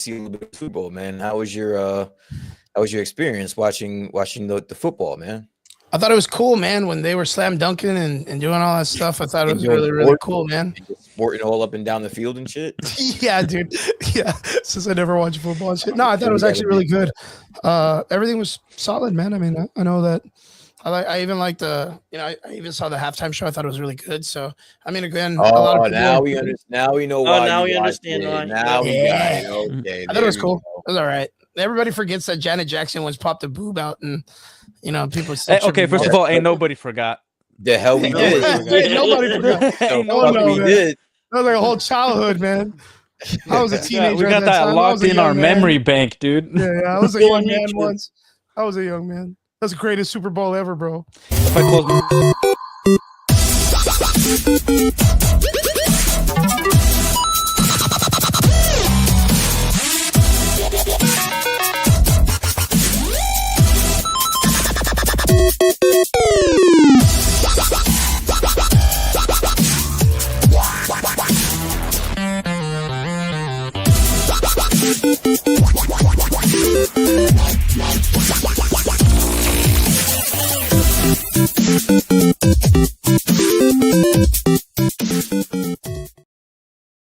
see a little bit of football, man. How was your experience watching the football, man? I thought it was cool, man, when they were slam dunking and doing all that stuff. I thought it And was doing really, really sport cool, man. and just sporting all up and down the field and shit. Yeah, dude. Yeah, since I never watched football and shit. No, I thought Yeah, it we was gotta actually do really good. Everything was solid, man. I mean, I know that. I even liked I even saw the halftime show. I thought it was really good. So, I mean, again, a lot of Oh, people are. now we know Oh, why now you we watched understand it. why. Now Yep. we got it. Yeah. Okay, I thought it there was we cool. go. It was all right. Everybody forgets that Janet Jackson once popped a boob out, and people still. Okay, first of all, ain't nobody forgot. The hell we did. Nobody forgot. The Ain't no, fuck no, we man. did. That was like a whole childhood, man. I was a teenager. We got at that time. I was locked a in our young man. memory bank, dude. Yeah, I was a Still young on man YouTube. once. I was a young man. That's the greatest Super Bowl ever, bro. If I close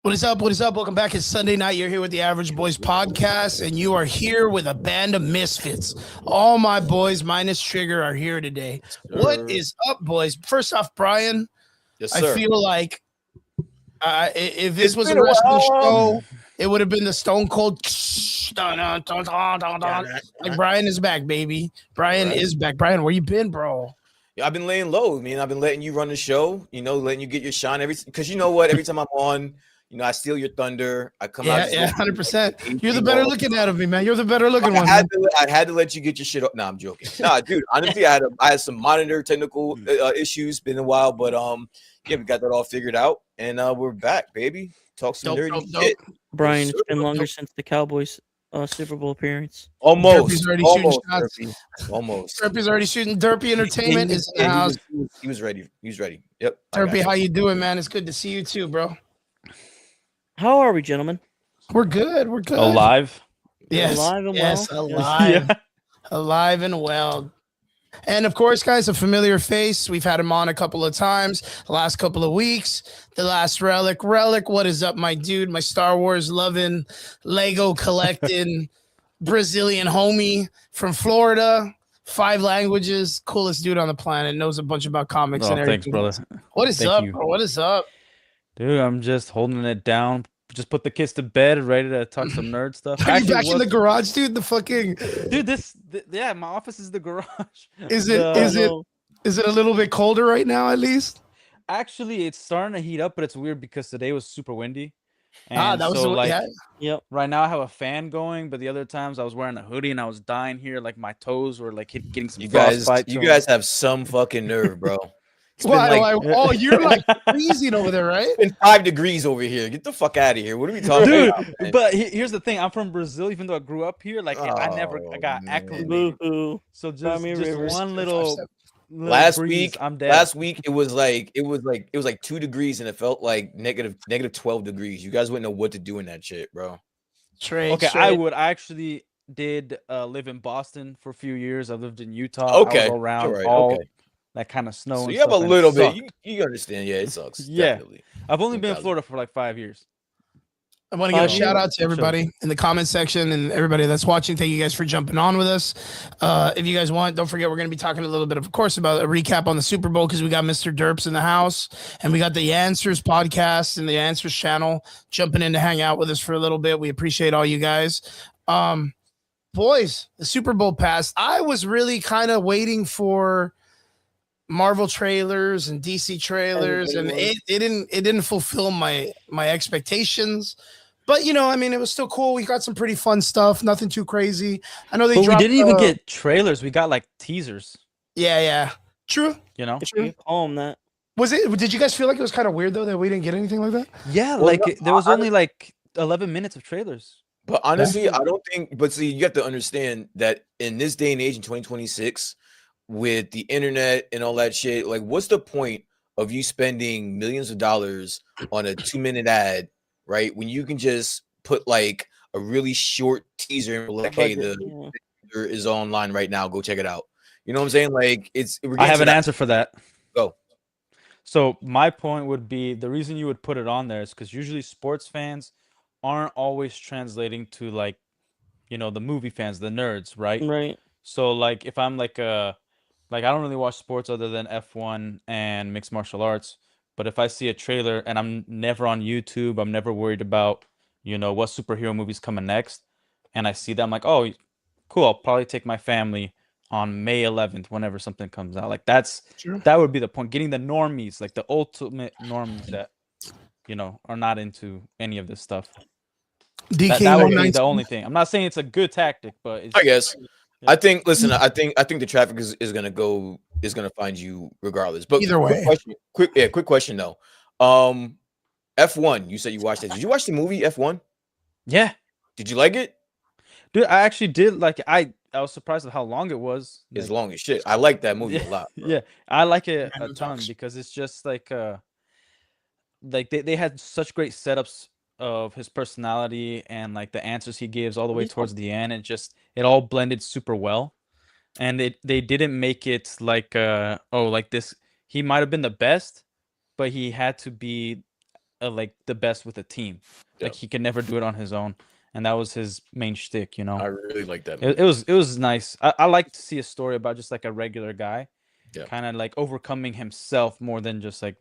What is up? What is up? Welcome back. It's Sunday night. You're here with the Average Boys podcast, and you are here with a band of misfits. All my boys, minus Trigger, are here today. What is up, boys? First off, Brian, Yes, I sir. feel like if this It's was a been a wrestling while. show, it would have been the Stone Cold. Like Brian is back, baby. Brian Right. is back. Brian, where you been, bro? Yeah, I've been laying low. I mean, I've been letting you run the show, letting you get your shine because you know what? Every time I'm on, I steal your thunder. I come out. Yeah, 100%. You're the better looking out of me, man. You're the better looking one. I had to let you get your shit up. Nah, I'm joking. Nah, dude. Honestly, I had some monitor technical issues. Been a while, but yeah, we got that all figured out, and we're back, baby. Talk some Dope, nerdy dope, shit. Brian, Yes, it's been sir. longer since the Cowboys Super Bowl appearance. Almost. Derpy's already shooting Almost. shots. Derpy. Almost. Derpy's already shooting. Derpy Entertainment is in the house. He was ready. He was ready. Yep. I got Derpy, you. how you doing, man? It's good to see you too, bro. How are we, gentlemen? We're good. We're good. alive. Yes. Alive and yes, well? alive. Yeah. Alive and well. And of course, guys, a familiar face. We've had him on a couple of times the last couple of weeks. The last Relic. Relic, what is up, my dude? My Star Wars loving, Lego collecting, Brazilian homie from Florida. 5 languages, coolest dude on the planet, knows a bunch about comics and Oh, everything. thanks, brother. What is Thank up, you. bro? What is up? Dude, I'm just holding it down. Just put the kids to bed, ready to talk some nerd stuff. Are you Actually, back in the garage, dude? The fucking dude, yeah, my office is the garage. is it The- is it a little bit colder right now at least? Actually, it's starting to heat up, but it's weird because today was super windy. And That was so, like, yeah. Yep. right now I have a fan going, but the other times I was wearing a hoodie and I was dying here, like my toes were like getting some You guys frostbite. have some fucking nerve, bro. It's been Why, like oh, you're like freezing over there, right? it's been 5 degrees over here. Get the fuck out of here. What are we talking Dude, about? Man? but here's the thing. I'm from Brazil, even though I grew up here. Like, I got man. acclimated. Boo-hoo. So Tommy just Rivers. one little Last breeze, week, I'm dead. last week it was like 2 degrees and it felt like negative 12 degrees. You guys wouldn't know what to do in that shit, bro. Trade, Okay, trade. I would. I actually did live in Boston for a few years. I lived in Utah. Okay, I was around all right, all okay. that kind of snow. So and you have a stuff, and it little bit. sucked. You understand? Yeah, it sucks. Yeah. Definitely. I've only been in 1000. Florida for like 5 years. I want to give a 5 shout out years. to everybody in the comment section and everybody that's watching. Thank you guys for jumping on with us. If you guys want, don't forget we're going to be talking a little bit, of course, about a recap on the Super Bowl because we got Mr. Derps in the house and we got the Answers podcast and the Answers channel jumping in to hang out with us for a little bit. We appreciate all you guys. Boys, the Super Bowl passed. I was really kind of waiting for Marvel trailers and DC trailers, and it didn't fulfill my expectations. But I mean, it was still cool. We got some pretty fun stuff. Nothing too crazy. I know they But we dropped, didn't even get trailers. We got like teasers. Yeah. True. You know? If you call him that. Was it? Did you guys feel like it was kind of weird though that we didn't get anything like that? Yeah, Well, like no, there was only like 11 minutes of trailers. But honestly, I don't think. But see, you have to understand that in this day and age, in 2026, with the internet and all that shit, like, what's the point of you spending millions of dollars on a 2-minute ad, right? When you can just put like a really short teaser and like, hey, the teaser is online right now. Go check it out. You know what I'm saying? Like I have an answer for that. Go. So my point would be the reason you would put it on there is because usually sports fans aren't always translating to like, the movie fans, the nerds, right? Right. So like if I'm like I don't really watch sports other than F1 and mixed martial arts, but if I see a trailer and I'm never on YouTube, I'm never worried about, what superhero movie's coming next, and I see that, I'm like, oh, cool, I'll probably take my family on May 11th whenever something comes out. Like that would be the point, getting the normies, like the ultimate normies that, are not into any of this stuff. DK That would be the only thing. I'm not saying it's a good tactic, but I guess. Yeah. I think. Listen, I think the traffic is gonna find you regardless. But either way, quick question though. F1. You said you watched it. Did you watch the movie F1? Yeah. Did you like it? Dude, I actually did like. I was surprised at how long it was. It's long as shit. I like that movie a lot. Bro. Yeah, I like it a ton because it's just like they had such great setups of his personality and like the answers he gives all the way towards the end. It all blended super well, and they didn't make it like like this. He might have been the best, but he had to be like the best with a team. Yeah. Like he could never do it on his own, and that was his main shtick. I really like that movie. It was nice. I like to see a story about just like a regular guy, kind of like overcoming himself more than just like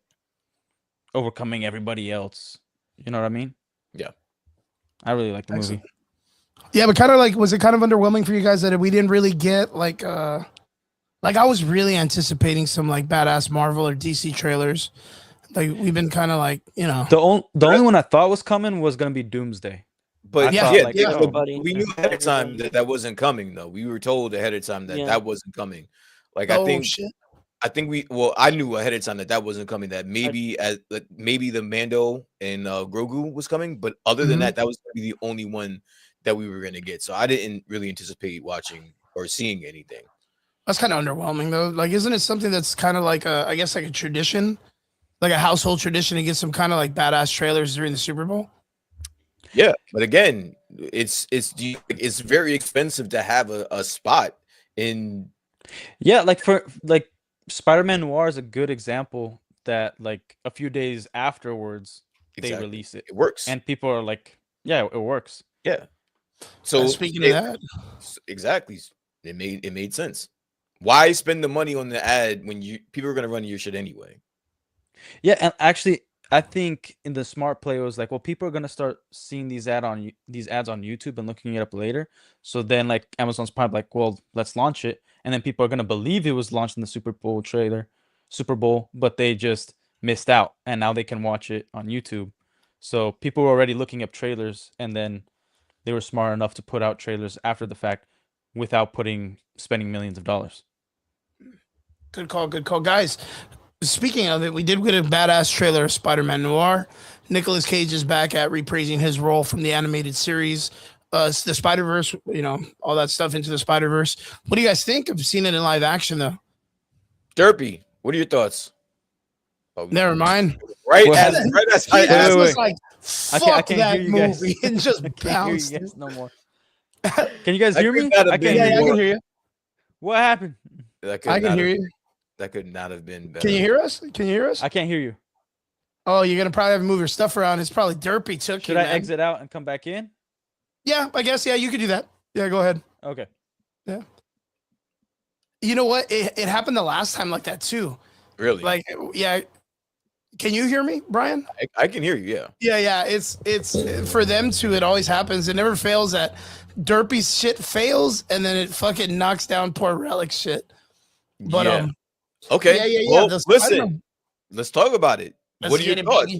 overcoming everybody else. You know what I mean? Yeah. I really like the movie. Yeah, but kind of like, was it kind of underwhelming for you guys that we didn't really get like I was really anticipating some like badass Marvel or DC trailers. Like we've been kind of like, the only one I thought was coming was gonna be Doomsday. But we knew ahead of time everybody. that wasn't coming though. We were told ahead of time that that wasn't coming. Like I think I knew ahead of time that wasn't coming. That maybe maybe the Mando and Grogu was coming, but other than that was gonna be the only one that we were gonna get. So I didn't really anticipate watching or seeing anything. That's kind of underwhelming though. Like, isn't it something that's kind of like I guess like a tradition, like a household tradition to get some kind of like badass trailers during the Super Bowl? Yeah, but again, it's very expensive to have a spot in. Yeah, like for like Spider-Man Noir is a good example that like a few days afterwards they release it. It works, and people are like, "Yeah, it works." Yeah. So speaking of that, exactly, it made sense. Why spend the money on the ad when people are gonna run your shit anyway? Yeah, and actually, I think in the smart play was like, well, people are gonna start seeing these ads on YouTube and looking it up later. So then, like, Amazon's probably like, well, let's launch it, and then people are gonna believe it was launched in the Super Bowl, but they just missed out, and now they can watch it on YouTube. So people were already looking up trailers, and then they were smart enough to put out trailers after the fact without spending millions of dollars. Good call, guys. Speaking of it, we did get a badass trailer of Spider-Man Noir. Nicolas Cage is back at reprising his role from the animated series, the Spider-Verse, all that stuff, Into the Spider-Verse. What do you guys think? I've seen it in live action, though. Derpy, what are your thoughts? Oh, never mind. Right as I was like, I can't that hear you movie guys. and just bounced. bounced. No more. Can you guys hear me? I can hear you. What happened? I can hear you. That could not have been better. Can you hear us? I can't hear you. Oh, you're gonna probably have to move your stuff around. It's probably Derpy took Should I exit out and come back in? Yeah, I guess. Yeah, you could do that. Yeah, go ahead. Okay. Yeah. You know what? It happened the last time like that too. Really? Like, yeah. Can you hear me, Brian? I can hear you. Yeah. Yeah. It's for them too. It always happens. It never fails. That Derpy's shit fails, and then it fucking knocks down poor Relic shit. But okay. Yeah. Well, listen, let's talk about it. What are your thoughts?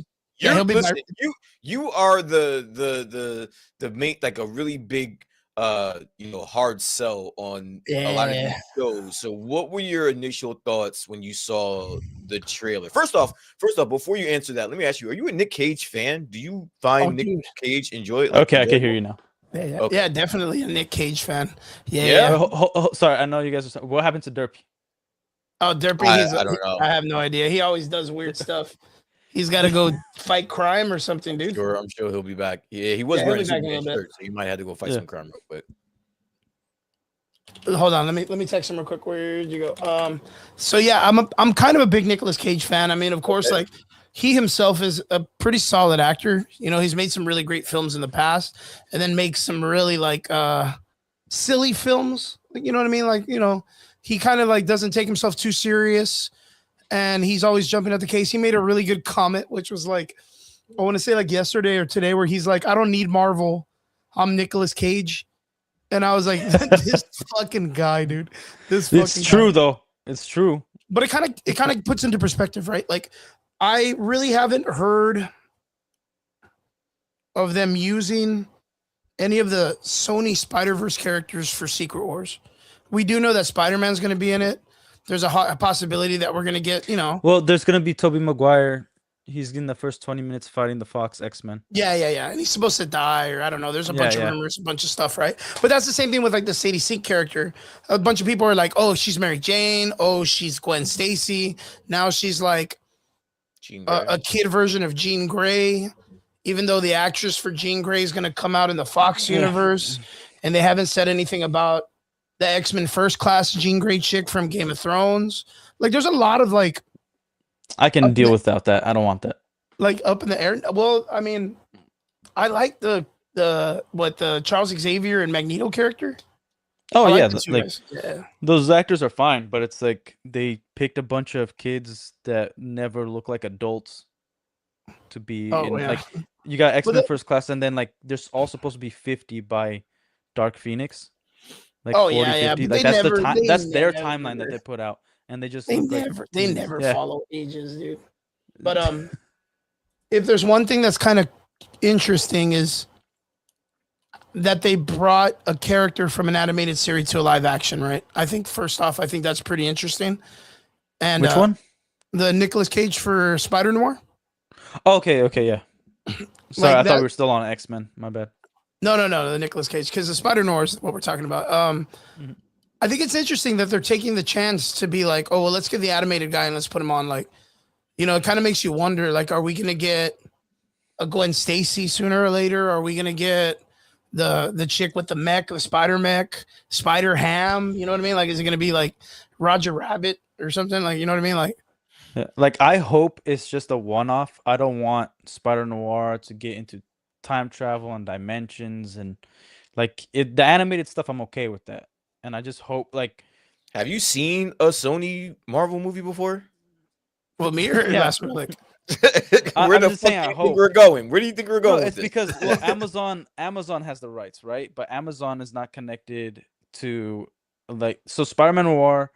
You are the main, like a really big hard sell on a lot of these shows. So what were your initial thoughts when you saw the trailer? First off, before you answer that, let me ask you, are you a Nick Cage fan? Do you find Nick Cage enjoy it? Okay, I can hear you now. Yeah, definitely a Nick Cage fan. Yeah. Sorry, I know you guys are. What happened to Derpy? Oh, Derpy, I don't know. I have no idea. He always does weird stuff. He's got to go fight crime or something, dude. I'm sure he'll be back. Yeah, he was wearing a Superman shirt, so he might have to go fight some crime real quick. Hold on, let me text him real quick. Where'd you go? So yeah, I'm kind of a big Nicolas Cage fan. I mean, of course, like he himself is a pretty solid actor. You know, he's made some really great films in the past, and then makes some really like silly films. You know what I mean? Like, you know, he kind of like doesn't take himself too serious, and he's always jumping at the case. He made a really good comment, which was like, I want to say like yesterday or today, where he's like, I don't need Marvel, I'm Nicolas Cage. And I was like, this fucking guy, dude. It's true though. It's true. But it kind of puts into perspective, right? Like, I really haven't heard of them using any of the Sony Spider-Verse characters for Secret Wars. We do know that Spider-Man's going to be in it. There's a possibility that we're going to get, you know. Well, there's going to be Tobey Maguire. He's in the first 20 minutes fighting the Fox X-Men. Yeah. And he's supposed to die, or I don't know. There's a bunch of rumors, a bunch of stuff, right? But that's the same thing with like the Sadie Sink character. A bunch of people are like, oh, she's Mary Jane. Oh, she's Gwen Stacy. Now she's like a kid version of Jean Grey, even though the actress for Jean Grey is going to come out in the Fox universe. And they haven't said anything about the X-Men First Class Jean Grey chick from Game of Thrones. Like, there's a lot of like, I can deal without that. I don't want that. Like up in the air. Well, I mean, I like the Charles Xavier and Magneto character. Oh yeah, those actors are fine, but it's like they picked a bunch of kids that never look like adults to be like you got X-Men First Class, and then like there's all supposed to be 50 by Dark Phoenix. Like 40, 50. Like that's their timeline that they put out. And they just never follow ages, dude. But if there's one thing that's kind of interesting is that they brought a character from an animated series to a live action, right? I think first off, I think that's pretty interesting. And which one? The Nicolas Cage for Spider Noir. Okay, yeah. Sorry, I thought we were still on X-Men. My bad. No, the Nicolas Cage, because the Spider Noir is what we're talking about. I think it's interesting that they're taking the chance to be like, oh, well, let's get the animated guy and let's put him on. Like, you know, it kind of makes you wonder, like, are we going to get a Gwen Stacy sooner or later? Are we going to get the chick with the mech, the Spider Mech, Spider Ham? You know what I mean? Like, is it going to be like Roger Rabbit or something? Like, you know what I mean? Like I hope it's just a one-off. I don't want Spider Noir to get into time travel and dimensions and like the animated stuff. I'm okay with that. And I just hope, like, have you seen a Sony Marvel movie before? Well, me or last week? Like, where the fuck do you think we're going? Where do you think we're going? It's because Amazon has the rights, right? But Amazon is not connected to like Spider-Man Noir.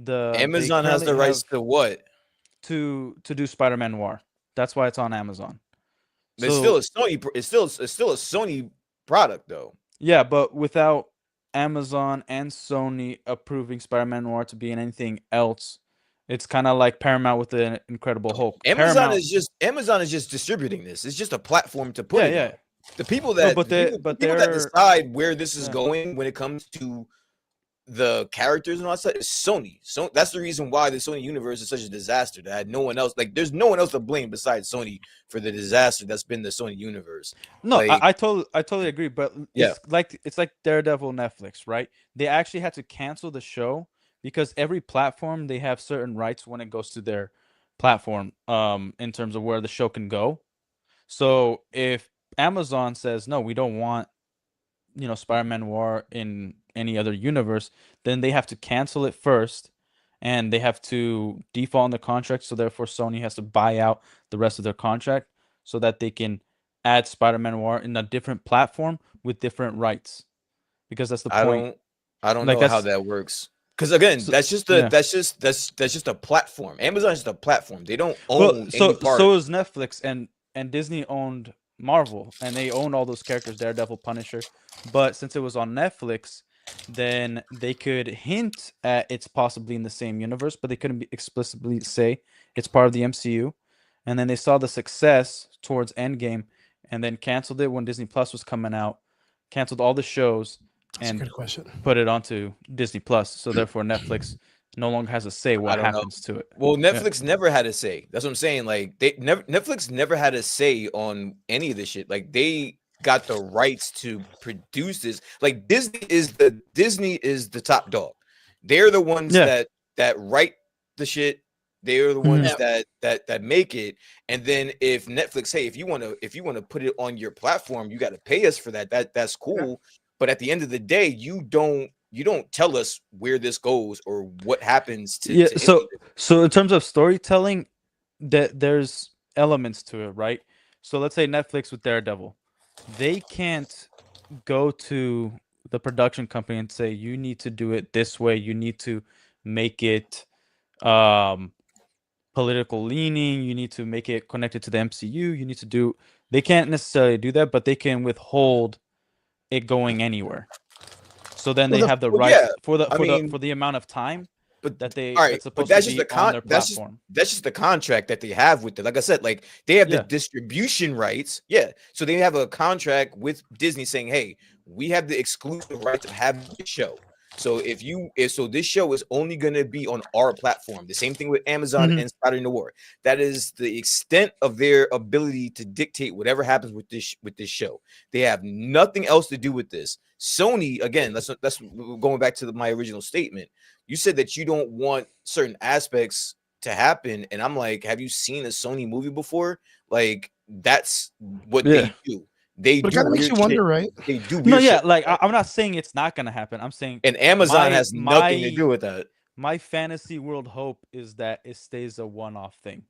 Amazon has the rights to what? To do Spider-Man Noir. That's why it's on Amazon. It's still a Sony. It's still a Sony product, though. Yeah, but without Amazon and Sony approving Spider-Man Noir to be in anything else, it's kind of like Paramount with the Incredible Hulk. Amazon is just distributing this. It's just a platform to put it. Yeah. The people that that decide where this is going when it comes to the characters and all that stuff is Sony. So that's the reason why the Sony universe is such a disaster. That had no one else. Like, there's no one else to blame besides Sony for the disaster that's been the Sony universe. No, like, I totally agree. But it's like Daredevil Netflix, right? They actually had to cancel the show because every platform they have certain rights when it goes to their platform. In terms of where the show can go. So if Amazon says no, we don't want, Spider-Man Noir in any other universe, then they have to cancel it first, and they have to default on the contract. So therefore, Sony has to buy out the rest of their contract so that they can add Spider-Man Noir in a different platform with different rights. Because that's the point. I don't know how that works. Because again, that's just a platform. Amazon is just a platform. They don't own any part. So is Netflix and Disney owned Marvel, and they own all those characters, Daredevil, Punisher. But since it was on Netflix, then they could hint at it's possibly in the same universe, but they couldn't explicitly say it's part of the MCU. And then they saw the success towards Endgame, and then canceled it when Disney Plus was coming out, canceled all the shows, and put it onto Disney Plus. So therefore, Netflix no longer has a say what happens to it. Well, Netflix never had a say. That's what I'm saying. Like Netflix never had a say on any of this shit. Like they got the rights to produce this. Like Disney is the top dog. They're the ones that write the shit. They're the ones that make it. And then if Netflix, hey, if you want to put it on your platform, you got to pay us for that. That's cool. But at the end of the day, you don't tell us where this goes or what happens to so in terms of storytelling, there's elements to it, right? So let's say Netflix with Daredevil, they can't go to the production company and say, you need to do it this way, you need to make it political leaning, you need to make it connected to the MCU, you need to do, they can't necessarily do that, but they can withhold it going anywhere. So then they have the right for the amount of time that they that's supposed to be on their platform. That's just the contract that they have with it. Like I said, like they have the distribution rights. Yeah. So they have a contract with Disney saying, hey, we have the exclusive right to have the show. So so this show is only going to be on our platform. The same thing with Amazon and Spider Noir. That is the extent of their ability to dictate whatever happens with this show. They have nothing else to do with this. Sony, again, that's going back to my original statement. You said that you don't want certain aspects to happen, and I'm like, have you seen a Sony movie before? Like that's what they do. They but do. Kind of makes you wonder, right? They do. No, yeah, like I'm not saying it's not gonna happen. I'm saying, and Amazon has nothing to do with that. My fantasy world hope is that it stays a one-off thing.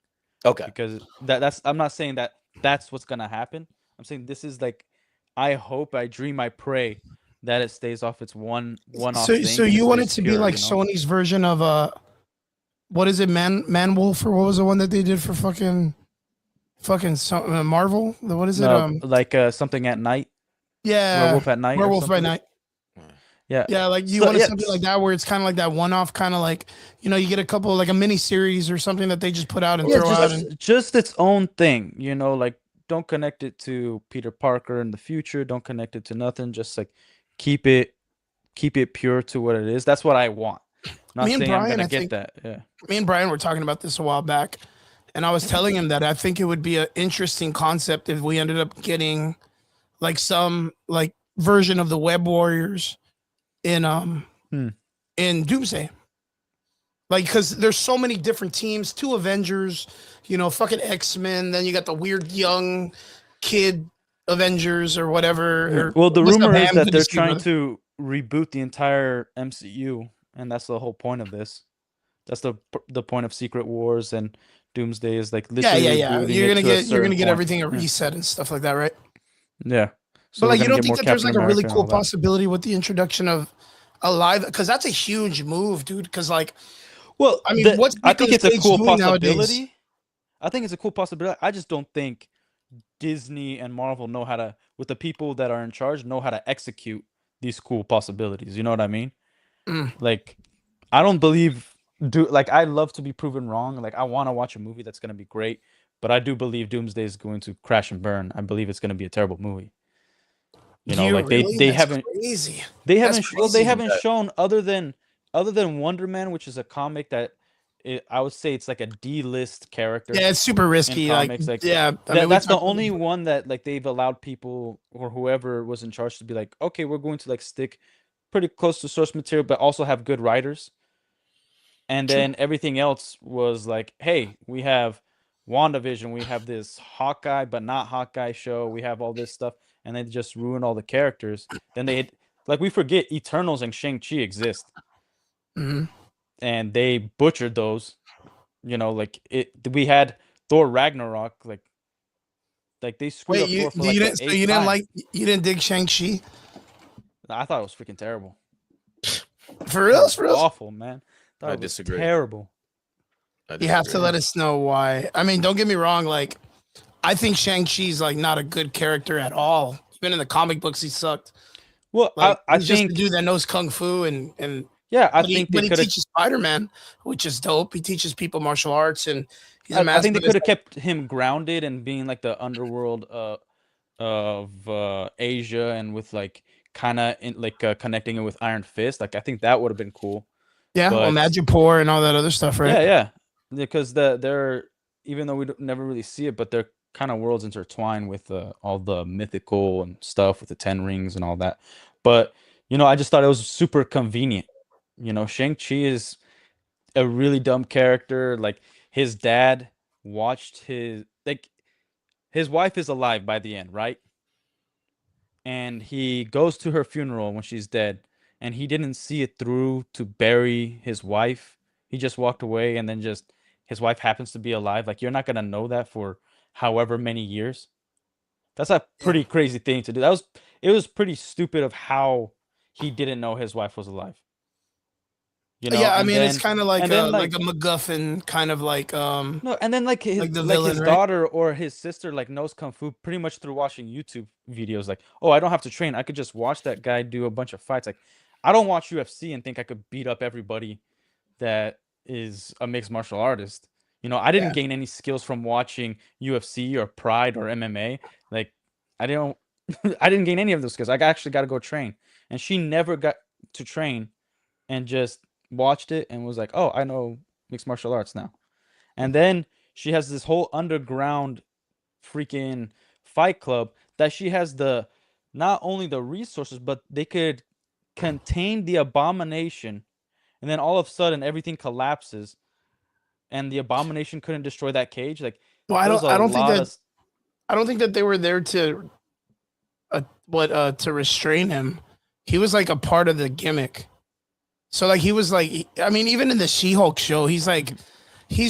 Okay. Because that's I'm not saying that that's what's gonna happen. I'm saying this is like, I hope, I dream, I pray that it stays off its one-off thing. So you want it to be like Sony's version of what is it, Man Wolf, or what was the one that they did for fucking Marvel? What is it? Like something at night. Yeah, Werewolf at Night. Werewolf by Night. Yeah, like you wanted something like that where it's kind of like that one-off, kind of like, you get a couple, like a mini series or something that they just put out and throw out. Just its own thing, like don't connect it to Peter Parker in the future. Don't connect it to nothing. Just like keep it pure to what it is. That's what I want. Not saying I'm gonna get that. Yeah. Me and Brian were talking about this a while back, and I was telling him that I think it would be an interesting concept if we ended up getting like some like version of the Web Warriors in Doomsday. Like, because there's so many different teams, 2 Avengers, fucking X-Men, then you got the weird young kid Avengers or whatever. Well, the rumor is that they're trying to reboot the entire MCU, and that's the whole point of this. That's the point of Secret Wars and Doomsday is like literally You're gonna get everything a reset and stuff like that, right? Yeah. So like, you don't think that there's like a really cool possibility with the introduction of a live, because that's a huge move, dude. Because like, well, I mean, I think it's a cool possibility. Nowadays? I think it's a cool possibility. I just don't think Disney and Marvel know how to, with the people that are in charge, know how to execute these cool possibilities. You know what I mean? Like, I don't believe. I'd love to be proven wrong. Like, I want to watch a movie that's gonna be great, but I do believe Doomsday is going to crash and burn. I believe it's gonna be a terrible movie. Like they haven't crazy. They haven't shown other than Wonder Man, which is a comic that I would say it's like a D-list character. Yeah, it's super risky. Comics. That's the only one that like they've allowed people or whoever was in charge to be like, okay, we're going to like stick pretty close to source material, but also have good writers. And then everything else was like, hey, we have WandaVision, we have this Hawkeye but not Hawkeye show, we have all this stuff. And they just ruin all the characters. Then we forget Eternals and Shang-Chi exist. And they butchered those. We had Thor Ragnarok. Like they screwed up Thor for you didn't dig Shang-Chi? I thought it was freaking terrible. For real? Awful, man. I disagree. Terrible. You have to let us know why. I mean, don't get me wrong. Like, I think Shang-Chi's like not a good character at all. Even in the comic books, he sucked. Well, like, I he's think just a dude that knows kung fu and he teaches Spider-Man, which is dope. He teaches people martial arts, and he's a I think they could have kept him grounded and being like the underworld of Asia, and with like kind of like connecting it with Iron Fist. Like I think that would have been cool. Yeah, well, But Madripoor and all that other stuff, right? yeah, because they're even though we never really see it, but they're kind of worlds intertwined with all the mythical and stuff with the 10 rings and all that. But I just thought it was super convenient. Shang-Chi is a really dumb character. Like his dad watched his wife is alive by the end, right? And he goes to her funeral when she's dead, and he didn't see it through to bury his wife. He just walked away, and then just his wife happens to be alive. Like you're not gonna know that for however many years. That's a pretty crazy thing to do. It was pretty stupid of how he didn't know his wife was alive. Yeah, I And mean, it's then kind of like like a MacGuffin, kind of like no, and then like the villain, his right? daughter or his sister like knows kung fu pretty much through watching YouTube videos. Like, oh, I don't have to train. I could just watch that guy do a bunch of fights. Like, I don't watch UFC and think I could beat up everybody that is a mixed martial artist. I didn't Yeah. gain any skills from watching UFC or Pride or MMA. Like, I didn't I didn't gain any of those skills. I actually got to go train. And she never got to train and just watched it and was like, "Oh, I know mixed martial arts now." And then she has this whole underground freaking fight club that she has not only the resources, but they could contain the abomination. And then all of a sudden everything collapses and the abomination couldn't destroy that cage. Like Well, there was a lot of I don't think that they were there to to restrain him. He was like a part of the gimmick. So like he was like, I mean, even in the She-Hulk show, he's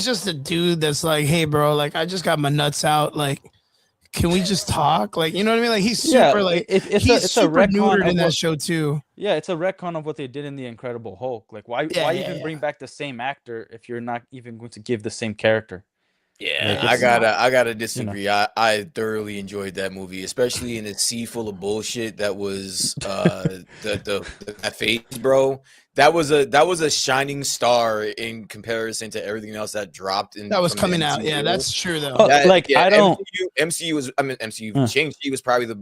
just a dude that's like, hey, bro, like I just got my nuts out. Like, can we just talk? Like, you know what I mean? Like he's super it's he's super a retcon neutered in of that what, show too. yeah, it's a retcon of what they did in the Incredible Hulk. Like why even bring back the same actor if you're not even going to give the same character? Yeah, I gotta disagree. I thoroughly enjoyed that movie, especially in a sea full of bullshit that was that phase, bro. That was a shining star in comparison to everything else that dropped in that was from coming the out. MCU. Yeah, that's true though. I don't MCU was Shang-Chi was probably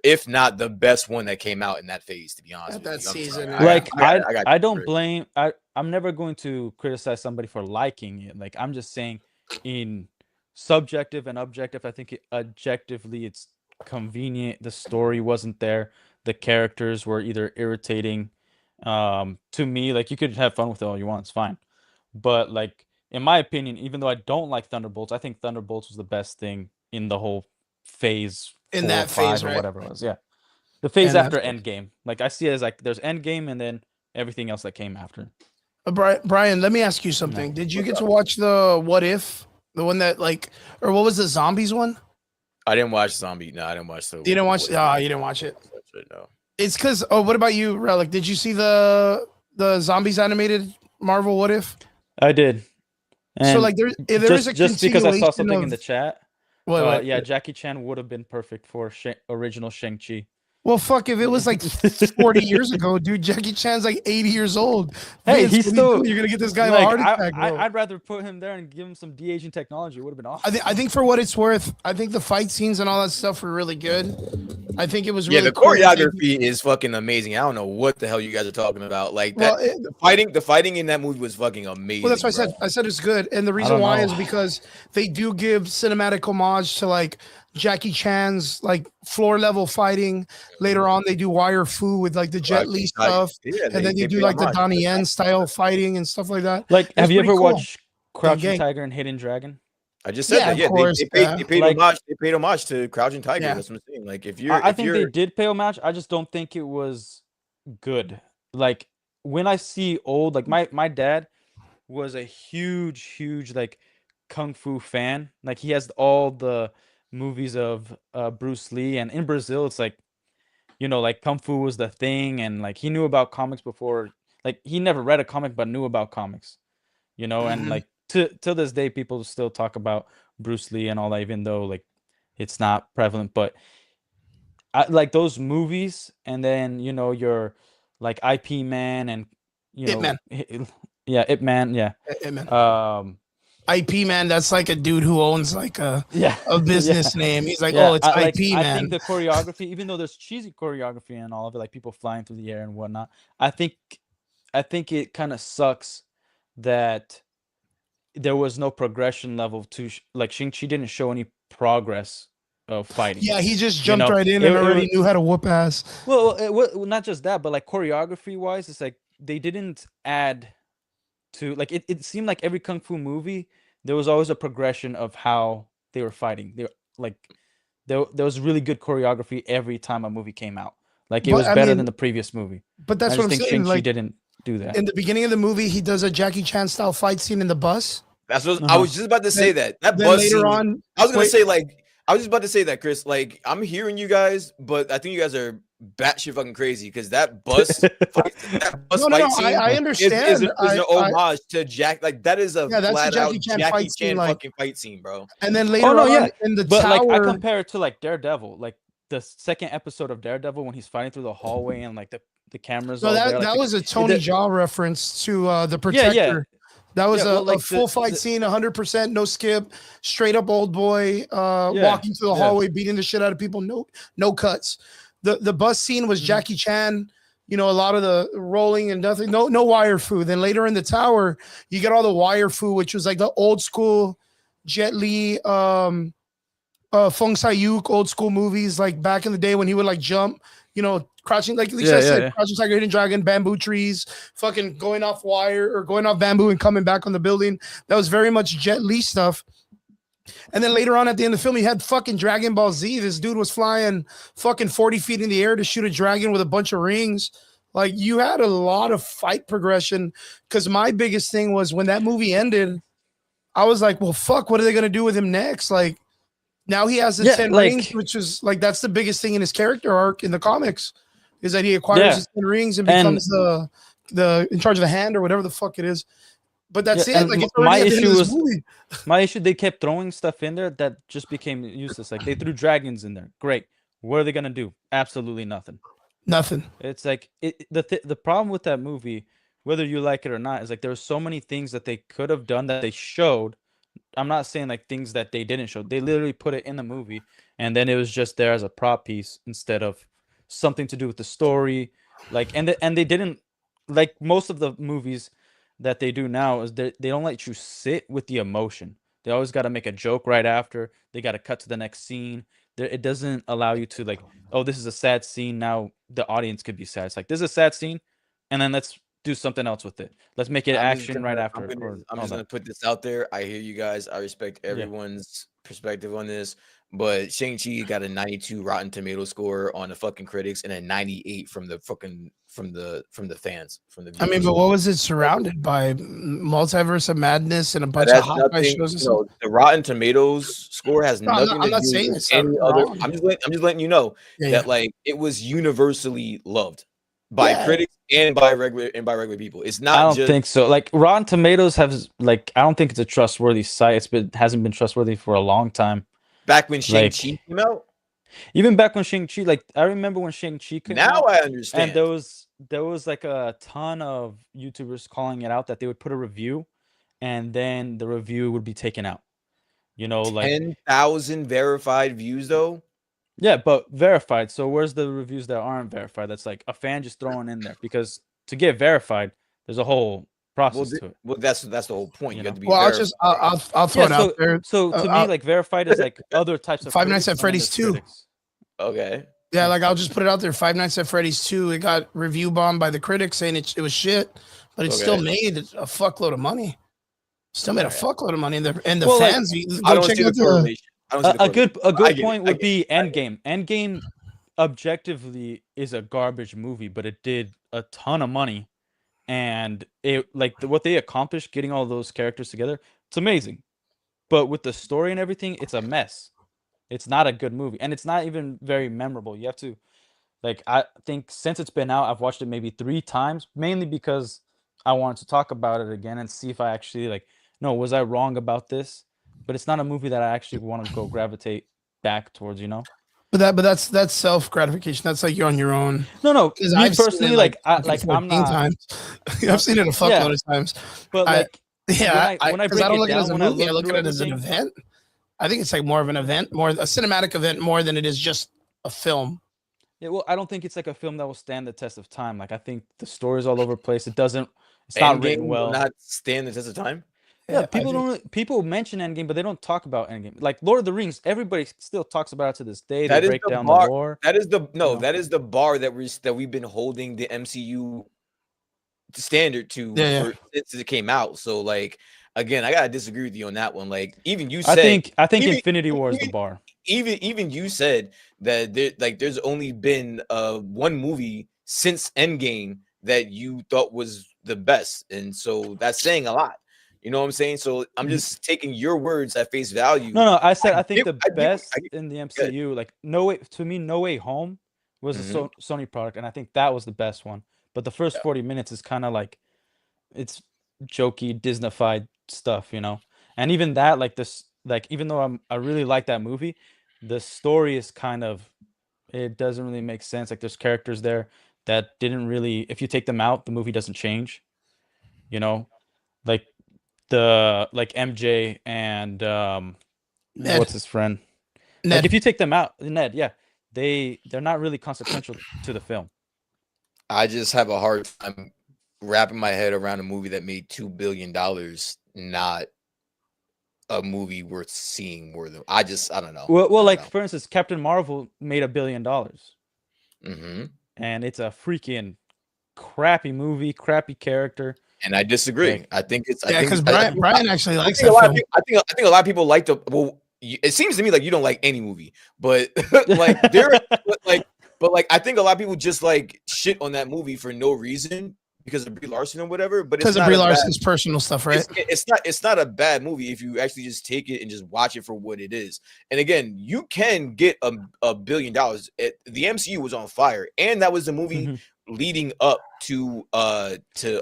if not the best one that came out in that phase, to be honest with that you. season. I don't blame I'm never going to criticize somebody for liking it. Like I'm just saying in subjective and objective, I think objectively it's convenient. The story wasn't there. The characters were either irritating to me. Like you could have fun with it all you want, it's fine. But like in my opinion, even though I don't like Thunderbolts, I think Thunderbolts was the best thing in the whole phase in 4 that or 5 phase, or right? whatever it was. Yeah. The phase after Endgame. Like I see it as like there's Endgame and then everything else that came after. Brian, let me ask you something. No. Did you get to watch the What If? The one that or what was the zombies one? I didn't watch Zombie. No, I didn't watch the. You didn't watch? Oh, you didn't watch it. No. It's because. Oh, what about you, Relic? Did you see the zombies animated Marvel What If? I did. And so like there is a just because I saw something in the chat. What? Yeah, Jackie Chan would have been perfect for original Shang-Chi. Well, fuck, if it was like 40 years ago, dude, Jackie Chan's like 80 years old. Hey, Vince, he's still. You're gonna get this guy like, a heart attack, bro. I'd rather put him there and give him some de-aging technology. It would have been awesome. I think for what it's worth, I think the fight scenes and all that stuff were really good. I think it was really the choreography is fucking amazing. I don't know what the hell you guys are talking about. Like that, the fighting in that movie was fucking amazing. Well, that's what I said it's good, and the reason why is because they do give cinematic homage to like Jackie Chan's like floor level fighting. Later on, they do wire fu with like the Jet Li stuff, and then you do like the Donnie Yen style fighting and stuff like that. Like, have you ever watched Crouching Tiger and Hidden Dragon? I just said that. Yeah, they paid homage. They paid homage to Crouching Tiger. Yeah. That's what I'm saying. Like, I think they did pay homage. I just don't think it was good. Like when I see old, like my dad was a huge like kung fu fan. Like he has all the movies of Bruce Lee, and in Brazil it's like, like kung fu was the thing, and like he knew about comics before. Like he never read a comic but knew about comics, and like to this day people still talk about Bruce Lee and all that, even though like it's not prevalent. But I like those movies, and then your like IP Man and Ip Man. Yeah, Ip Man, yeah. Ip Man. IP Man, that's like a dude who owns like a business name. He's like, oh, it's IP Man. I think the choreography, even though there's cheesy choreography and all of it, like people flying through the air and whatnot, I think I think it kind of sucks that there was no progression level to like Shang-Chi didn't show any progress of fighting. Yeah, he just You jumped know, right in and already knew how to whoop ass. well, not just that, but like choreography wise, it's like they didn't add to like it seemed like every kung fu movie there was always a progression of how they were fighting. They were like there was really good choreography every time a movie came out. Like it But was I better mean, than the previous movie. but I that's what just I'm think saying. Shang-Chi Like didn't do that. in the beginning of the movie, he does a Jackie Chan style fight scene in the bus. That's what I was just about to say. That Then bus later scene. on, I was gonna wait, say I was just about to say that, Chris. Like I'm hearing you guys, but I think you guys are batshit fucking crazy because that bus fight no, scene I is understand. an homage to Jack. Like that is a Yeah, that's the flat out Jackie Chan Jackie fight scene. Chan Like, fucking fight scene, bro. and then Oh later no, on yeah. in the But like I tower, compare it to like Daredevil, like the second episode of Daredevil when he's fighting through the hallway and like the cameras no, all that there. Like that was a Tony Jaa reference to the yeah, yeah. Protector. That was Yeah, well, a like full fight scene, 100%, no skip, straight up old boy walking through the hallway, beating the shit out of people, no cuts. The bus scene was Jackie Chan, you know, a lot of the rolling and nothing, no wire fu. Then later in the tower, you get all the wire fu, which was like the old school Jet Li, Feng Sayuk, old school movies, like back in the day when he would like jump, you know, crouching, like Lisa said, crouching tiger, hidden dragon, bamboo trees, fucking going off wire or going off bamboo and coming back on the building. That was very much Jet Li stuff. And then later on at the end of the film, he had fucking Dragon Ball Z. This dude was flying fucking 40 feet in the air to shoot a dragon with a bunch of rings. Like you had a lot of fight progression. Because my biggest thing was when that movie ended, I was like, well, fuck, what are they going to do with him next? Like, now he has the 10 rings, which is like that's the biggest thing in his character arc in the comics, is that he acquires his 10 rings and becomes the in charge of the hand or whatever the fuck it is. But that's it. Like it's my already issue was movie. My issue, they kept throwing stuff in there that just became useless. Like they threw dragons in there. Great. What are they gonna do? Absolutely nothing. Nothing. It's like the problem with that movie, whether you like it or not, is like there's so many things that they could have done that they showed. I'm not saying like things that they didn't show. They literally put it in the movie, and then it was just there as a prop piece instead of something to do with the story. Like, and they didn't, like most of the movies that they do now is they don't let you sit with the emotion. They always got to make a joke right after. They got to cut to the next scene. It doesn't allow you to like, oh, this is a sad scene. Now the audience could be sad. It's like, this is a sad scene, and then let's do something else with it. Let's make it action right after. I'm just gonna put this out there. I hear you guys. I respect everyone's perspective on this, but Shang-Chi got a 92 Rotten Tomato score on the fucking critics and a 98 from the fucking from the fans. From the viewers. I mean, but what was it surrounded by? Multiverse of Madness and a bunch of Hawkeye shows. No, the Rotten Tomatoes score has nothing to do with any other. I'm just letting you know that like it was universally loved by critics and by regular people. It's not. I don't think so. Like Rotten Tomatoes has like I don't think it's a trustworthy site. Hasn't been trustworthy for a long time. Back when Shang-Chi came out. Even back when Shang-Chi, like I remember when Shang-Chi came out. Now I understand. And there was like a ton of YouTubers calling it out that they would put a review, and then the review would be taken out. You know, like 10,000 verified views though. Yeah, but verified. So where's the reviews that aren't verified? That's like a fan just throwing in there, because to get verified, there's a whole process to it. Well, that's the whole point. You have to be. Well, I'll throw it out there. So to me, like verified is like other types of Five Nights at Freddy's 2. Okay. Yeah, like I'll just put it out there. Five Nights at Freddy's 2. It got review bombed by the critics saying it was shit, but it still made a fuckload of money. Still made a fuckload of money, and the fans. Like, I don't see the correlation. A good point would be Endgame. Endgame objectively is a garbage movie, but it did a ton of money, and it like what they accomplished getting all those characters together, it's amazing. But with the story and everything, it's a mess. It's not a good movie, and it's not even very memorable. You have to, like, I think since it's been out, I've watched it maybe 3 times, mainly because I wanted to talk about it again and see if I actually like, no, was I wrong about this? But it's not a movie that I actually want to go gravitate back towards, you know. But that's self gratification. That's like you're on your own. No. Me personally, like I'm not. Times. I've seen it a fuckload of times. But like, when I don't look at it as a movie, I look at it as an event. I think it's like more of an event, more a cinematic event, more than it is just a film. Yeah, well, I don't think it's like a film that will stand the test of time. Like I think the story's all over the place. It's not written Endgame will well. not stand the test of time. Yeah, Yeah, people mention Endgame, but they don't talk about Endgame. Like Lord of the Rings, everybody still talks about it to this day. They That is break the down the bar. lore. That is the you know? that is the bar that we've been holding the MCU standard to Yeah. for since it came out. So like again, I gotta disagree with you on that one. Like even you I said, think even Infinity War is the even bar. even you said that there's only been one movie since Endgame that you thought was the best, and so that's saying a lot. You know what I'm saying? So I'm just taking your words at face value. No, I said I think get- the I get, best in the MCU, like No Way Home was a Mhm. Sony product, and I think that was the best one. But the first 40 minutes is kind of like it's jokey, Disneyfied stuff, you know. And even that, like this, like even though I really like that movie, the story is kind of it doesn't really make sense. Like there's characters there that didn't really, if you take them out, the movie doesn't change, you know. Like MJ and Ned. what's his friend? Like Ned. if you take them out, Ned, yeah, they're not really consequential to the film. I just have a hard time wrapping my head around a movie that made $2 billion, not a movie worth seeing more than I don't know. Well, I don't like know. for instance, Captain Marvel made $1 billion, Mm-hmm. and it's a freaking crappy movie, crappy character. And I disagree. Like, I think it's. Yeah, because I Brian actually likes think that a lot film. of people, I think a lot of people like the. Well, it seems to me like you don't like any movie, but like but like I think a lot of people just like shit on that movie for no reason because of Brie Larson or whatever. But it's Because of not Brie a bad. Larson's personal stuff, right? It's not a bad movie if you actually just take it and just watch it for what it is. And again, you can get $1 billion. The MCU was on fire, and that was the movie leading up to I think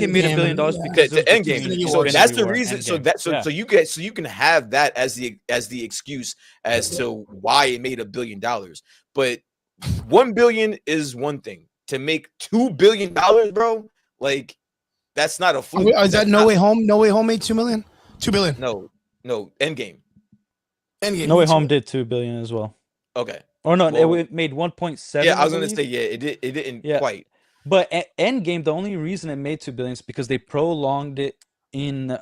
it made $1 billion because the end game. So that's the reason. So you can have that as the excuse as to why it made $1 billion. But 1 billion is one thing. To make $2 billion, bro, like that's not a fluke. Is that No Way Home? No Way Home made 2 million? 2 billion. No, Endgame. Endgame. No Way Home did 2 billion as well. Okay. Or no, Well, it made 1.7. Yeah, I was gonna say it didn't quite. But Endgame, the only reason it made 2 billion is because they prolonged it in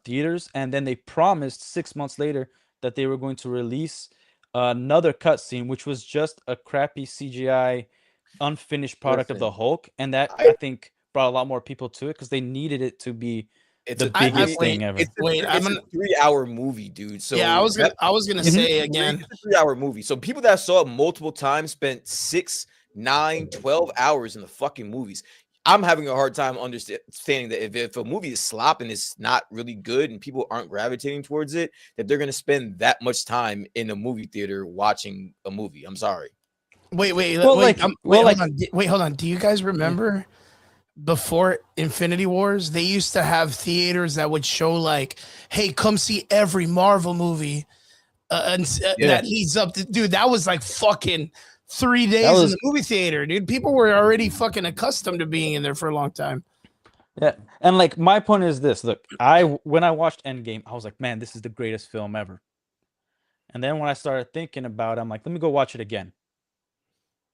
theaters, and then they promised 6 months later that they were going to release another cutscene, which was just a crappy CGI, unfinished product of the Hulk, and that I think brought a lot more people to it because they needed it to be the biggest thing ever. It's a 3-hour movie, dude. So yeah, I was gonna say again, it's a 3-hour movie. So people that saw it multiple times spent 6, 9, 12 hours in the fucking movies. I'm having a hard time understanding that if a movie is slop and it's not really good and people aren't gravitating towards it, that they're gonna spend that much time in a movie theater watching a movie. I'm sorry. Wait, hold on. Do you guys remember before Infinity Wars, they used to have theaters that would show like, hey, come see every Marvel movie that leads up to, dude, that was like fucking 3 days in the movie theater, dude. People were already fucking accustomed to being in there for a long time. Yeah, and like my point is this: look, when I watched Endgame, I was like, man, this is the greatest film ever. And then when I started thinking about it, I'm like, let me go watch it again.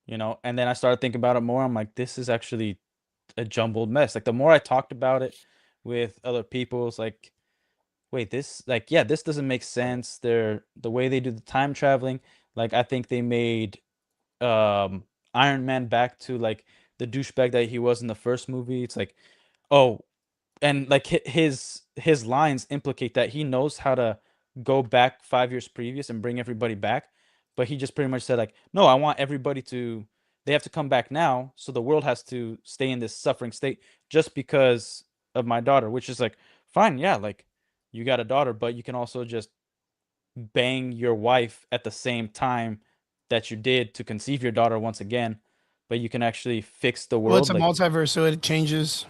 You know, and then I started thinking about it more. I'm like, this is actually a jumbled mess. Like the more I talked about it with other people, it's like, wait, this this doesn't make sense. The way they do the time traveling, like I think they made Iron Man back to like the douchebag that he was in the first movie. It's like, oh, and like his lines implicate that he knows how to go back 5 years previous and bring everybody back, but he just pretty much said like, no, I want everybody they have to come back now, so the world has to stay in this suffering state just because of my daughter, which is like, fine, yeah, like you got a daughter, but you can also just bang your wife at the same time that you did to conceive your daughter once again, but you can actually fix the world. Well, it's a multiverse, so it changes.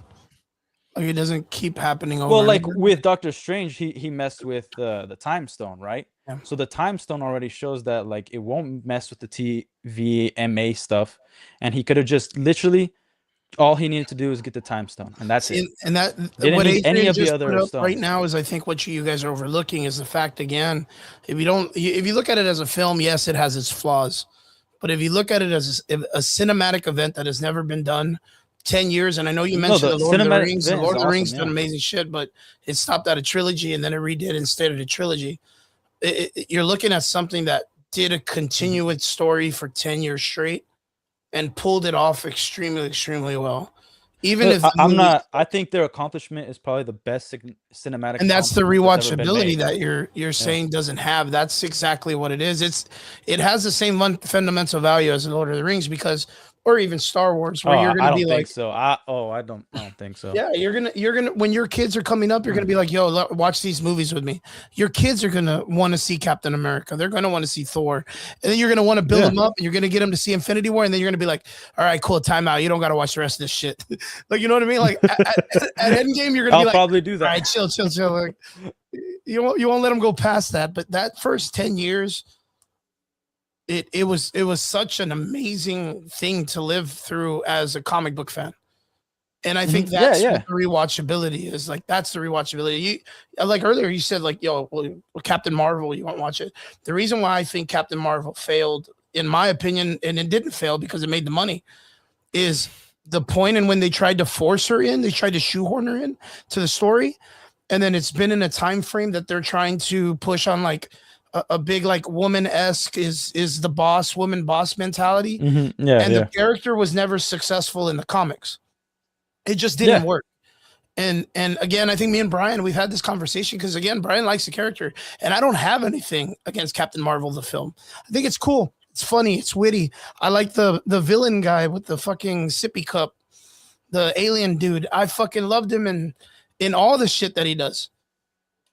Like it doesn't keep happening over. Well, like with Doctor Strange, he messed with the time stone, right? Yeah. So the time stone already shows that like it won't mess with the TVMA stuff, and he could have just literally all he needed to do is get the time stone, and that's it. And that didn't what need any Adrian of the just other put up stones right now is, I think, what you guys are overlooking is the fact again. If you look at it as a film, yes, it has its flaws, But if you look at it as a cinematic event that has never been done, 10 years, and I know you mentioned the Lord of the Rings. The Lord of the Rings done amazing shit, but it stopped at a trilogy and then it redid instead of a trilogy. You're looking at something that did a continuous story for 10 years straight and pulled it off extremely, extremely well. Even if I think their accomplishment is probably the best cinematic, and that's the rewatchability that you're saying doesn't have. That's exactly what it is. It has the same fundamental value as the Lord of the Rings, because, or even Star Wars, where you're gonna be like, so. I don't think so. Yeah, you're gonna when your kids are coming up, you're gonna be like, yo, watch these movies with me. Your kids are gonna want to see Captain America. They're gonna want to see Thor, and then you're gonna want to build them up, and you're gonna get them to see Infinity War, and then you're gonna be like, all right, cool, time out. You don't gotta watch the rest of this shit. Like, you know what I mean? Like at Endgame, you're gonna be like, probably do that. All right, chill. Like, you won't let them go past that. But that first 10 years. It was such an amazing thing to live through as a comic book fan. And I think that's what the rewatchability is. Like, that's the rewatchability. You, like earlier, you said, like, yo, well, Captain Marvel, you won't watch it. The reason why I think Captain Marvel failed, in my opinion, and it didn't fail because it made the money, is the point in when they tried to force her in, they tried to shoehorn her in to the story. And then it's been in a time frame that they're trying to push on, like, a big, like, woman-esque is the woman boss mentality. The character was never successful in the comics. It just didn't work. And again, I think me and Brian, we've had this conversation because, again, Brian likes the character, and I don't have anything against Captain Marvel, the film. I think it's cool. It's funny. It's witty. I like the villain guy with the fucking sippy cup, the alien dude. I fucking loved him in all the shit that he does.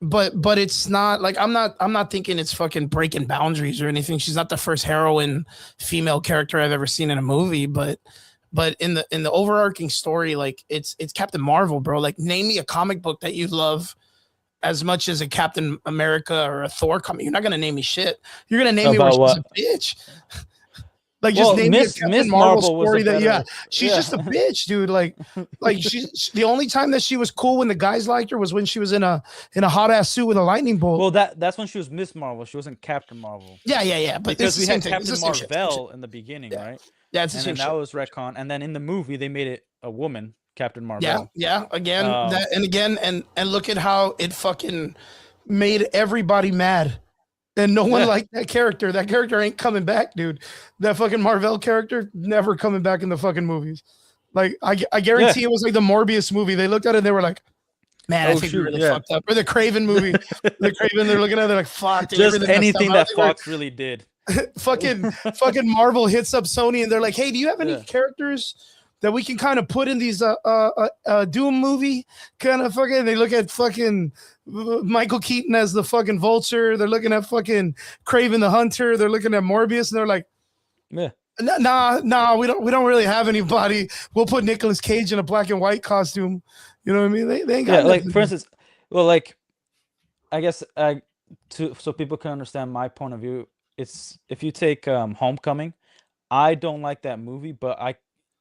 But it's not like I'm not thinking it's fucking breaking boundaries or anything. She's not the first heroine female character I've ever seen in a movie, but in the overarching story, like, it's Captain Marvel, bro. Like, name me a comic book that you love as much as a Captain America or a Thor comic. You're not gonna name me shit. You're gonna name me where she's a bitch. Like, just name me a Captain Marvel story that, she's just a bitch, dude. Like she's the only time that she was cool when the guys liked her was when she was in a hot ass suit with a lightning bolt. Well, that's when she was Miss Marvel. She wasn't Captain Marvel. Yeah. But because we had Captain Marvel in the beginning, right? Yeah, it's the same. That was retcon, and then in the movie they made it a woman, Captain Marvel. Yeah. Again, and look at how it fucking made everybody mad. And no one liked that character. That character ain't coming back, dude. That fucking Marvel character never coming back in the fucking movies. Like, I guarantee it was like the Morbius movie. They looked at it and they were like, man, I think we really fucked up. Or the Craven movie. The Craven, they're looking at it, they're like, fuck. Just anything that Fox really did. fucking Marvel hits up Sony and they're like, hey, do you have any characters that we can kind of put in these Doom movie kind of fucking? They look at fucking Michael Keaton as the fucking Vulture. They're looking at fucking Kraven the Hunter. They're looking at Morbius and they're like, nah, we don't really have anybody. We'll put Nicolas Cage in a black and white costume. You know what I mean? They ain't got like, for instance, well, like, I guess so people can understand my point of view. It's, if you take Homecoming, I don't like that movie, but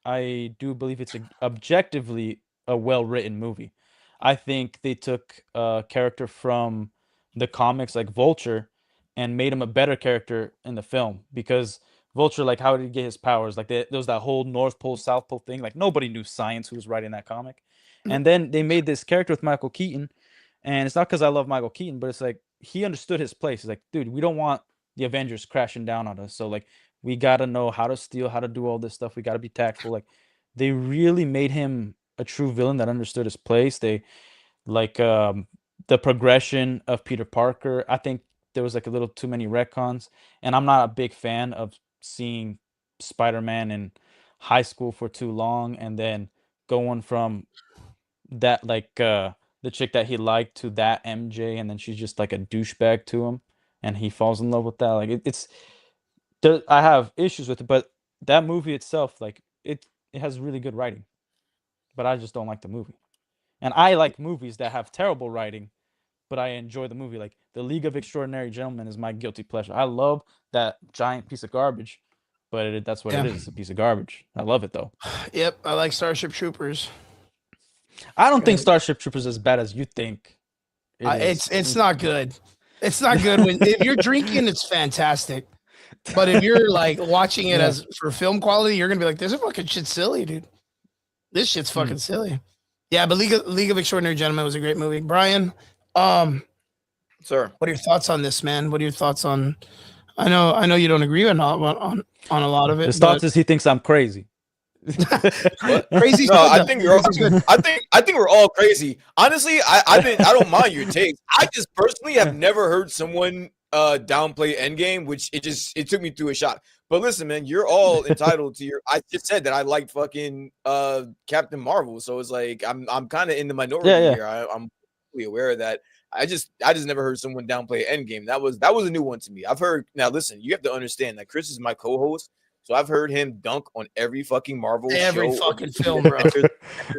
I do believe it's objectively a well-written movie. I think they took a character from the comics, like Vulture, and made him a better character in the film, because Vulture, like, how did he get his powers? Like, there was that whole North Pole, South Pole thing. Like, nobody knew science who was writing that comic. And then they made this character with Michael Keaton, and it's not because I love Michael Keaton, but it's like, he understood his place. He's like, dude, we don't want the Avengers crashing down on us. So, like, we got to know how to steal, how to do all this stuff. We got to be tactful. Like, they really made him a true villain that understood his place. They, like, the progression of Peter Parker, I think there was, like, a little too many retcons. And I'm not a big fan of seeing Spider-Man in high school for too long, and then going from that, like, the chick that he liked to that MJ, and then she's just like a douchebag to him, and he falls in love with that. Like, I have issues with it, but that movie itself, like, it has really good writing, but I just don't like the movie. And I like movies that have terrible writing, but I enjoy the movie. Like, The League of Extraordinary Gentlemen is my guilty pleasure. I love that giant piece of garbage, but that's what it is. It's a piece of garbage. I love it, though. Yep, I like Starship Troopers. I don't think Starship Troopers is as bad as you think. It's not good. It's not good. If you're drinking, it's fantastic. But if you're like watching it as for film quality, you're gonna be like, "This is fucking shit silly, dude. This shit's fucking silly." Yeah, but League of Extraordinary Gentlemen was a great movie. Brian, sir, what are your thoughts on this, man? What are your thoughts on? I know you don't agree on a lot of it. His thoughts is he thinks I'm crazy. Crazy. No, I think we're all crazy. Honestly, I don't mind your takes. I just personally have never heard someone downplay Endgame, which it took me through a shock. But listen, man, you're all entitled to your. I just said that I liked fucking Captain Marvel, so it's like I'm kind of in the minority here. I'm fully aware of that. I just never heard someone downplay Endgame. That was a new one to me. I've heard. Now listen, you have to understand that Chris is my co-host. So I've heard him dunk on every fucking Marvel every show. fucking film, bro.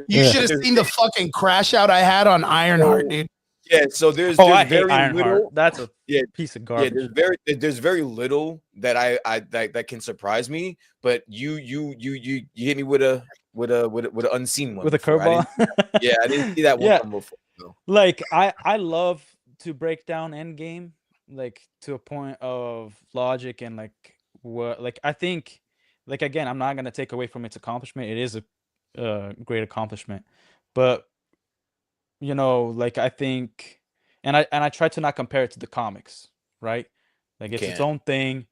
You should have seen the fucking crash out I had on Ironheart, dude. Yeah, so there's I very hate little. That's a piece of garbage. Yeah, there's very little that that can surprise me. But you hit me with an unseen one, with a curveball. I didn't see that one come before. No. Like I love to break down Endgame, like to a point of logic and I think, like, again, I'm not gonna take away from its accomplishment. It is a great accomplishment, but like I think, and I try to not compare it to the comics, right? Like it's its own thing,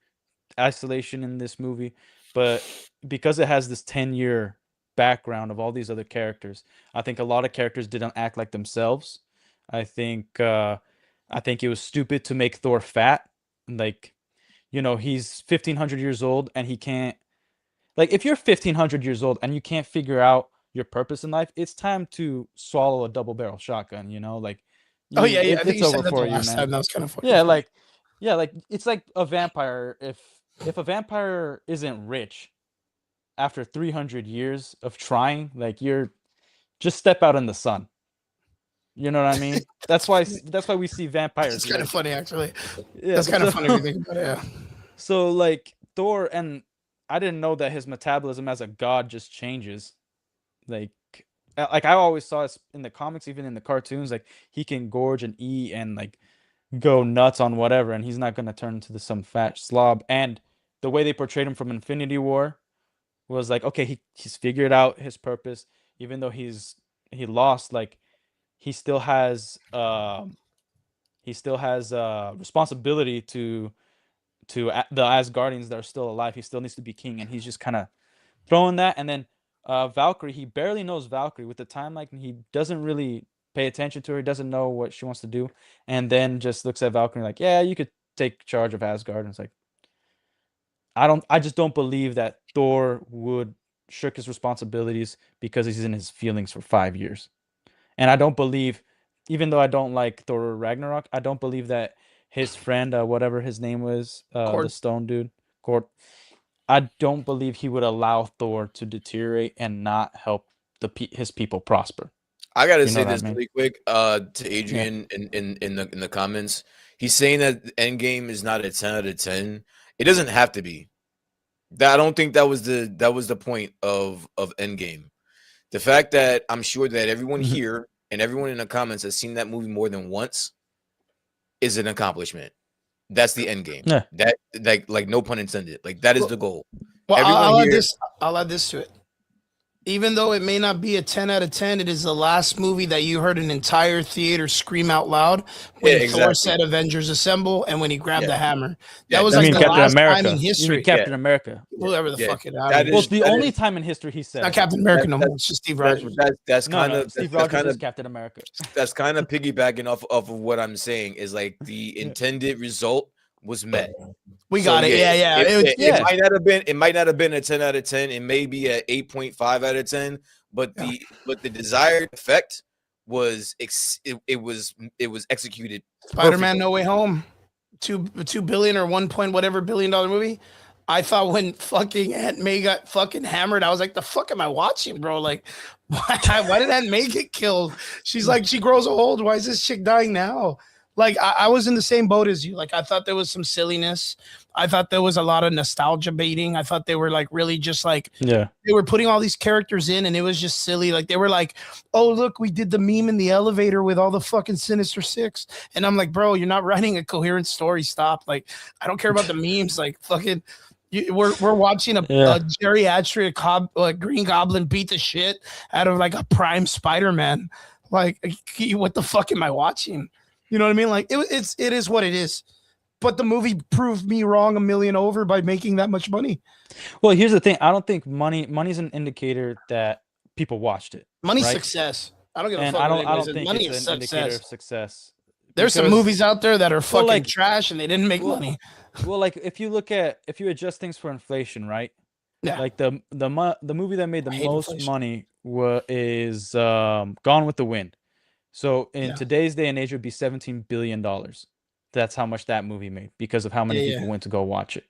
isolation in this movie, but because it has this 10-year background of all these other characters, I think a lot of characters didn't act like themselves. I think it was stupid to make Thor fat, like. He's 1,500 years old and he can't, like, if you're 1,500 years old and you can't figure out your purpose in life, it's time to swallow a double barrel shotgun, like, I think it's you over said that for the you, last man. time. That was kind of funny. Like it's like a vampire. If a vampire isn't rich after 300 years of trying, like, you're just step out in the sun. You know what I mean? That's why we see vampires. It's kind of funny, actually. Yeah, that's kind of funny to think about it. Yeah. So, like, Thor, and I didn't know that his metabolism as a god just changes. Like I always saw it in the comics, even in the cartoons, like he can gorge and eat and like go nuts on whatever, and he's not gonna turn into some fat slob. And the way they portrayed him from Infinity War was like, okay, he's figured out his purpose, even though he lost, like. He still has responsibility to the Asgardians that are still alive. He still needs to be king, and he's just kind of throwing that. And then Valkyrie, he barely knows Valkyrie with the timeline. He doesn't really pay attention to her. He doesn't know what she wants to do, and then just looks at Valkyrie like, yeah, you could take charge of Asgard. And it's like, I just don't believe that Thor would shirk his responsibilities because he's in his feelings for 5 years. And I don't believe, even though I don't like Thor Ragnarok, I don't believe that his friend, whatever his name was, the stone dude, Cord, I don't believe he would allow Thor to deteriorate and not help his people prosper. I gotta say this really quick to Adrian in the comments. He's saying that Endgame is not a 10 out of 10. It doesn't have to be. I don't think that was the point of Endgame. The fact that I'm sure that everyone here and everyone in the comments has seen that movie more than once is an accomplishment. That's the end game. Yeah. That like no pun intended. Like that is the goal. Well, I'll add this to it. Even though it may not be a 10 out of 10, it is the last movie that you heard an entire theater scream out loud when Thor said Avengers Assemble and when he grabbed the hammer. That was like the last time in history. Captain America. Whoever the fuck it is. Well, it's the only time in history he said. Not Captain America no more. It's just Steve Rogers. That's kind of Steve Rogers is Captain America. That's kind of piggybacking off of what I'm saying is like the intended result was met. We got it. Yeah. It might not have been a 10 out of 10. It may be a 8.5 out of 10, but the desired effect was it was executed. Spider-Man No Way Home, 2 billion or 1 point whatever $billion movie. I thought when fucking Aunt May got fucking hammered, I was like, the fuck am I watching, bro? Like, why did Aunt May get killed? She's like, she grows old. Why is this chick dying now? Like I was in the same boat as you. Like I thought there was some silliness. I thought there was a lot of nostalgia baiting. I thought they were like really just like Yeah. they were putting all these characters in and it was just silly. Like they were like, oh look, we did the meme in the elevator with all the fucking Sinister Six. And I'm like, bro, you're not writing a coherent story. Stop. Like, I don't care about the memes. Like fucking we're watching a geriatric Green Goblin beat the shit out of like a prime Spider-Man. Like, what the fuck am I watching? You know what I mean? Like it is what it is. But the movie proved me wrong a million over by making that much money. Well, here's the thing. I don't think money's an indicator that people watched it. Money's right? success. I don't give a And fuck. I don't Says. think Money it's is an indicator success. of success. There's some movies out there that are fucking trash and they didn't make money. Well, like if you adjust things for inflation, right? Yeah. Like the movie that made the most money is Gone with the Wind. So in today's day and age, it would be $17 billion. That's how much that movie made because of how many people went to go watch it.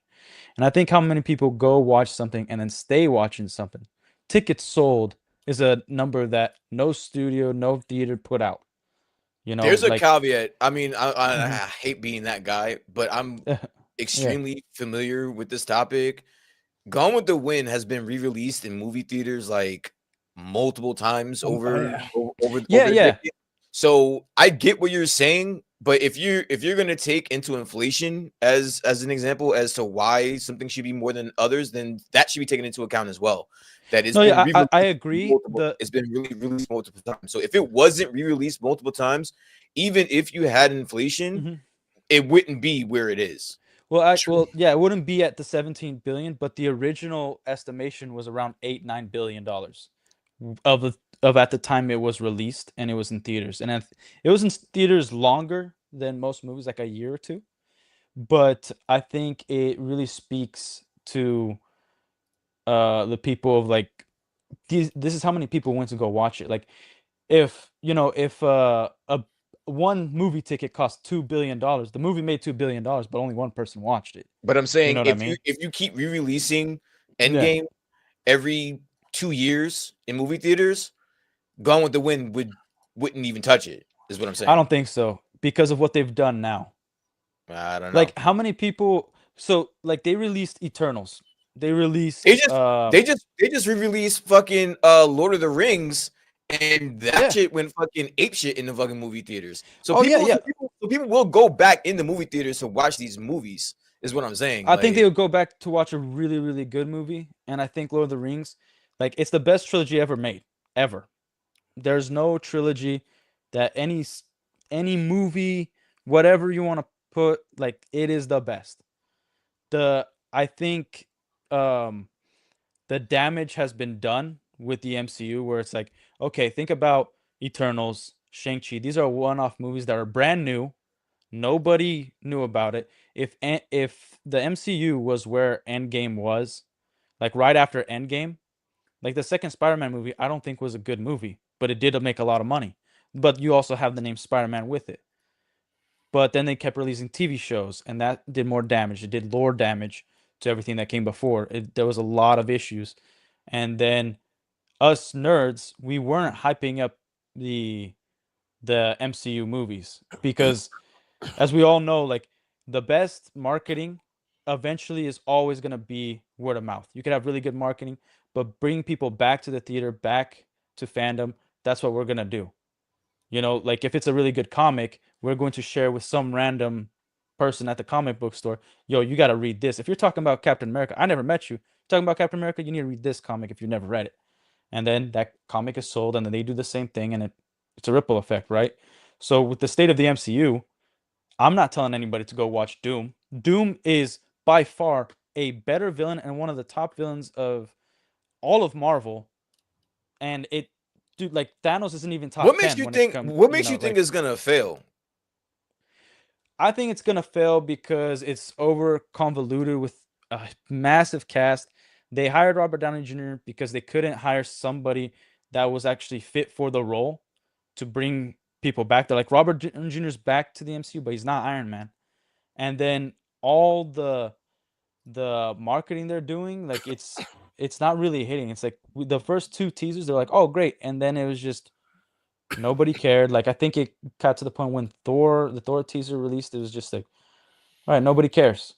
And I think how many people go watch something and then stay watching something. Tickets sold is a number that no studio, no theater put out. You know, there's a caveat. I mean, I hate being that guy, but I'm extremely familiar with this topic. Gone with the Wind has been re-released in movie theaters like multiple times over. So I get what you're saying, but if you're gonna take into inflation as an example as to why something should be more than others, then that should be taken into account as well. That is, I agree. It's been re-released multiple times. So if it wasn't re-released multiple times, even if you had inflation, it wouldn't be where it is. Well, it wouldn't be at the 17 billion, but the original estimation was around $8-9 billion of at the time it was released and it was in theaters. And it was in theaters longer than most movies, like a year or two. But I think it really speaks to the people of like this is how many people went to go watch it. Like if a one movie ticket cost $2 billion, the movie made $2 billion, but only one person watched it. But I'm saying if you keep re-releasing Endgame every 2 years in movie theaters, Gone with the Wind wouldn't even touch it, is what I'm saying. I don't think so because of what they've done now. I don't know. Like how many people? So like they released Eternals. They released. They just re-released fucking Lord of the Rings, and that shit went fucking ape shit in the fucking movie theaters. So people will go back in the movie theaters to watch these movies. Is what I'm saying. I think they would go back to watch a really, really good movie, and I think Lord of the Rings, like it's the best trilogy ever made, ever. There's no trilogy that any movie, whatever you want to put, like it is the best. I think the damage has been done with the MCU where it's like, okay, think about Eternals, Shang-Chi. These are one-off movies that are brand new. Nobody knew about it. If the MCU was where Endgame was, like right after Endgame, like the second Spider-Man movie, I don't think was a good movie, but it did make a lot of money. But you also have the name Spider-Man with it. But then they kept releasing TV shows, and that did more damage. It did lore damage to everything that came before. There was a lot of issues. And then us nerds, we weren't hyping up the MCU movies because as we all know, like the best marketing eventually is always going to be word of mouth. You could have really good marketing, but bring people back to the theater, back to fandom, that's what we're going to do. You know, like if it's a really good comic, we're going to share with some random person at the comic book store. Yo, you got to read this. If you're talking about Captain America, I never met you. Talking about Captain America, you need to read this comic if you've never read it. And then that comic is sold, and then they do the same thing, and it's a ripple effect, right? So with the state of the MCU, I'm not telling anybody to go watch Doom. Doom is by far a better villain and one of the top villains of all of Marvel. And dude, like Thanos isn't even top 10. What makes you think is gonna fail? I think it's gonna fail because it's over convoluted with a massive cast. They hired Robert Downey Jr. because they couldn't hire somebody that was actually fit for the role to bring people back. They're like, Robert Jr.'s back to the MCU, but he's not Iron Man. And then all the marketing they're doing, like it's not really hitting. It's like the first two teasers, they're like, oh great, and then it was just Nobody cared. Like I think it got to the point when the Thor teaser released, it was just like, all right, nobody cares.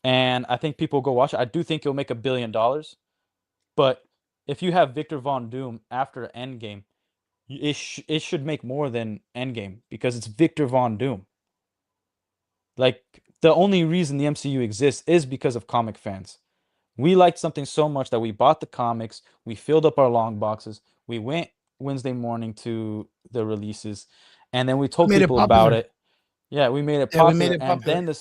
And I think people go watch it. I do think it'll make $1 billion. But if you have Victor Von Doom after Endgame, it should make more than Endgame because it's Victor Von Doom. Like the only reason the MCU exists is because of comic fans. We liked something so much that we bought the comics, we filled up our long boxes, we went Wednesday morning to the releases, and then we told Made it people about popular. it. Yeah, we made it Yeah, we made popular, it and popular. then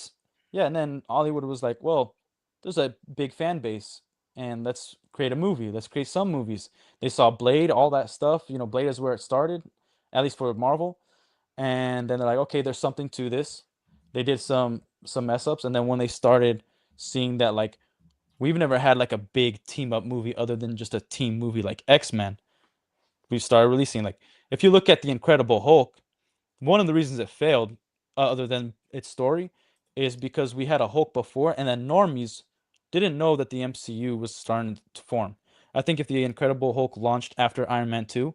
and then Hollywood was like, well, there's a big fan base, and let's create a movie. Let's create some movies. They saw Blade, all that stuff. You know, Blade is where it started, at least for Marvel. And then they're like, okay, there's something to this. They did some mess ups, and then when they started seeing that, like, we've never had like a big team up movie other than just a team movie like X-Men. We started releasing, like, if you look at the Incredible Hulk, one of the reasons it failed, other than its story, is because we had a Hulk before, and then normies didn't know that the MCU was starting to form. I think if the Incredible Hulk launched after Iron Man 2,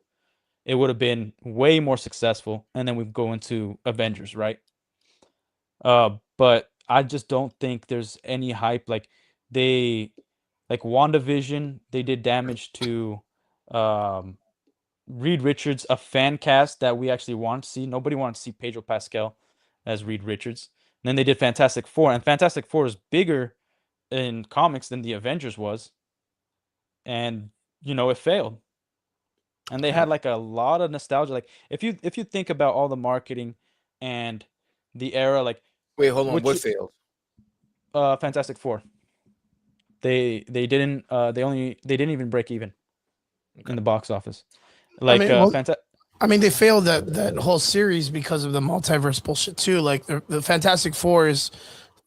it would have been way more successful, and then we'd go into Avengers, right? But I just don't think there's any hype. Like they, like WandaVision, they did damage to um, Reed Richards, a fan cast that we actually want to see. Nobody wanted to see Pedro Pascal as Reed Richards. And then they did Fantastic Four, and Fantastic Four is bigger in comics than the Avengers was, and it failed. And they had like a lot of nostalgia. Like if you think about all the marketing and the era, like Wait, hold on. which What failed? Fantastic Four. They didn't they didn't even break even in the box office. I Like mean, well, Fanta they failed that whole series because of the multiverse bullshit too. Like the Fantastic Four is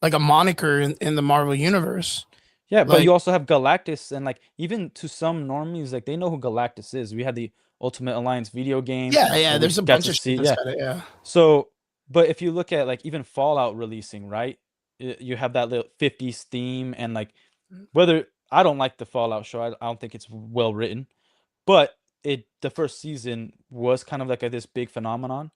like a moniker in the Marvel universe. Yeah, but Like, you also have Galactus, and like even to some normies, like they know who Galactus is. We had the Ultimate Alliance video game, yeah, and we there's a got bunch to of shit see. that's Yeah, got it. Yeah, so but if you look at like even Fallout releasing, right? You have that little 50s theme, and like whether I don't like the Fallout show, I don't think it's well written, but the first season was kind of like this big phenomenon,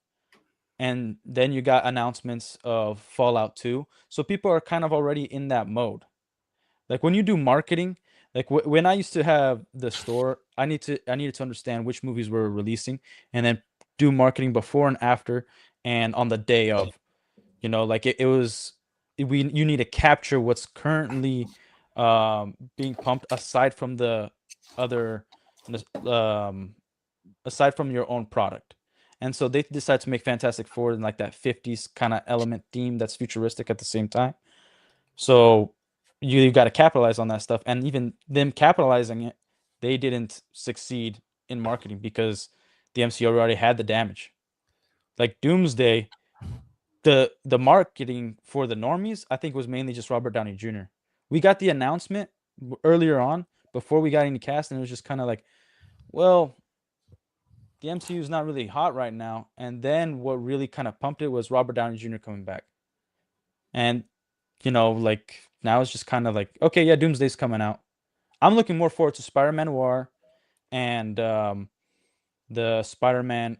and then you got announcements of Fallout 2, so people are kind of already in that mode. Like when you do marketing, like when I used to have the store, I needed to understand which movies were releasing, and then do marketing before and after, and on the day of. Like it was you need to capture what's currently being pumped aside from the other um aside from your own product. And so they decided to make Fantastic Four in like that 50s kind of element theme that's futuristic at the same time. So you got to capitalize on that stuff, and even them capitalizing it, they didn't succeed in marketing because the MCU already had the damage. Like Doomsday, the marketing for the normies, I think, was mainly just Robert Downey Jr. We got the announcement earlier on before we got any cast, and it was just kind of like, well, the MCU is not really hot right now. And then what really kind of pumped it was Robert Downey Jr. coming back. And like now it's just kind of like, okay, yeah, Doomsday's coming out. I'm looking more forward to Spider-Man Noir and the Spider-Man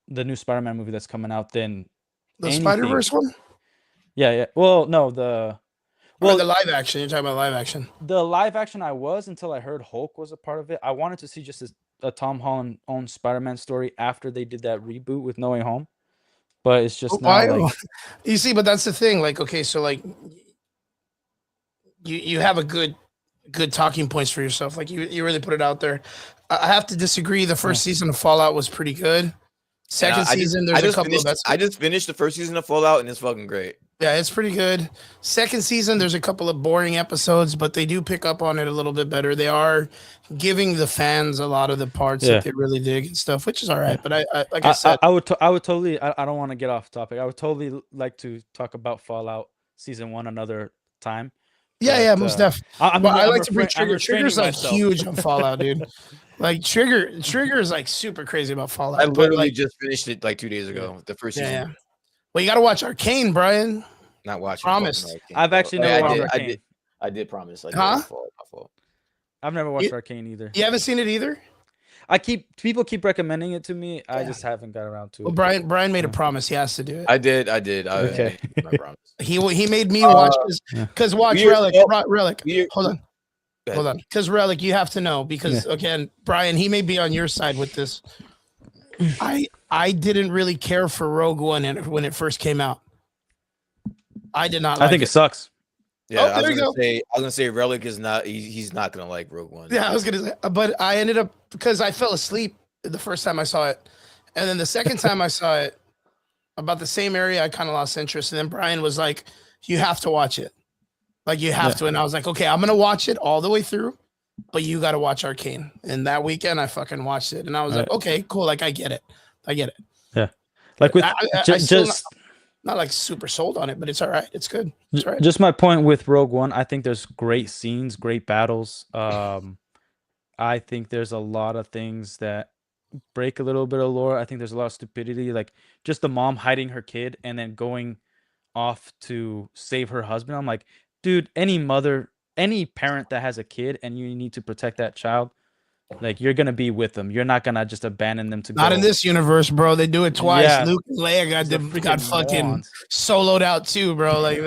the new Spider-Man movie that's coming out than the Spider anything. Verse one. Yeah. Well, no, The the live action. You're talking about live action. the live action I was until I heard Hulk was a part of it. I wanted to see just a Tom Holland own Spider-Man story after they did that reboot with No Way Home, but it's just now Why? like You see, but that's the thing. Like, okay, so like you have a good talking points for yourself. Like you really put it out there. I have to disagree. The first season of Fallout was pretty good. Second season, there's a couple of I just finished the first season of Fallout, and it's fucking great. Yeah, it's pretty good. Second season, there's a couple of boring episodes, but they do pick up on it a little bit better. They are giving the fans a lot of the parts that they really dig and stuff, which is all right. But I like I said, I would totally. I don't want to get off topic. I would totally like to talk about Fallout season 1 another time. yeah, most definitely. I like to bring Trigger. Trigger's like myself. huge on Fallout, dude. Like Trigger is like super crazy about Fallout. I literally like, just finished it like 2 days ago. The first season. yeah. Well, you got to watch Arcane, Brian. Not watching. Promised. Arcane, I've actually never watched Arcane. I did promise. My fault. I've never watched Arcane either. You haven't seen it either? people keep recommending it to me. I just haven't got around to it. Well, Brian made a promise. He has to do it. I did. Okay. I promise. He made me watch because watch Relic. Hold on. Because Relic, you have to know because again, Brian, he may be on your side with this. I didn't really care for Rogue One when it first came out. I did not. I think it sucks. Yeah, I was gonna say Relic is not. He's not gonna like Rogue One. Yeah, I was gonna say, but I ended up because I fell asleep the first time I saw it, and then the second time I saw it, about the same area, I kind of lost interest. And then Brian was like, "You have to watch it, like you have to." And I was like, "Okay, I'm gonna watch it all the way through, but you got to watch Arcane." And that weekend, I fucking watched it, and I was like, "Okay, cool. Like I get it. Yeah, like with just. Not like super sold on it, but it's all right. It's good. It's all right. Just my point with Rogue One, I think there's great scenes, great battles. I think there's a lot of things that break a little bit of lore. I think there's a lot of stupidity, like just the mom hiding her kid and then going off to save her husband. I'm like, dude, any parent that has a kid and you need to protect that child, like you're gonna be with them. You're not gonna just abandon them to not go. In this universe, bro. They do it twice. Yeah. Luke and Leia got fucking soloed out too, bro. Like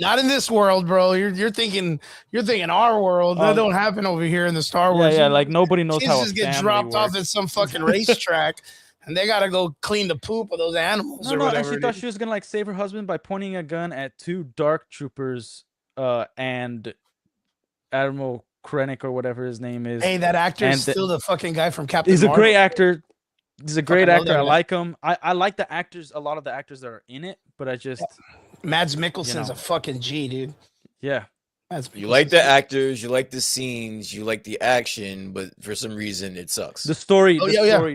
not in this world, bro. You're thinking our world. That don't happen over here in the Star Wars. Yeah, like nobody knows kids how just get dropped off at some fucking racetrack, and they gotta go clean the poop of those animals or whatever. And she thought she was gonna like save her husband by pointing a gun at 2 dark troopers, and Admiral Krennic or whatever his name is. Hey, that actor is still the fucking guy from Captain He's Marvel. a great actor. He's a great actor. I like him. I like the actors, a lot of the actors that are in it, but I just Mads Mikkelsen's a fucking G, dude. Yeah. You like the actors, you like the scenes, you like the action, but for some reason it sucks. The story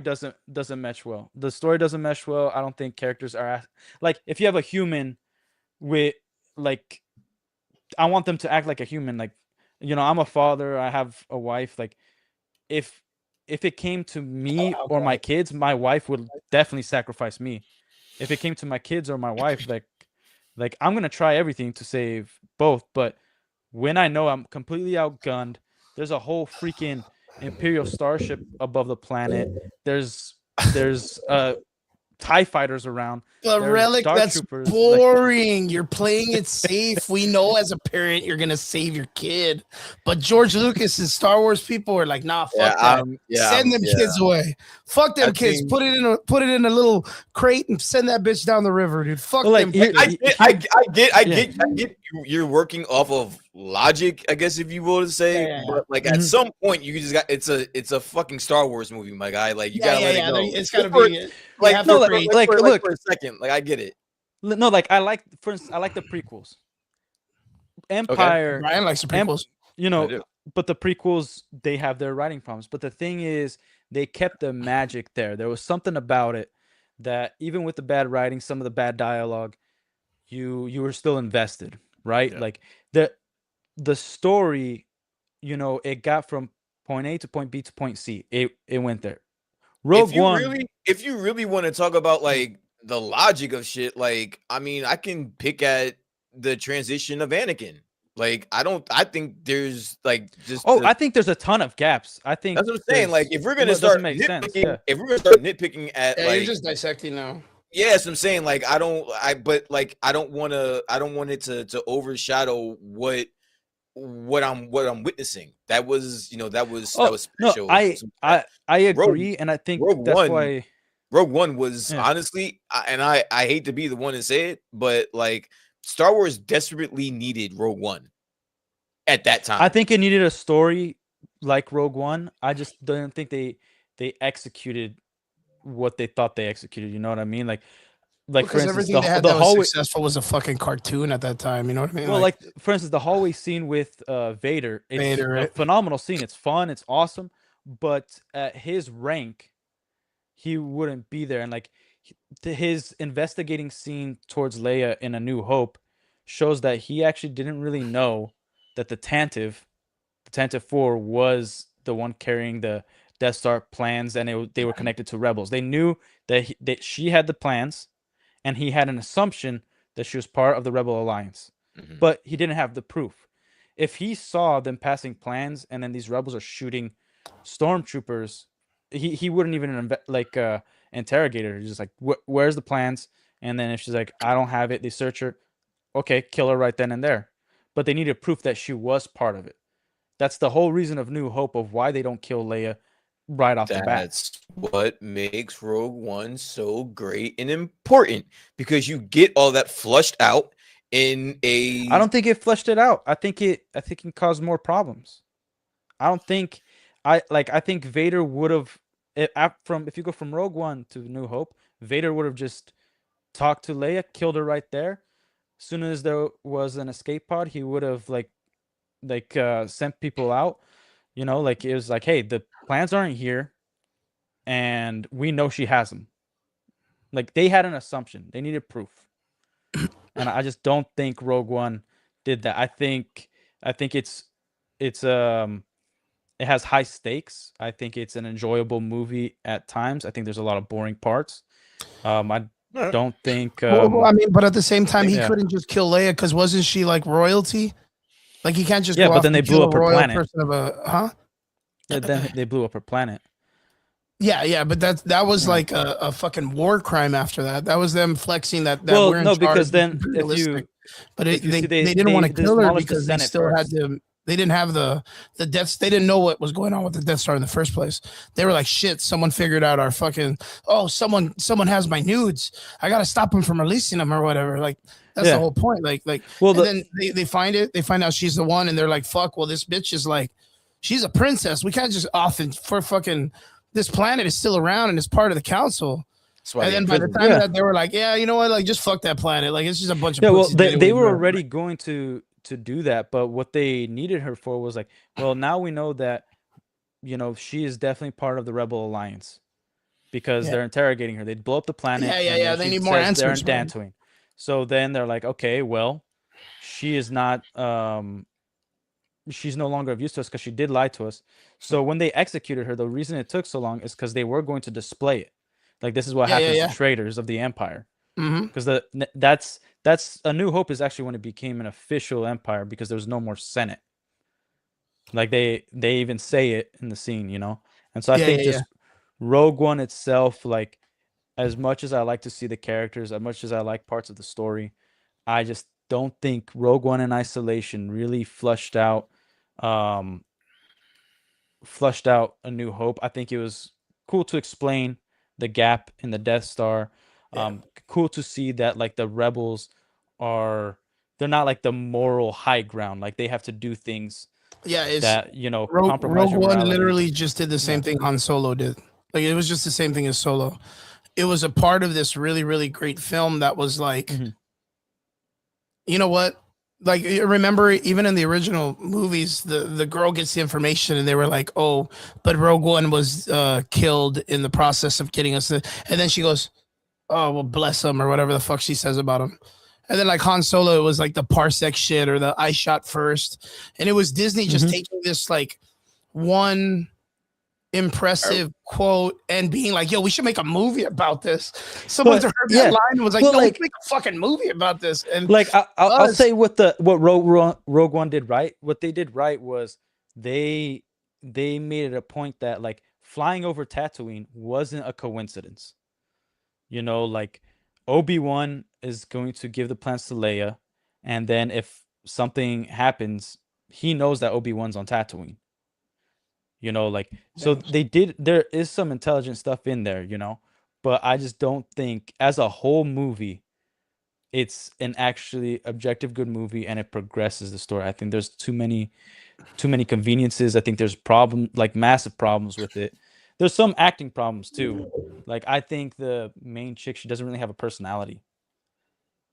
doesn't mesh well. The story doesn't mesh well. I don't think characters are like if you have a human with like I want them to act like a human, like I'm a father, I have a wife, like if it came to me or my kids, my wife would definitely sacrifice me. If it came to my kids or my wife, like I'm going to try everything to save both, but when I know I'm completely outgunned, there's a whole freaking Imperial starship above the planet. There's TIE fighters around. But Relic, that's boring. You're playing it safe. We know as a parent you're gonna save your kid. But George Lucas and Star Wars people are like, nah, fuck that. Send them kids away. Fuck them kids. Put it in a little crate and send that bitch down the river, dude. Fuck them. I get you're working off of logic, I guess if you will say. But like at some point you just got it's a fucking Star Wars movie, my guy. Like you gotta let it go. It's gotta be look for a second. Like I get it. No, like I like the prequels. Empire. Ryan likes the prequels. But the prequels, they have their writing problems. But the thing is, they kept the magic there. There was something about it that even with the bad writing, some of the bad dialogue, you were still invested, right? Yeah. Like the story, it got from point A to point B to point C. It went there. Rogue One. If you really want to talk about like the logic of shit, like I mean, I can pick at the transition of Anakin. Like I think there's like just I think there's a ton of gaps. I think that's what I'm saying. Like if we're gonna start nitpicking, if we're gonna start nitpicking at like you're just dissecting now. Yeah, that's what I'm saying. Like I don't want it to overshadow what I'm witnessing. That was special. No, I agree, and I think that's why Rogue One was honestly, and I hate to be the one to say it, but like Star Wars desperately needed Rogue One at that time. I think it needed a story like Rogue One. I just don't think they executed what they thought they executed. You know what I mean? Like for instance, everything they had that was successful was a fucking cartoon at that time. You know what I mean? Well, like for instance, the hallway scene with Vader. It's a phenomenal scene. It's fun. It's awesome. But at his rank, he wouldn't be there. And like his investigating scene towards Leia in A New Hope shows that he actually didn't really know that the Tantive 4 was the one carrying the Death Star plans, and they were connected to rebels. They knew that she had the plans, and he had an assumption that she was part of the Rebel Alliance, but he didn't have the proof. If he saw them passing plans and then these rebels are shooting stormtroopers he wouldn't even interrogate her. He's just like, where's the plans? And then if she's like, I don't have it, they search her. Okay, kill her right then and there. But they needed proof that she was part of it. That's the whole reason of New Hope of why they don't kill Leia right off the bat. That's what makes Rogue One so great and important, because you get all that flushed out in a. I don't think it fleshed it out. I think it caused more problems. I don't think I think Vader would have if you go from Rogue One to New Hope, Vader would have just talked to Leia, killed her right there. As soon as there was an escape pod, he would have sent people out. You know, like it was like, hey, the plans aren't here, and we know she has them. Like they had an assumption, they needed proof, and I just don't think Rogue One did that. I think it's it has high stakes. I think it's an enjoyable movie at times. I think there's a lot of boring parts. I don't think. Well, I mean, but at the same time, he couldn't just kill Leia because wasn't she like royalty? Like he can't just go but off then they and blew kill up a her royal planet. person of a Then they blew up her planet. Yeah, but that was like a fucking war crime after that. That was them flexing that Well, we're in no, charge, because then they didn't want to kill her because the they still had to. They didn't have the deaths. They didn't know what was going on with the Death Star in the first place. They were like, shit, someone figured out our fucking. Oh, someone has my nudes. I gotta stop them from releasing them or whatever. Like that's the whole point. Like. Well, then they find it. They find out she's the one, and they're like, fuck. Well, this bitch is like, she's a princess. We can't just off and for fucking. This planet is still around and it's part of the council. And then by the time that they were like, yeah, you know what, like just fuck that planet. Like it's just a bunch of well, they were already going to do that, but what they needed her for was like, well, now we know that, you know, she is definitely part of the Rebel Alliance because they're interrogating her. They'd blow up the planet. Yeah. They need more answers. They're in Dantooine. So then they're like, okay, well, she is not. She's no longer of use to us because she did lie to us. So when they executed her, the reason it took so long is because they were going to display it. Like this is what happens to traitors of the Empire. Because that's A New Hope is actually when it became an official empire because there was no more Senate. Like they even say it in the scene, you know. And so I think just Rogue One itself, like as much as I like to see the characters, as much as I like parts of the story, I just don't think Rogue One in isolation really flushed out A New Hope. I think it was cool to explain the gap in the Death Star. Cool to see that like the rebels they're not like the moral high ground. Like they have to do things that, you know, compromise Rogue One literally just did the same thing Han Solo did. Like it was just the same thing as Solo. It was a part of this really, really great film that was like, you know what? Like remember, even in the original movies, the girl gets the information, and they were like, "Oh, but Rogue One was killed in the process of getting us." And then she goes, "Oh, well, bless him," or whatever the fuck she says about him. And then like Han Solo, it was like the parsec shit or the I shot first, and it was Disney just taking this like one impressive quote and being like, yo, we should make a movie about this. Someone heard that line and was like, no, let's make a fucking movie about this. And like I'll say what Rogue One did right. What they did right was they made it a point that like flying over Tatooine wasn't a coincidence. You know, like Obi-Wan is going to give the plans to Leia, and then if something happens, he knows that Obi-Wan's on Tatooine. You know, like, so there is some intelligent stuff in there, you know, but I just don't think as a whole movie, it's an actually objective good movie and it progresses the story. I think there's too many conveniences. I think there's massive problems with it. There's some acting problems too. Like, I think the main chick, she doesn't really have a personality,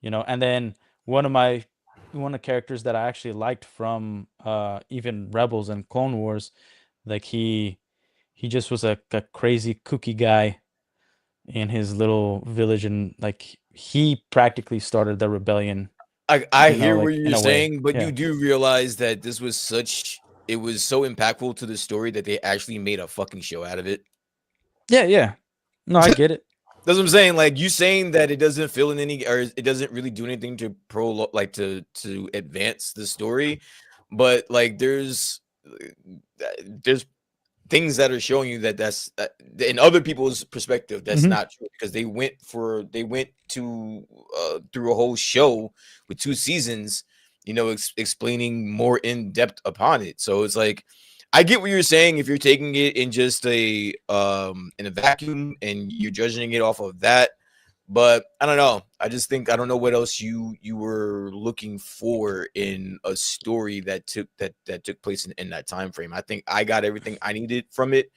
you know, and then one of the characters that I actually liked from even Rebels and Clone Wars, like he just was a crazy kooky guy in his little village, and like he practically started the rebellion. I hear what you're saying, but you do realize that it was so impactful to the story that they actually made a fucking show out of it. Yeah. No, I get it. That's what I'm saying. Like you saying that it doesn't fill in any, or it doesn't really do anything to to advance the story, but like there's things that are showing you that that's in other people's perspective that's not true, because they went to through a whole show with 2 seasons, explaining more in depth upon it. So it's like, I get what you're saying if you're taking it in just in a vacuum and you're judging it off of that. But I don't know. I just think I don't know what else you were looking for in a story that took place in that time frame. I think I got everything I needed from it.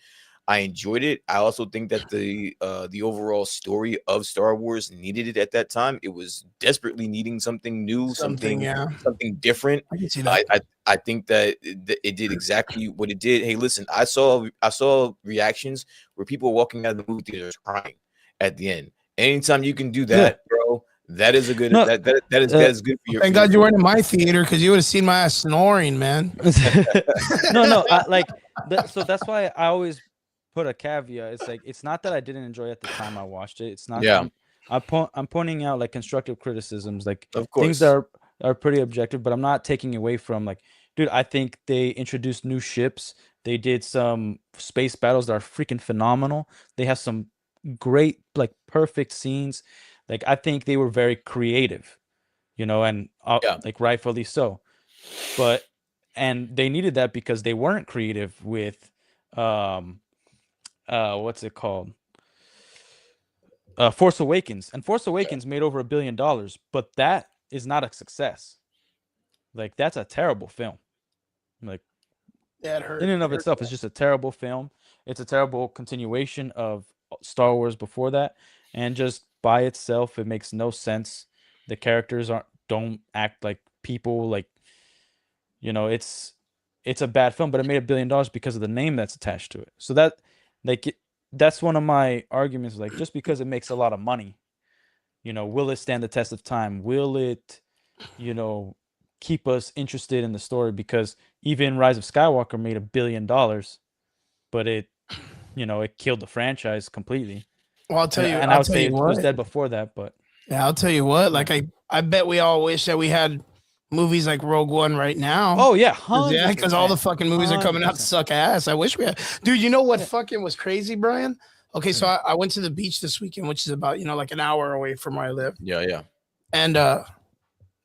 I enjoyed it. I also think that the overall story of Star Wars needed it at that time. It was desperately needing something new, something different. I can see that. I think that it did exactly what it did. Hey, listen, I saw reactions where people were walking out of the movie theaters crying at the end. Anytime you can do that, bro, that is a good that is good for your. Thank God you weren't in my theater, because you would have seen my ass snoring, man. No, so that's why I always put a caveat. It's like, it's not that I didn't enjoy it at the time I watched it. It's not. Yeah. I'm pointing out like constructive criticisms, like of course things that are pretty objective, but I'm not taking away from, like, dude, I think they introduced new ships. They did some space battles that are freaking phenomenal. They have some great, like, perfect scenes. Like, I think they were very creative, and like, rightfully so. But and they needed that because they weren't creative with what's it called, Force Awakens. And Force Awakens made over $1 billion, but that is not a success. Like, that's a terrible film. Like, yeah, it hurt. In and of itself, it's just a terrible film. It's a terrible continuation of Star Wars before that, and just by itself, it makes no sense. The characters don't act like people. Like, it's a bad film, but it made $1 billion because of the name that's attached to it. So that's one of my arguments. Like, just because it makes a lot of money, will it stand the test of time? Will it, keep us interested in the story? Because even Rise of Skywalker made $1 billion, but it killed the franchise completely. Well, I'll tell you, and I would say it was dead before that. But yeah, I'll tell you what. Like, I bet we all wish that we had movies like Rogue One right now. Oh yeah, because all the fucking movies are coming out to suck ass. I wish we had. Dude, you know what fucking was crazy, Brian? Okay, so I went to the beach this weekend, which is about like an hour away from where I live. Yeah. And I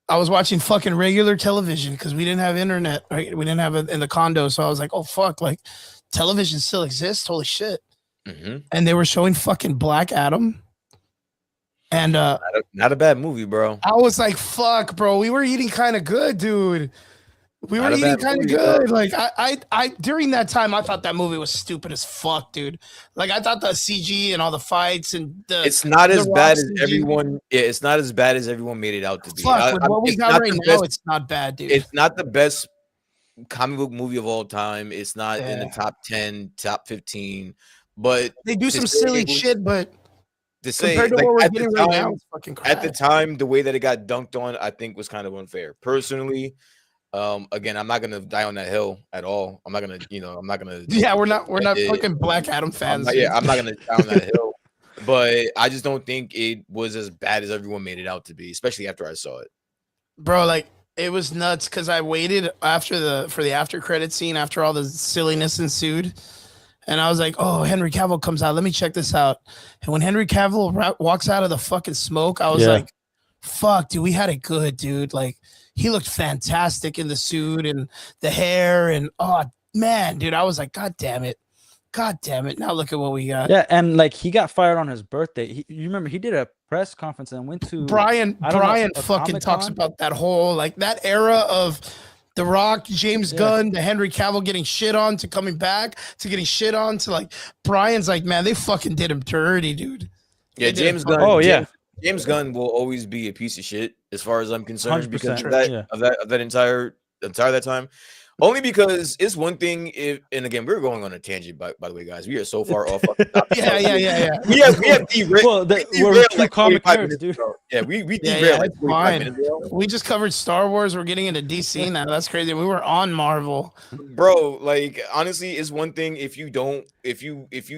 was watching fucking regular television because we didn't have internet, right? We didn't have it in the condo. So I was like, oh, fuck, like, television still exists? Holy shit. And they were showing fucking Black Adam. And not a bad movie, bro. I was like, fuck, bro. We were eating kind of good, dude. We were eating kind of good. Bro. Like, I during that time, I thought that movie was stupid as fuck, dude. Like, I thought the CG and all the fights and it's not as bad as everyone. Yeah, it's not as bad as everyone made it out to be. Fuck, with what we got right now, it's not bad, dude. It's not the best comic book movie of all time. It's not in the top 10, top 15. But they do some silly shit, but to say, compared to like, what we're getting right now, it's fucking crap. At the time, the way that it got dunked on, I think was kind of unfair. Personally, again, I'm not gonna die on that hill at all. I'm not gonna. Yeah, we're not fucking Black Adam fans. I'm not gonna die on that hill. But I just don't think it was as bad as everyone made it out to be, especially after I saw it. Bro, like, it was nuts because I waited for the after credit scene after all the silliness ensued. And I was like, oh, Henry Cavill comes out. Let me check this out. And when Henry Cavill walks out of the fucking smoke, I was like, fuck, dude, we had it good, dude. Like, he looked fantastic in the suit and the hair. And, oh, man, dude, I was like, God damn it. Now look at what we got. Yeah, and, like, he got fired on his birthday. You remember, he did a press conference and went to... Brian fucking talks about that whole, like, that era of... The Rock, James Gunn, the Henry Cavill getting shit on to coming back to getting shit on to, like, Brian's like, man, they fucking did him dirty, dude. Yeah, James Gunn. Oh yeah, James Gunn will always be a piece of shit as far as I'm concerned because of that entire that time. Only because it's one thing if, and again, we're going on a tangent, by the way, guys. We are so far off. Yeah. We have derailed. We're two comic nerds, dude. Yeah, we derailed like 45 minutes ago. We just covered Star Wars. We're getting into DC now. That's crazy. We were on Marvel, bro. Like, honestly, it's one thing if you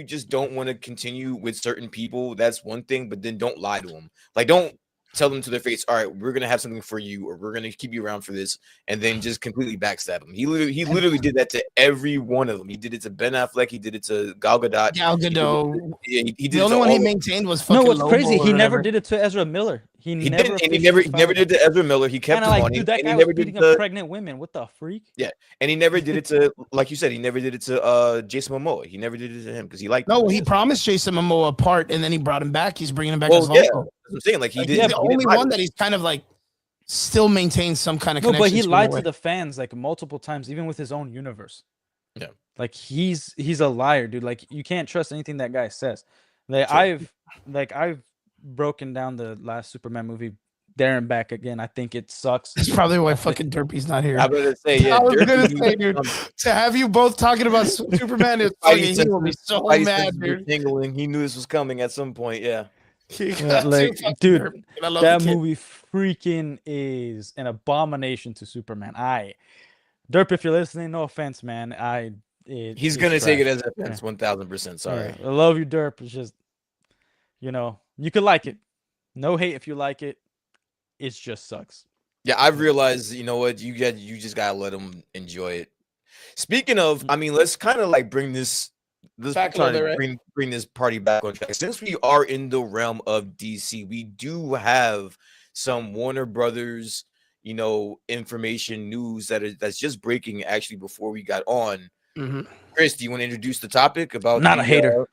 just don't want to continue with certain people. That's one thing, but then don't lie to them. Like, don't tell them to their face, all right, we're gonna have something for you, or we're gonna keep you around for this, and then just completely backstab them. He literally did that to every one of them. He did it to Ben Affleck. He did it to Gal Gadot. Gal Gadot. He did The it only to one he all. maintained was fucking No, what's Lobo crazy? or He never whatever. did it to Ezra Miller. He He never didn't, and he officially never fired him. did it to Ezra Miller. He kept Kinda him like, on him, dude, that and he guy was never did beating it to, up pregnant women. What the freak? yeah, and he never did it to, like you said, he never did it to Jason Momoa. He never did it to him because he liked him. No, he promised Jason Momoa a part, and then he brought him back. He's bringing him back Well, as yeah, Lobo. that's what I'm saying. Like he Like, did. he's He the didn't only lie one to that he's kind of like still maintains some kind of No, connection. but he to lied in a to way. the fans like multiple times, even with his own universe. Yeah. Like he's a liar, dude. Like you can't trust anything that guy says. Like True. I've broken down the last Superman movie there and back again. I think it sucks. That's probably why fucking Derpy's not here. I'm gonna say, yeah. I was Derpy, gonna say, dude, to have you both talking about Superman is fucking, he will be so mad, dude. Tingling. He knew this was coming at some point. Yeah. Yeah, like, dude, that movie freaking is an abomination to Superman. Derp, if you're listening, no offense, man. He's gonna take it as a offense, 1000%. Sorry. Yeah, I love you, Derp. It's just, you could like it. No hate if you like it. It just sucks. Yeah, I've realized, you know what, you just gotta let him enjoy it. Speaking of, I mean, let's kind of like bring this back a little bit, right? bring this party back on track. Since we are in the realm of DC, we do have some Warner Brothers, information news that's just breaking actually before we got on. Mm-hmm. Chris, do you want to introduce the topic about not a hater?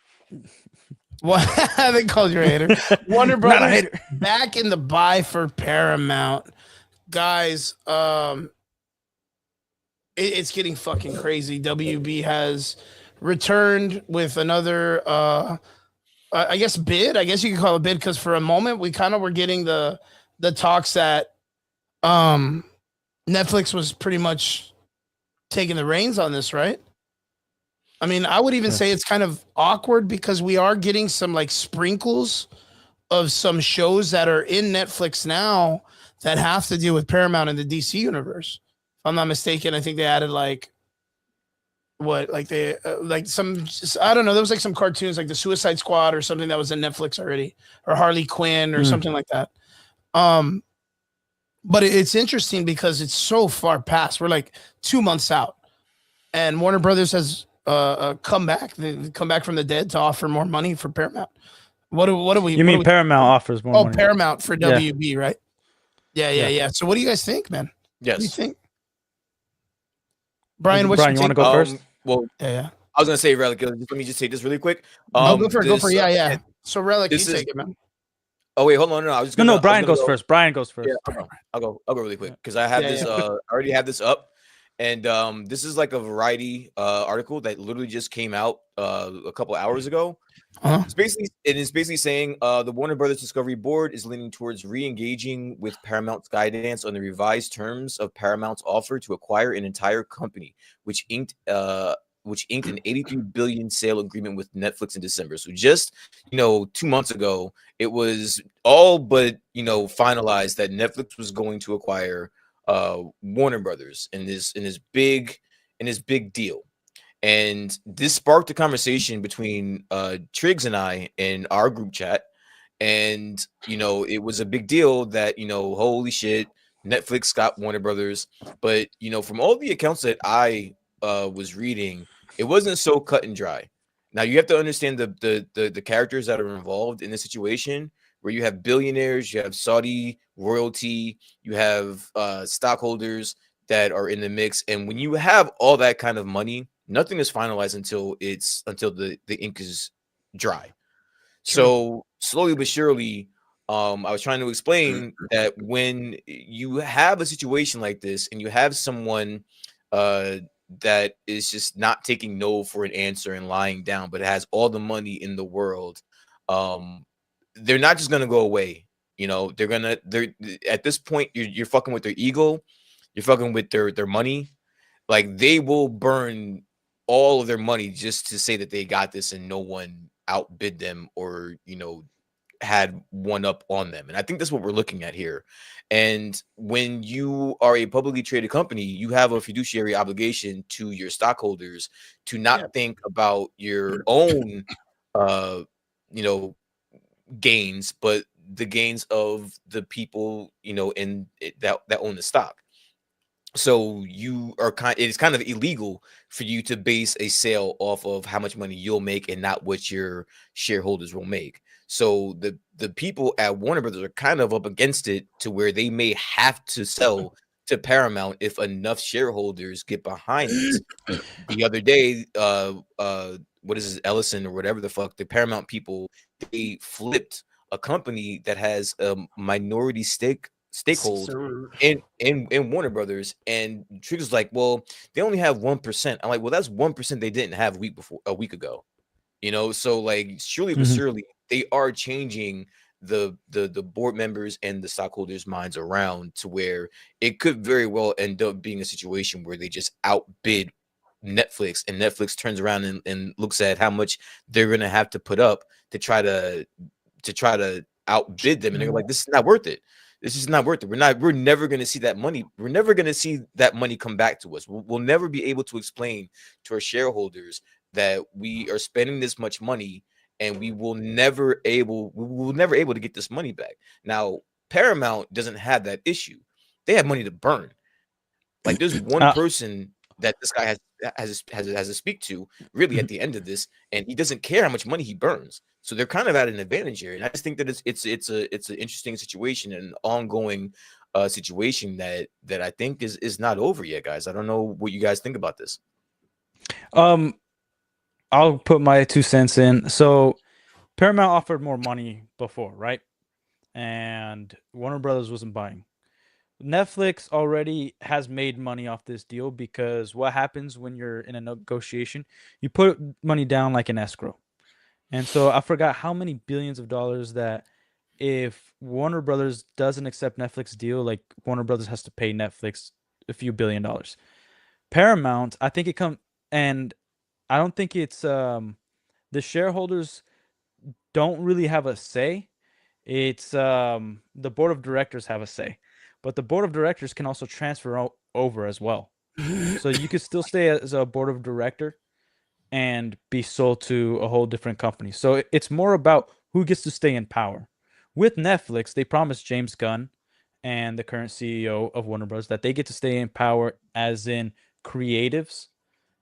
What they called you a hater? Warner Brothers back in the buy for Paramount, guys. It's getting fucking crazy. WB has returned with another, I guess bid. I guess you could call it bid because for a moment we kind of were getting the talks that Netflix was pretty much taking the reins on this, right? I mean, I would even say it's kind of awkward because we are getting some like sprinkles of some shows that are in Netflix now that have to deal with Paramount in the DC universe. If I'm not mistaken, I think they added like some, I don't know. There was like some cartoons like the Suicide Squad or something that was in Netflix already, or Harley Quinn or something like that. But it's interesting because it's so far past. We're like 2 months out, and Warner Brothers has come back. They come back from the dead to offer more money for Paramount. What do we? You mean Paramount offers more money? Oh, Paramount for WB, right? Yeah. So what do you guys think, man? Yes. What do you think? Brian, you want to go first? Well, yeah. I was gonna say Relic. Let me just say this really quick. Go for it. Yeah. So Relic, you take it, man. Oh wait, hold on. No, I was just no. Brian goes first. Brian goes first. Yeah, I'll go really quick because I have this. I already have this up, and this is like a Variety article that literally just came out a couple hours ago. It's basically saying the Warner Brothers Discovery Board is leaning towards re-engaging with Paramount's guidance on the revised terms of Paramount's offer to acquire an entire company, which inked an 83 billion sale agreement with Netflix in December. So just 2 months ago, it was all but finalized that Netflix was going to acquire Warner Brothers in this big deal. And this sparked a conversation between Triggs and I in our group chat. And it was a big deal that holy shit, Netflix got Warner Brothers. But from all the accounts that I was reading, it wasn't so cut and dry. Now you have to understand the characters that are involved in this situation, where you have billionaires, you have Saudi royalty, you have stockholders that are in the mix, and when you have all that kind of money, nothing is finalized until the ink is dry. True. So slowly but surely, I was trying to explain that when you have a situation like this and you have someone that is just not taking no for an answer and lying down, but has all the money in the world, they're not just gonna go away. They're at this point, you're fucking with their ego, you're fucking with their money. Like they will burn all of their money just to say that they got this and no one outbid them or had one up on them. And I think that's what we're looking at here. And when you are a publicly traded company, you have a fiduciary obligation to your stockholders to not think about your own gains, but the gains of the people, that own the stock. So it's kind of illegal for you to base a sale off of how much money you'll make and not what your shareholders will make. So the people at Warner Brothers are kind of up against it to where they may have to sell to Paramount if enough shareholders get behind this. The other day, what is it, Ellison or whatever the fuck, the Paramount people, they flipped a company that has a minority stakehold in Warner Brothers, and Trigger's like, well, they only have 1%. I'm like, well, that's 1% they didn't have a week ago. So like surely but surely they are changing the board members and the stockholders' minds around to where it could very well end up being a situation where they just outbid Netflix, and Netflix turns around and looks at how much they're gonna have to put up to try to outbid them, and they're like, this is not worth it. This is not worth it. We're never going to see that money. We're never going to see that money come back to us. We'll never be able to explain to our shareholders that we are spending this much money and we will never able to get this money back. Now, Paramount doesn't have that issue. They have money to burn. Like there's one person that this guy has to speak to really at the end of this, and he doesn't care how much money he burns. So they're kind of at an advantage here, and I just think that it's an interesting situation and an ongoing situation that I think is not over yet, guys. I don't know what you guys think about this. I'll put my 2 cents in. So Paramount offered more money before, right? And Warner Brothers wasn't buying. Netflix already has made money off this deal because what happens when you're in a negotiation, you put money down like an escrow. And so I forgot how many billions of dollars that if Warner Brothers doesn't accept Netflix deal, like Warner Brothers has to pay Netflix a few $billion. Paramount, I think and I don't think it's the shareholders don't really have a say. It's the board of directors have a say, but the board of directors can also transfer over as well. So you could still stay as a board of director and be sold to a whole different company. So it's more about who gets to stay in power. With Netflix, they promised James Gunn and the current CEO of Warner Bros. That they get to stay in power as in creatives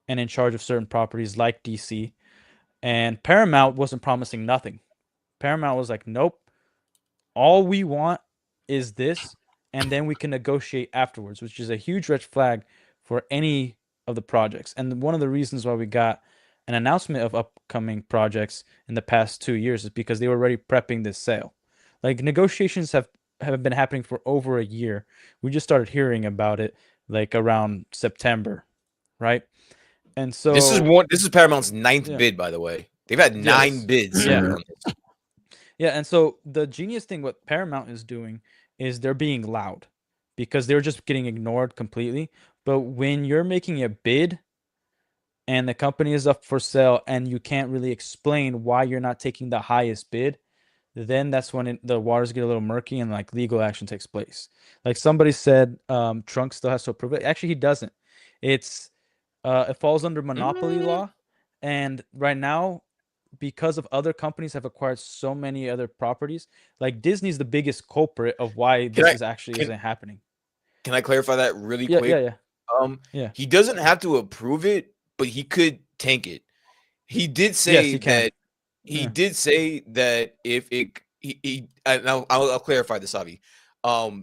and in charge of certain properties like DC. And Paramount wasn't promising nothing. Paramount was like, nope, all we want is this, and then we can negotiate afterwards, which is a huge red flag for any of the projects. And one of the reasons why we got an announcement of upcoming projects in the past 2 years is because they were already prepping this sale. Like negotiations have been happening for over a year. We just started hearing about it like around September, right? And so this is Paramount's 9th bid, by the way. They've had 9 bids. Yeah. Yeah, and so the genius thing what Paramount is doing is they're being loud because they're just getting ignored completely. But when you're making a bid and the company is up for sale and you can't really explain why you're not taking the highest bid, then that's when the waters get a little murky and like legal action takes place. Like somebody said, Trunk still has to approve it. Actually, he doesn't. It falls under monopoly law, and right now, because of other companies have acquired so many other properties, like Disney's the biggest culprit of why this isn't happening. Can I clarify that really quick? Yeah. He doesn't have to approve it, but he could tank it. He did say that. He did say that if I'll clarify this, Avi.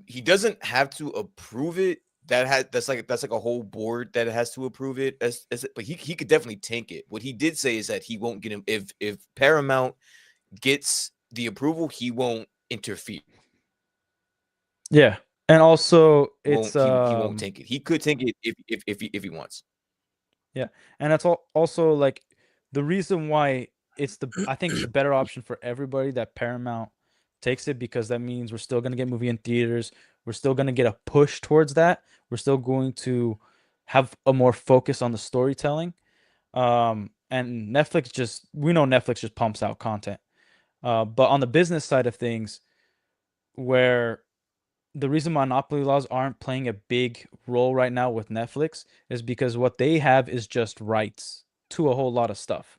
He doesn't have to approve it. That's like a whole board that has to approve it. But he could definitely tank it. What he did say is that he won't get him if Paramount gets the approval, he won't interfere. Yeah, and also he won't tank it. He could tank it if he wants. Yeah, and that's also like the reason why I think it's the better option for everybody that Paramount takes it, because that means we're still going to get movie in theaters. We're still going to get a push towards that. We're still going to have a more focus on the storytelling. And we know Netflix just pumps out content. But on the business side of things, where the reason monopoly laws aren't playing a big role right now with Netflix is because what they have is just rights to a whole lot of stuff.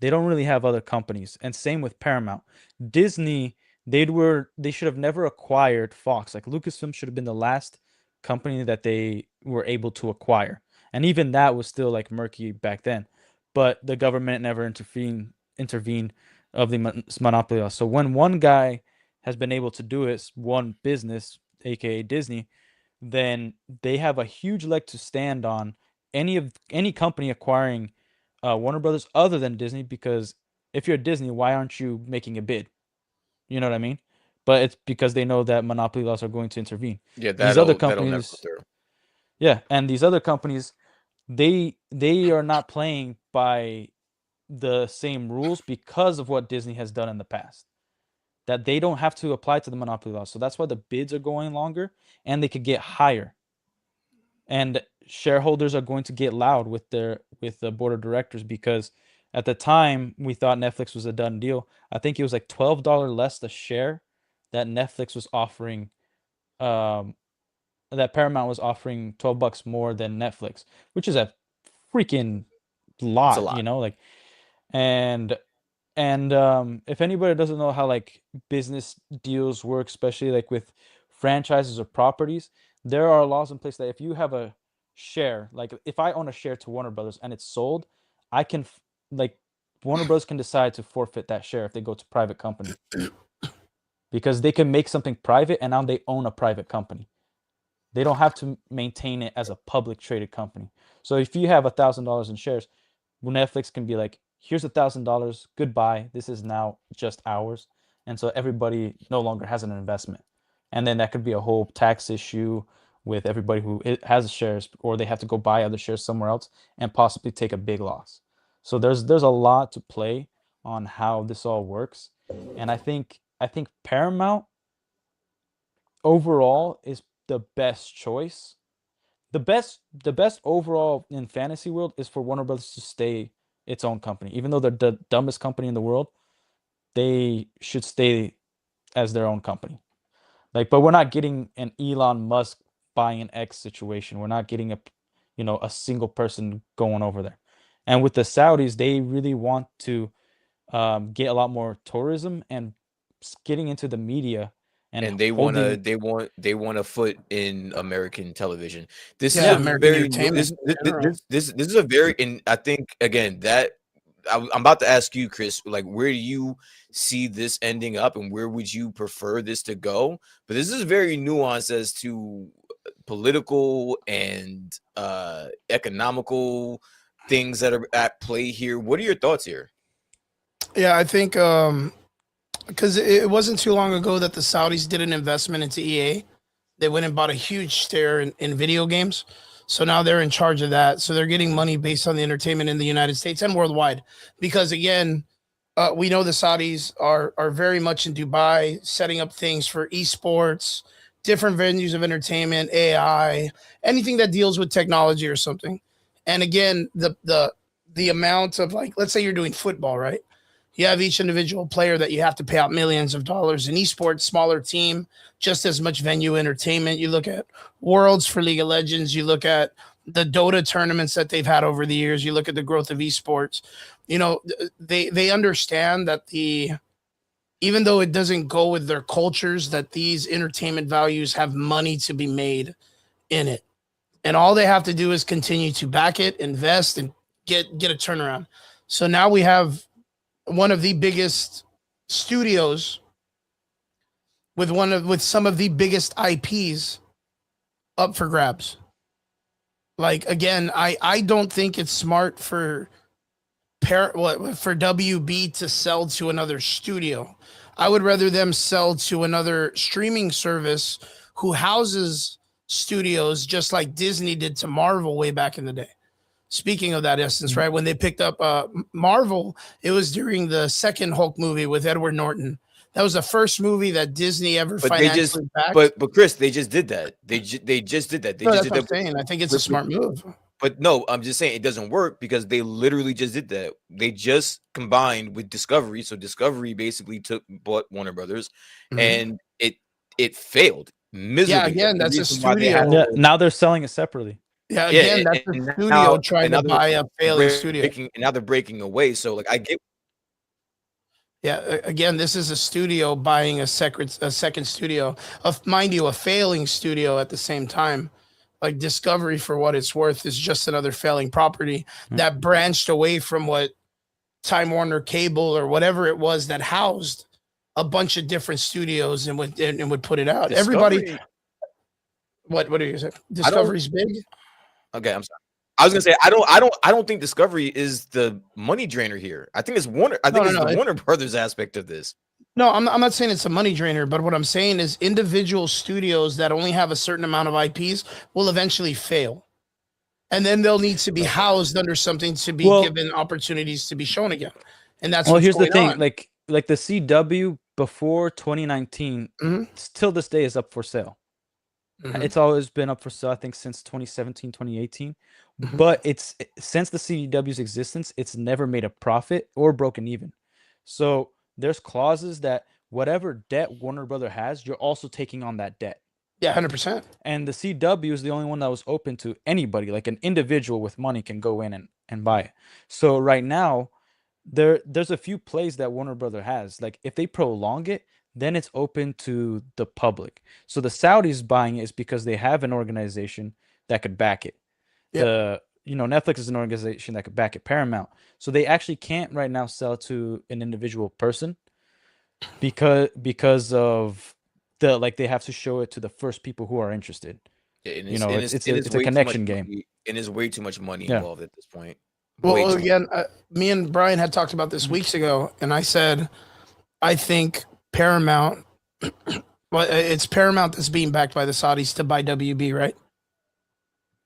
They don't really have other companies. And same with Paramount. Disney they should have never acquired Fox. Like Lucasfilm should have been the last company that they were able to acquire, and even that was still like murky back then. But the government never intervened of the monopoly law. So when one guy has been able to do it, one business, aka Disney, then they have a huge leg to stand on any company acquiring Warner Brothers other than Disney. Because if you're Disney, why aren't you making a bid? You know what I mean? But it's because they know that monopoly laws are going to intervene. Yeah, These other that'll never go companies, through. yeah, and these other companies, they are not playing by the same rules because of what Disney has done in the past. That they don't have to apply to the monopoly laws. So that's why the bids are going longer and they could get higher. And shareholders are going to get loud with the board of directors, because at the time we thought Netflix was a done deal. I think it was like $12 less the share that Netflix was offering, that Paramount was offering $12 more than Netflix, which is a freaking It's a lot, lot. you know, like, and if anybody doesn't know how like business deals work, especially like with franchises or properties, there are laws in place that if you have a share, like if I own a share to Warner Brothers and it's sold, I can like Warner Brothers can decide to forfeit that share if they go to private company, because they can make something private and now they own a private company. They don't have to maintain it as a public traded company. So if you have $1,000 in shares, Netflix can be like, here's $1,000, goodbye. This is now just ours. And so everybody no longer has an investment. And then that could be a whole tax issue with everybody who has shares, or they have to go buy other shares somewhere else and possibly take a big loss. So there's a lot to play on how this all works. And I think Paramount overall is the best choice. The best overall in fantasy world is for Warner Brothers to stay its own company. Even though they're the dumbest company in the world, they should stay as their own company. Like, but we're not getting an Elon Musk buying an X situation. We're not getting a single person going over there. And with the Saudis, they really want to get a lot more tourism and getting into the media and they holding. They want a foot in American television. This is Yeah, a American very entertainment. this is a very, and I think again that I'm about to ask you, Chris, like where do you see this ending up, and where would you prefer this to go? But this is very nuanced as to political and economical things that are at play here. What are your thoughts here? Yeah, I think because it wasn't too long ago that the Saudis did an investment into EA. They went and bought a huge share in video games. So now they're in charge of that. So they're getting money based on the entertainment in the United States and worldwide. Because again, we know the Saudis are very much in Dubai, setting up things for esports, different venues of entertainment, AI, anything that deals with technology or something. And again, the amount of, like, let's say you're doing football, right? You have each individual player that you have to pay out millions of dollars. In esports, smaller team, just as much venue entertainment. You look at Worlds for League of Legends. You look at the Dota tournaments that they've had over the years. You look at the growth of esports. You know, they understand that even though it doesn't go with their cultures, that these entertainment values have money to be made in it. And all they have to do is continue to back it, invest, and get a turnaround. So now we have one of the biggest studios with some of the biggest IPs up for grabs. Like, again, I don't think it's smart for WB to sell to another studio. I would rather them sell to another streaming service who houses studios, just like Disney did to Marvel way back in the day. Speaking of that essence, right? When they picked up Marvel, it was during the second Hulk movie with Edward Norton. That was the first movie that Disney ever financially backed. But Chris, they just did that. They just did that. That's what I'm saying. I think it's a smart move. But no, I'm just saying it doesn't work because they literally just did that. They just combined with Discovery. So Discovery basically bought Warner Brothers, and it failed miserably. Yeah, again, that's a studio. Now they're selling it separately. Yeah, again, that's a studio trying to buy a failing studio. And now they're breaking away. So, like, I get. Yeah, again, this is a studio buying a second studio, of mind you, a failing studio at the same time. Like Discovery, for what it's worth, is just another failing property that branched away from what Time Warner Cable or whatever it was that housed a bunch of different studios and would put it out. Discovery, Everybody, what are you saying? Discovery's big. Okay, I'm sorry. I was gonna say I don't think Discovery is the money drainer here. I think it's Warner. I think it's the Warner Brothers aspect of this. No, I'm not saying it's a money drainer, but what I'm saying is individual studios that only have a certain amount of IPs will eventually fail. And then they'll need to be housed under something to be given opportunities to be shown again. And that's here's the thing, like the CW before 2019 till this day is up for sale. It's always been up for sale, I think, since 2017, 2018. But it's since the CW's existence, it's never made a profit or broken even. So there's clauses that whatever debt Warner Brother has, you're also taking on that debt. Yeah, 100%. And the CW is the only one that was open to anybody, like an individual with money can go in and buy it. So right now, there's a few plays that Warner Brother has. Like if they prolong it, then it's open to the public. So the Saudis buying it is because they have an organization that could back it. Yep. Netflix is an organization that could back it, Paramount. So they actually can't right now sell to an individual person because of they have to show it to the first people who are interested. Yeah, it's a connection game. And there's way too much money involved at this point. Well, again, me and Brian had talked about this weeks ago, and I said, I think Paramount, well, it's Paramount that's being backed by the Saudis to buy WB, right?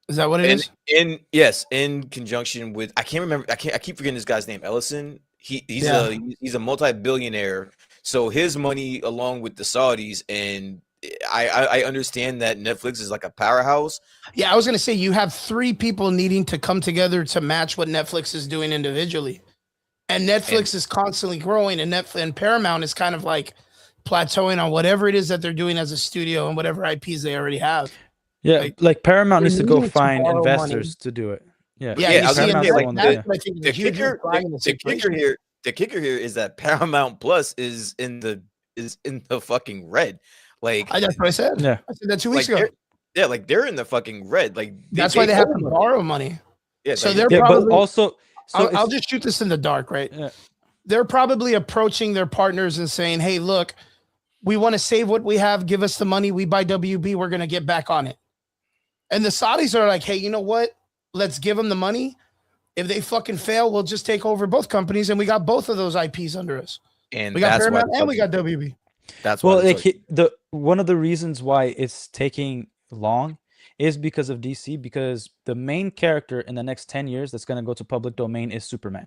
Is that what it is? In conjunction with, I can't remember. I keep forgetting this guy's name. Ellison. He's a multi-billionaire. So his money along with the Saudis, and I understand that Netflix is like a powerhouse. Yeah, I was gonna say you have three people needing to come together to match what Netflix is doing individually, and Netflix is constantly growing, and Paramount is kind of like plateauing on whatever it is that they're doing as a studio and whatever IPs they already have. Yeah, like Paramount needs to go find investors to do it. Yeah. I was gonna say, like the kicker here is that Paramount Plus is in the fucking red. Like that's what I said. Yeah, I said that 2 weeks ago. Yeah, like they're in the fucking red. Like that's why they have to borrow money. Yeah, so they're probably but also. So I'll just shoot this in the dark, right? Yeah. They're probably approaching their partners and saying, "Hey, look, we want to save what we have. Give us the money. We buy WB. We're gonna get back on it." And the Saudis are like, "Hey, you know what? Let's give them the money. If they fucking fail, we'll just take over both companies, and we got both of those IPs under us. And we got Paramount and we got WB." That's one of the reasons why it's taking long is because of DC, because the main character in the next 10 years that's going to go to public domain is Superman.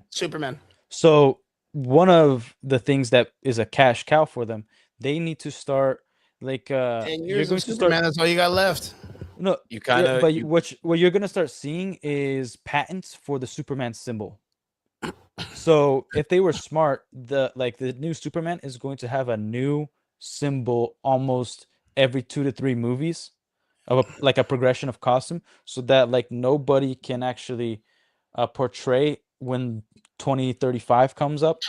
So one of the things that is a cash cow for them, they need to start like 10 years of Superman, that's all you got left. No, you kind of what you're going to start seeing is patents for the Superman symbol. So if they were smart, the new Superman is going to have a new symbol almost every 2 to 3 movies of a progression of costume, so that like nobody can actually portray when 2035 comes up,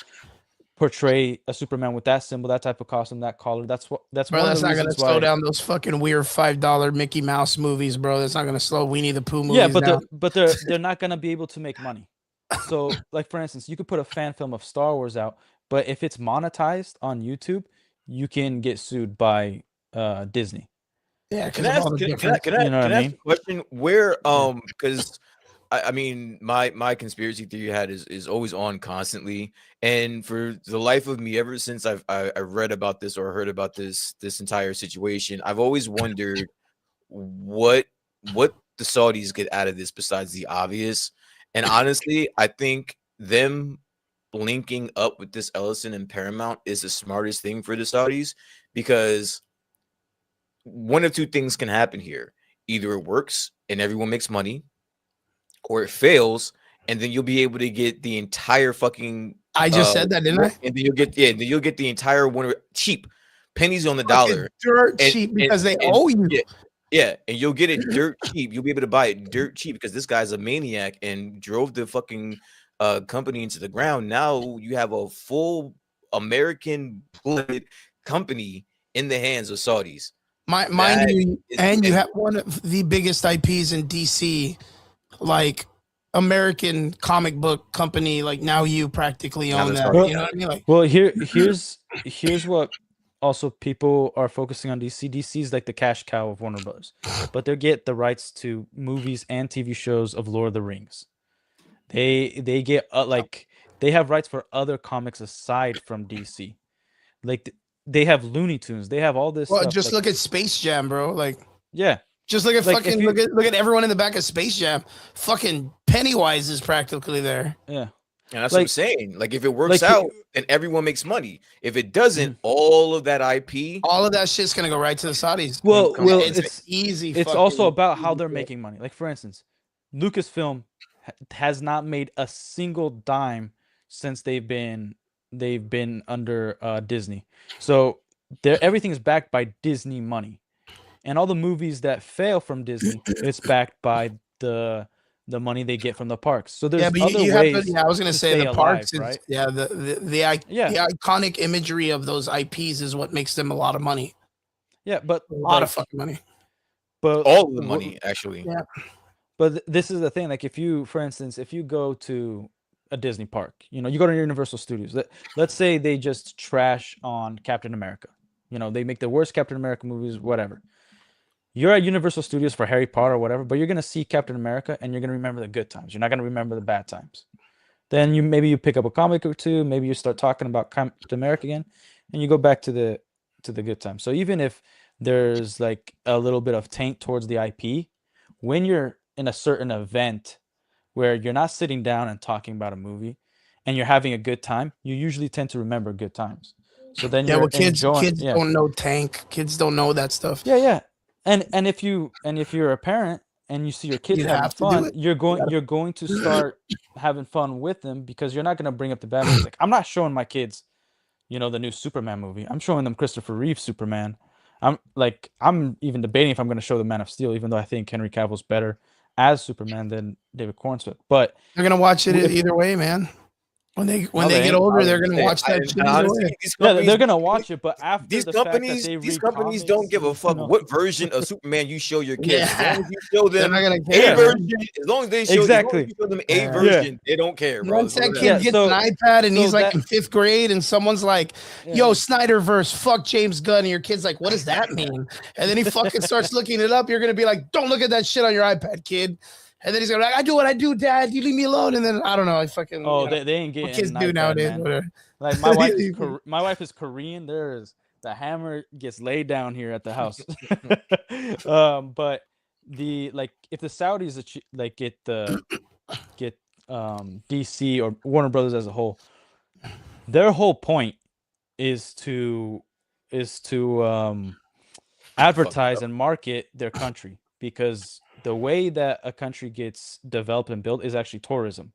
portray a Superman with that symbol, that type of costume, that collar. That's one of the reasons why. That's not going to slow down those fucking weird $5 Mickey Mouse movies, bro. That's not going to slow Winnie the Pooh movies. Yeah, but they're not going to be able to make money. So, like for instance, you could put a fan film of Star Wars out, but if it's monetized on YouTube, you can get sued by Disney. Yeah, can I ask a question? Where because I mean my conspiracy theory hat is always on constantly, and for the life of me, ever since I read about this or heard about this entire situation, I've always wondered what the Saudis get out of this besides the obvious. And honestly, I think them linking up with this Ellison and Paramount is the smartest thing for the Saudis, because one of two things can happen here. Either it works and everyone makes money, or it fails and then you'll be able to get the entire fucking I just said that, didn't I? And then you'll get the entire winner cheap, pennies on the dollar. Dirt cheap because they owe you. Yeah, and you'll get it dirt cheap. You'll be able to buy it dirt cheap because this guy's a maniac and drove the fucking company into the ground. Now you have a full American blooded company in the hands of Saudis. Mind you, and you have one of the biggest IPs in DC, like American comic book company. Like now you practically own that. Well, you know what I mean? Like, well, here's what also people are focusing on DC. DC is like the cash cow of Warner Brothers, but they get the rights to movies and TV shows of Lord of the Rings. They get like they have rights for other comics aside from DC. Like they have Looney Tunes. They have all this. well, stuff. just like, look at Space Jam, bro. Like, yeah, just look at like fucking look at everyone in the back of Space Jam. Fucking Pennywise is practically there. Yeah. And that's what I'm saying. Like, if it works out, then everyone makes money. If it doesn't, all of that IP, all of that shit's gonna go right to the Saudis. Well, it's easy. It's also about how they're making money. Like, for instance, Lucasfilm has not made a single dime since they've been under Disney. So everything is backed by Disney money, and all the movies that fail from Disney, it's backed by the money they get from the parks. So there's other ways. I was gonna say the parks, alive, right? The iconic imagery of those IPs is what makes them a lot of money. Yeah, but a lot of fucking money. But all of the money, actually. Yeah. But this is the thing. Like, if you, for instance, if you go to a Disney park, you go to Universal Studios. Let's say they just trash on Captain America. They make the worst Captain America movies, whatever. You're at Universal Studios for Harry Potter or whatever, but you're going to see Captain America and you're going to remember the good times. You're not going to remember the bad times. Then maybe you pick up a comic or two, maybe you start talking about Captain America again, and you go back to the good times. So even if there's like a little bit of taint towards the IP, when you're in a certain event where you're not sitting down and talking about a movie and you're having a good time, you usually tend to remember good times. So then kids don't know tank. Kids don't know that stuff. Yeah. And if you're a parent and you see your kids having fun, you're going to start having fun with them, because you're not going to bring up the bad movies. Like, I'm not showing my kids, the new Superman movie. I'm showing them Christopher Reeve Superman. I'm even debating if I'm going to show the Man of Steel, even though I think Henry Cavill's better as Superman than David Cornsmith. But they're going to watch it either way, man. When they get older, they're gonna watch that shit. Honestly, they're gonna watch it, but after these companies don't give a fuck what version of Superman you show your kids. As long as you show them a version, as long as they show them a version, they don't care, bro. Once that kid gets an iPad and he's like in 5th grade, and someone's like, "Yo, Snyderverse, fuck James Gunn," and your kid's like, "What does that mean?" And then he fucking starts looking it up. You're gonna be like, "Don't look at that shit on your iPad, kid." And then he's gonna be like, "I do what I do, Dad. You leave me alone." And then I don't know. I fucking they ain't getting what kids do nowadays. Like my wife is Korean. There's the hammer gets laid down here at the house. But if the Saudis get DC or Warner Brothers as a whole, their whole point is to advertise and market their country, because the way that a country gets developed and built is actually tourism.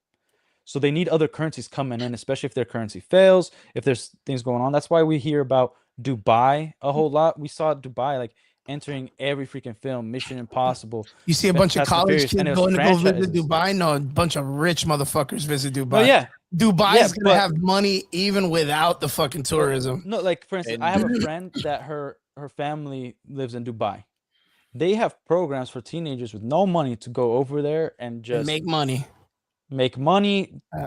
So they need other currencies coming in, especially if their currency fails, if there's things going on. That's why we hear about Dubai a whole lot. We saw Dubai entering every freaking film, Mission Impossible. You see a bunch of college kids going to go visit Dubai? No, a bunch of rich motherfuckers visit Dubai. Oh, yeah. Dubai is going to have money even without the fucking tourism. No, like, for instance, I have a friend that her family lives in Dubai. They have programs for teenagers with no money to go over there and just make money,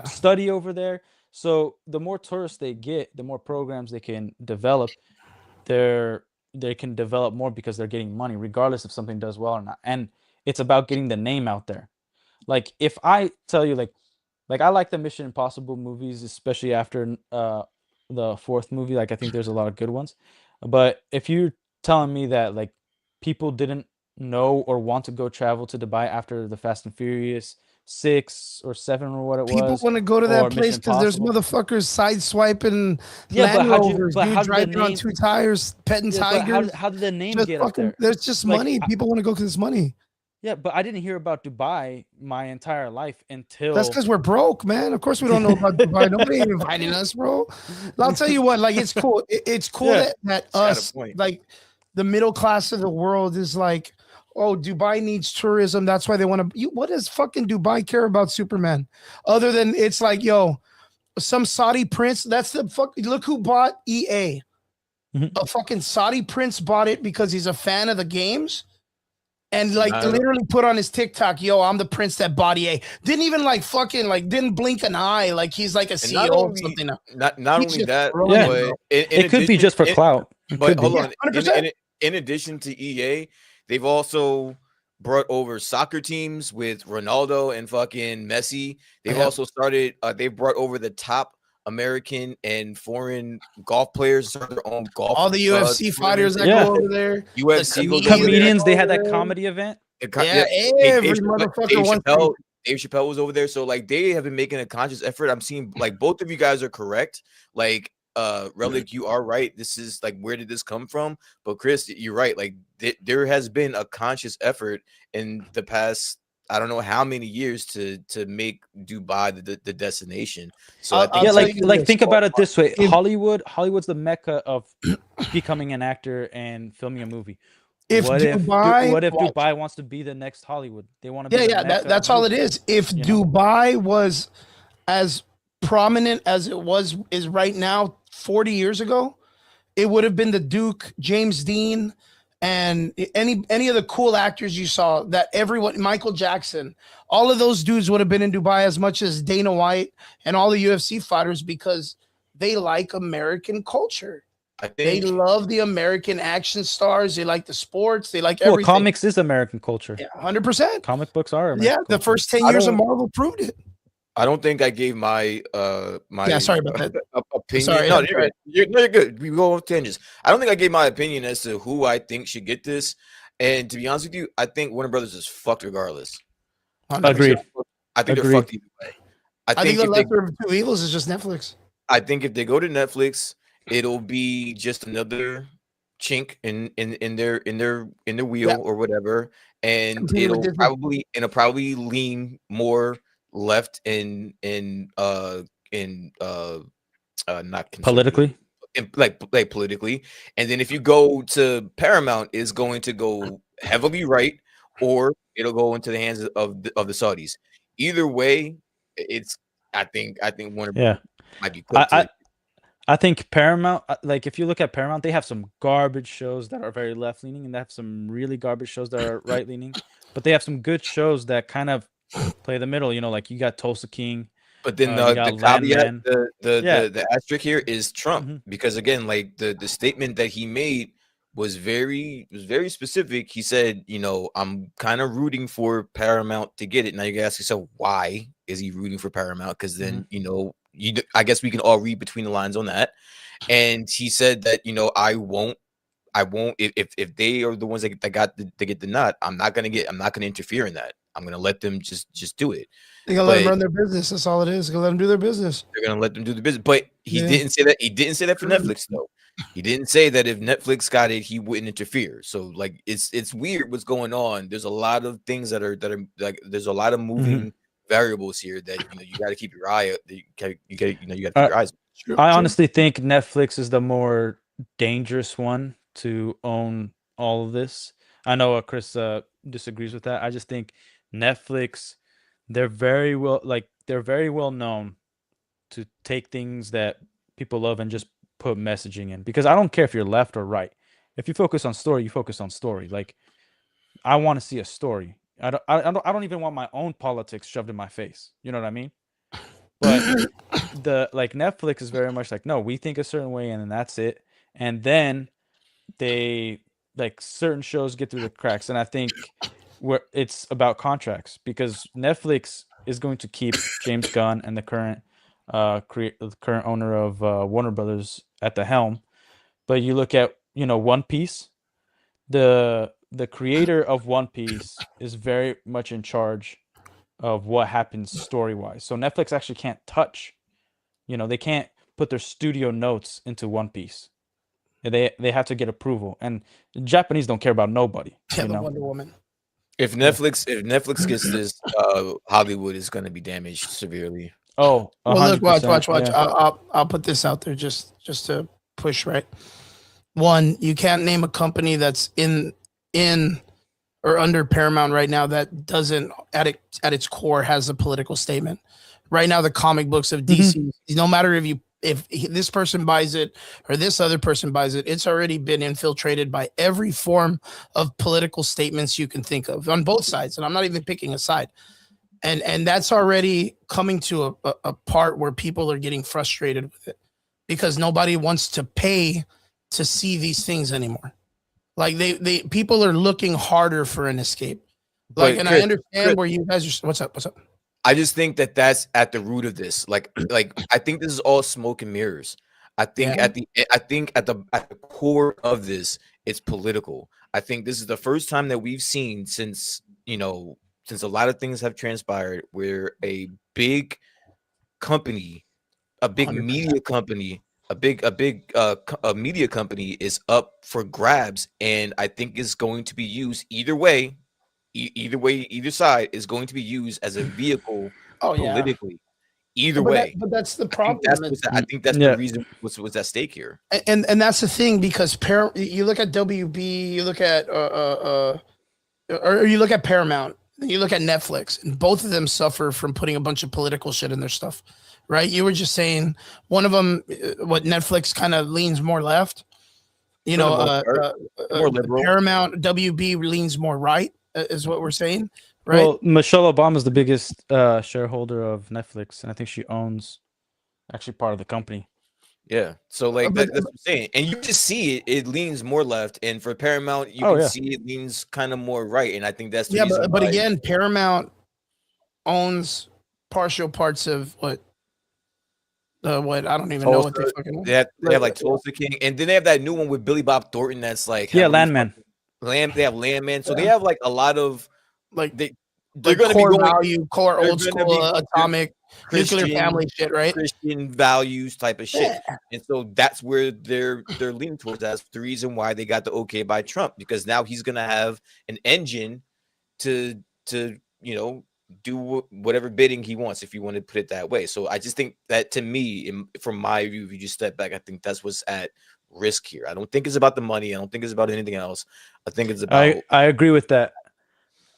study over there. So the more tourists they get, the more programs they can develop. They can develop more because they're getting money, regardless if something does well or not. And it's about getting the name out there. Like, if I tell you, like I like the Mission Impossible movies, especially after the 4th movie. Like, I think there's a lot of good ones. But if you're telling me that, like, people didn't know or want to go travel to Dubai after the Fast and Furious 6 or 7 or what it was. People want to go to that place because there's motherfuckers sideswiping Land Rovers, dude driving on 2 tires, petting tigers. How did the name get up there? There's just money. People want to go because it's money. Yeah, but I didn't hear about Dubai my entire life until... That's because we're broke, man. Of course we don't know about Dubai. Nobody ain't inviting us, bro. I'll tell you what, like, it's cool. It's cool that us, like, the middle class of the world is like, oh, Dubai needs tourism. That's why they want to. What does fucking Dubai care about Superman? Other than it's like, yo, some Saudi prince. That's the fuck. Look who bought EA. A fucking Saudi prince bought it because he's a fan of the games. And like literally put on his TikTok, yo, I'm the prince that bought EA. Didn't even like fucking like didn't blink an eye. Like he's like a CEO or something now. Not only that, but it could be just for clout. But hold on. In addition to EA, they've also brought over soccer teams with Ronaldo and fucking Messi. They've also started. They've brought over the top American and foreign golf players, start their own golf. All the UFC fighters that go over there. UFC comedians. They had that comedy event. Every motherfucker. Dave Chappelle was over there, so like they have been making a conscious effort. I'm seeing like both of you guys are correct. Like Relic, you are right. This is like, where did this come from? But Chris, you're right. Like there has been a conscious effort in the past, I don't know how many years, to make Dubai the destination. So think about it this way: Hollywood's the mecca of becoming an actor and filming a movie. What if Dubai wants to be the next Hollywood? They want to be that's all it is. If Dubai was as prominent as it is right now 40 years ago, it would have been the Duke, James Dean, and any of the cool actors you saw, that everyone, Michael Jackson, all of those dudes would have been in Dubai as much as Dana White and all the UFC fighters, because they like American culture. They love the American action stars. They like the sports. They like everything. Comics is American culture. Yeah, 100%. Comic books are American the first 10 years of Marvel proved it. I don't think I gave my sorry about that. Opinion. Sorry, no, you're good. We go on tangents. I don't think I gave my opinion as to who I think should get this. And to be honest with you, I think Warner Brothers is fucked regardless. Agreed. I think they're fucked either way. I think the lesser of two evils is just Netflix. I think if they go to Netflix, it'll be just another chink in their wheel or whatever, and it'll probably lean more left in not politically, like politically. And then if you go to Paramount, is going to go heavily right, or it'll go into the hands of the Saudis. Either way, I think Warner might be quick. I think Paramount, like if you look at Paramount, they have some garbage shows that are very left leaning, and they have some really garbage shows that are right leaning. But they have some good shows that kind of play the middle. You know, like you got Tulsa King. But then the caveat, the asterisk here is Trump, because again, like the statement that he made was very specific. He said, I'm kind of rooting for Paramount to get it. Now you can ask yourself, why is he rooting for Paramount? Because then I guess we can all read between the lines on that. And he said that I won't if they are the ones that get the nut, I'm not gonna interfere in that. I'm gonna let them just do it. They're gonna let them run their business. That's all it is. They're gonna let them do their business. They're gonna let them do the business. But he didn't say that. He didn't say that for Netflix though. He didn't say that if Netflix got it, he wouldn't interfere. So like it's weird what's going on. There's a lot of things that are like, there's a lot of moving variables here that you got to keep your eye. You got to keep your eyes. I honestly think Netflix is the more dangerous one to own all of this. I know Chris disagrees with that. I just think Netflix, they're very well known to take things that people love and just put messaging in. Because I don't care if you're left or right. If you focus on story, you focus on story. Like, I want to see a story. I don't even want my own politics shoved in my face. You know what I mean? But Netflix is very much like, no, we think a certain way and then that's it. And then they certain shows get through the cracks. And I think it's about contracts, because Netflix is going to keep James Gunn and the current owner of Warner Brothers at the helm. But you look at One Piece, the creator of One Piece is very much in charge of what happens story-wise. So Netflix actually can't touch, they can't put their studio notes into One Piece. They have to get approval. And Japanese don't care about nobody. Wonder Woman. If Netflix gets this, Hollywood is going to be damaged severely. Oh, well, look, watch. Yeah. I'll put this out there just to push, right? One, you can't name a company that's in or under Paramount right now that doesn't at its core has a political statement. right now the comic books of DC. No matter if this person buys it or this other person buys it, it's already been infiltrated by every form of political statements you can think of on both sides. And I'm not even picking a side. And that's already coming to a part where people are getting frustrated with it because nobody wants to pay to see these things anymore. Like they people are looking harder for an escape. Like, and I understand where you guys are. What's up? I just think that that's at the root of this. Like I think this is all smoke and mirrors. I think at the core of this, it's political. I think this is the first time that we've seen since a lot of things have transpired where a big company, a big 100%. Media company, a media company is up for grabs, and I think it's going to be used either way. Either side is going to be used as a vehicle politically. Either way, but that's the problem. I think that's the reason what's at stake here. And that's the thing because you look at WB, you look at or you look at Paramount, you look at Netflix, and both of them suffer from putting a bunch of political shit in their stuff, right? You were just saying one of them, what Netflix kind of leans more left, more liberal. Paramount WB leans more right. Is what we're saying, right? Well, Michelle Obama is the biggest shareholder of Netflix, and I think she owns actually part of the company. Yeah, so like that's what I'm saying, and you just see it leans more left, and for Paramount, you can see it leans kind of more right, and I think that's the reason but again, Paramount owns partial parts of what I don't even know what they fucking. They have like Tulsa King, and then they have that new one with Billy Bob Thornton that's like Landman. They have Landman, so they have like a lot of like they're going to be core old school atomic nuclear family shit, right? Christian values type of shit, and so that's where they're leaning towards. That's the reason why they got the okay by Trump, because now he's going to have an engine to do whatever bidding he wants, if you want to put it that way. So I just think that, to me, from my view, if you just step back, I think that's what's at risk here. I don't think it's about the money. I don't think it's about anything else. I think it's about. I agree with that,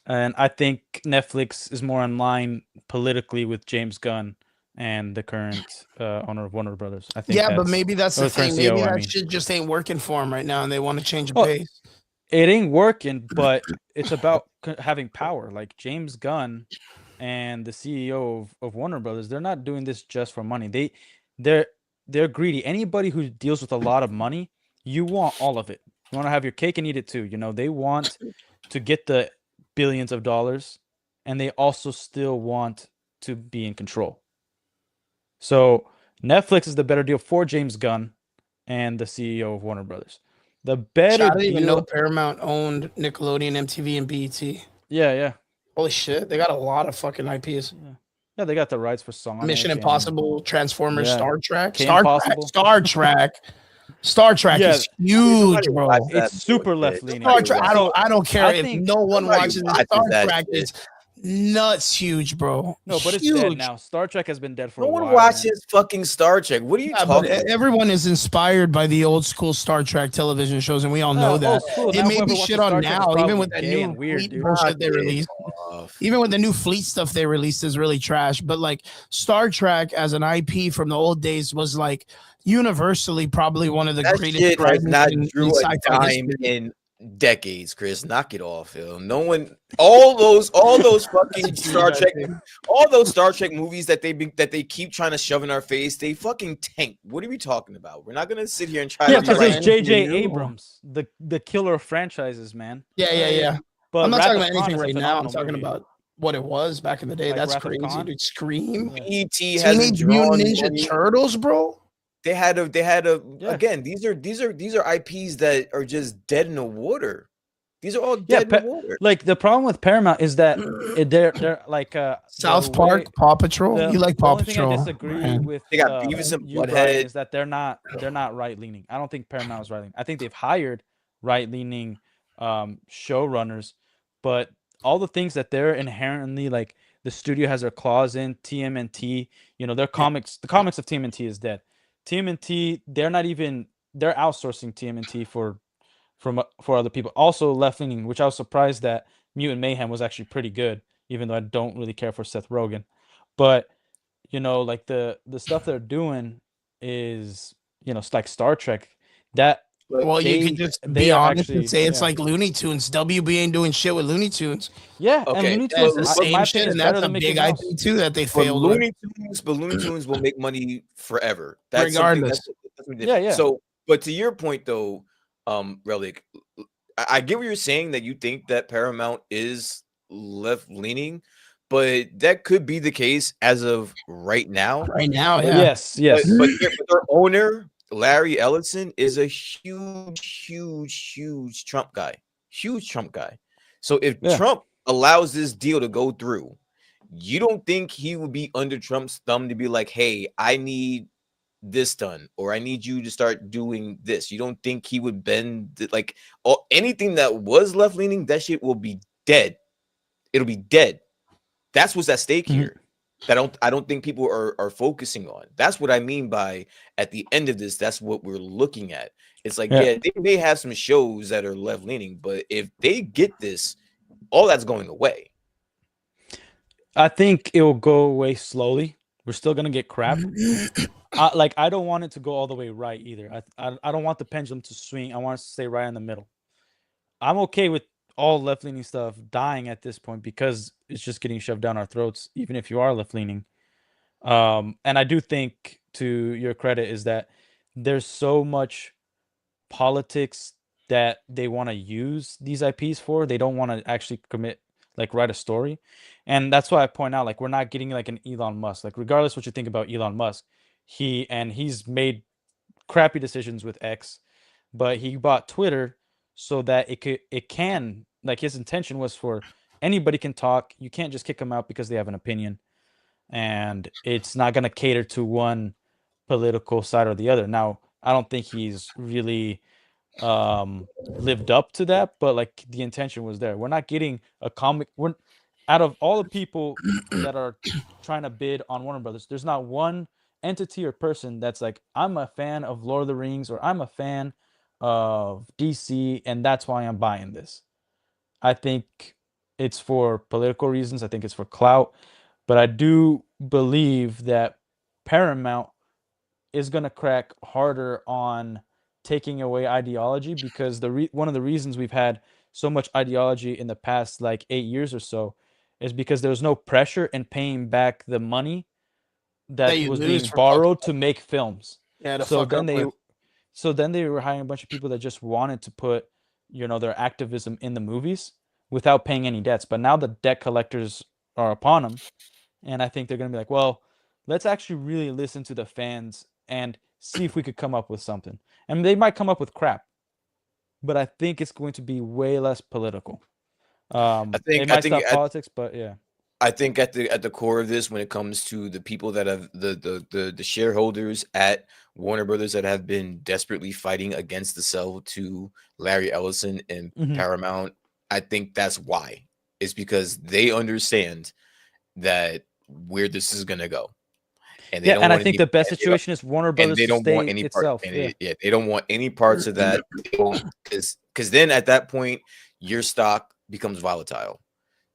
and I think Netflix is more in line politically with James Gunn and the current owner of Warner Brothers. I think. Yeah, but maybe that's the thing. Maybe that shit just ain't working for him right now, and they want to change the pace. It ain't working, but it's about having power. Like James Gunn and the CEO of Warner Brothers, they're not doing this just for money. They're greedy. Anybody who deals with a lot of money, you want all of it. You want to have your cake and eat it too. They want to get the billions of dollars, and they also still want to be in control. So Netflix is the better deal for James Gunn and the CEO of Warner Brothers. The better. I didn't even know Paramount owned Nickelodeon, MTV, and BET. Yeah. Holy shit, they got a lot of fucking IPs. Yeah, they got the rights for Sonic, Mission Impossible, Transformers, Star Trek, Star Trek is huge, bro. It's super left leaning. Star Trek, I don't care if no one watches Star Trek. It's nuts huge, bro. No, but it's dead now. Star Trek has been dead for a while. No one watches fucking Star Trek. What are you talking about? Everyone is inspired by the old school Star Trek television shows, and we all know that. It may be shit on now, even with that new Fleet bullshit they released. Even with the new Fleet stuff they released is really trash. But like Star Trek as an IP from the old days was like universally probably one of the greatest. Has not drew a dime in decades, Chris. Knock it off, Phil. No one, all those fucking Star Trek, all those Star Trek movies that they keep trying to shove in our face, they fucking tank. What are we talking about? We're not gonna sit here and try. Yeah, because it's J.J. Abrams, the killer of franchises, man. Yeah. But I'm not talking about anything right now. I'm talking about what it was back in the day. Like that's crazy, dude. Scream. E.T. has Mutant Ninja Turtles, bro. They had a again. These are IPs that are just dead in the water. These are all dead in the water. Like the problem with Paramount is that they're like South Park, Paw Patrol. You like Paw Patrol? The only thing I disagree with they got Beavis and Butthead is that they're not right leaning. I don't think Paramount is right leaning. I think they've hired right leaning showrunners, but all the things that they're inherently like, the studio has their claws in TMNT. Their comics. The comics of TMNT is dead. TMNT, they're outsourcing TMNT for other people. Also left leaning, which I was surprised that Mutant Mayhem was actually pretty good, even though I don't really care for Seth Rogen. But like the stuff they're doing is, it's like Star Trek. That Well, you could just they be are honest and actually, say it's yeah. like Looney Tunes. WB ain't doing shit with Looney Tunes. Yeah, and Okay, Looney That's Tunes, the but in my same opinion, shit, is and better that's a than Mickey big Mouse. IP too that they but failed with. Looney Tunes will make money forever. That's something Regardless, that's what Yeah, yeah. So, but to your point though, Relic, I get what you're saying that you think that Paramount is left leaning, but that could be the case as of right now. right now, But yeah. Yes, yes. their owner, Larry Ellison, is a huge Trump guy. Huge Trump guy. So if Yeah. Trump allows this deal to go through, you don't think he would be under Trump's thumb to be like, hey, I need this done, or I need you to start doing this? You don't think he would bend like anything that was left leaning? That shit will be dead. It'll be dead. That's what's at stake Mhm. here. That I don't think people are focusing on. That's what I mean by at the end of this, that's what we're looking at. It's like, Yeah. yeah, they may have some shows that are left leaning, but if they get this, all that's going away. I think it will go away slowly. We're still gonna get crap. I don't want it to go all the way right either. I don't want the pendulum to swing. I want it to stay right in the middle. I'm okay with all left leaning stuff dying at this point because it's just getting shoved down our throats, even if you are left leaning. And I do think, to your credit, is that there's so much politics that they want to use these IPs for. They don't want to actually write a story. And that's why I point out, like, we're not getting like an Elon Musk. Like, regardless what you think about Elon Musk, he's made crappy decisions with X, but he bought Twitter so that it can, like, his intention was for anybody can talk. You can't just kick them out because they have an opinion, and it's not going to cater to one political side or the other. Now, I don't think he's really lived up to that, but like the intention was there. We're not getting a comic. We're Out of all the people that are trying to bid on Warner Brothers, there's not one entity or person that's like, I'm a fan of Lord of the Rings or I'm a fan of DC and that's why I'm buying this. I think it's for political reasons. I think it's for clout, but I do believe that Paramount is going to crack harder on taking away ideology, because one of the reasons we've had so much ideology in the past like 8 years or so is because there was no pressure in paying back the money That that you was lose being for fucking borrowed to make films. yeah to So fuck then up they with. so then they were hiring a bunch of people that just wanted to put, their activism in the movies without paying any debts. But now the debt collectors are upon them, and I think they're going to be like, well, let's actually really listen to the fans and see if we could come up with something. And they might come up with crap, but I think it's going to be way less political. I They think I might think stop politics, but yeah. I think at the core of this, when it comes to the people that have the shareholders at Warner Brothers that have been desperately fighting against the sell to Larry Ellison and Mhm. Paramount, I think that's why. It's because they understand that where this is gonna go, and they Yeah, don't and I want think any, the best and they don't, situation is Warner Brothers to want stay any part, itself. and Yeah. they don't want any parts of that, because then at that point your stock becomes volatile,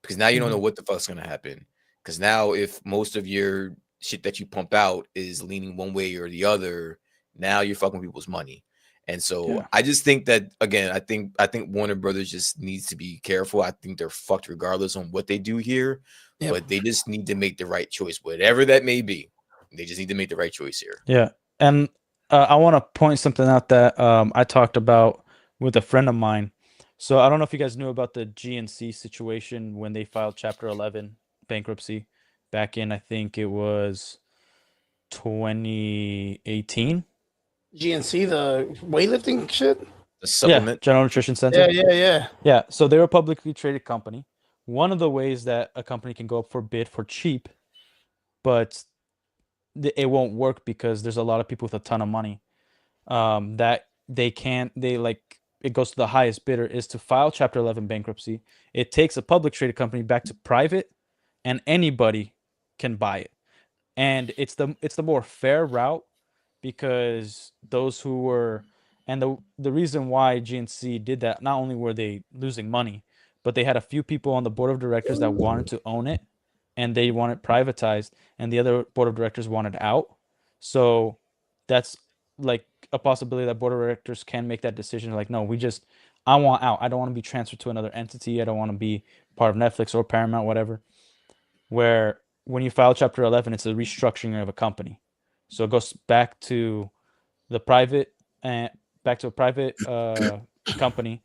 because now you don't know Mhm. what the fuck's gonna happen. Because now, if most of your shit that you pump out is leaning one way or the other, now you're fucking people's money. And so Yeah. I just think that, again, I think Warner Brothers just needs to be careful. I think they're fucked regardless on what they do here, Yep. but they just need to make the right choice, whatever that may be. They just need to make the right choice here. Yeah. And I want to point something out that I talked about with a friend of mine. So I don't know if you guys knew about the GNC situation when they filed Chapter 11 bankruptcy back in, I think it was 2018. GNC, the weightlifting shit. The Yeah, supplement. General Nutrition Center. Yeah. Yeah, so they're a publicly traded company. One of the ways that a company can go up for bid for cheap, but it won't work because there's a lot of people with a ton of money, that it goes to the highest bidder, is to file Chapter 11 bankruptcy. It takes a public traded company back to private, and anybody can buy it. And it's the more fair route, because those who were and the reason why GNC did that, not only were they losing money, but they had a few people on the board of directors that wanted to own it, and they want it privatized, and the other board of directors want it out. So that's like a possibility that board of directors can make that decision. Like, no, I want out. I don't want to be transferred to another entity. I don't want to be part of Netflix or Paramount, whatever. Where when you file Chapter 11, it's a restructuring of a company. So it goes back to the private and back to a private company,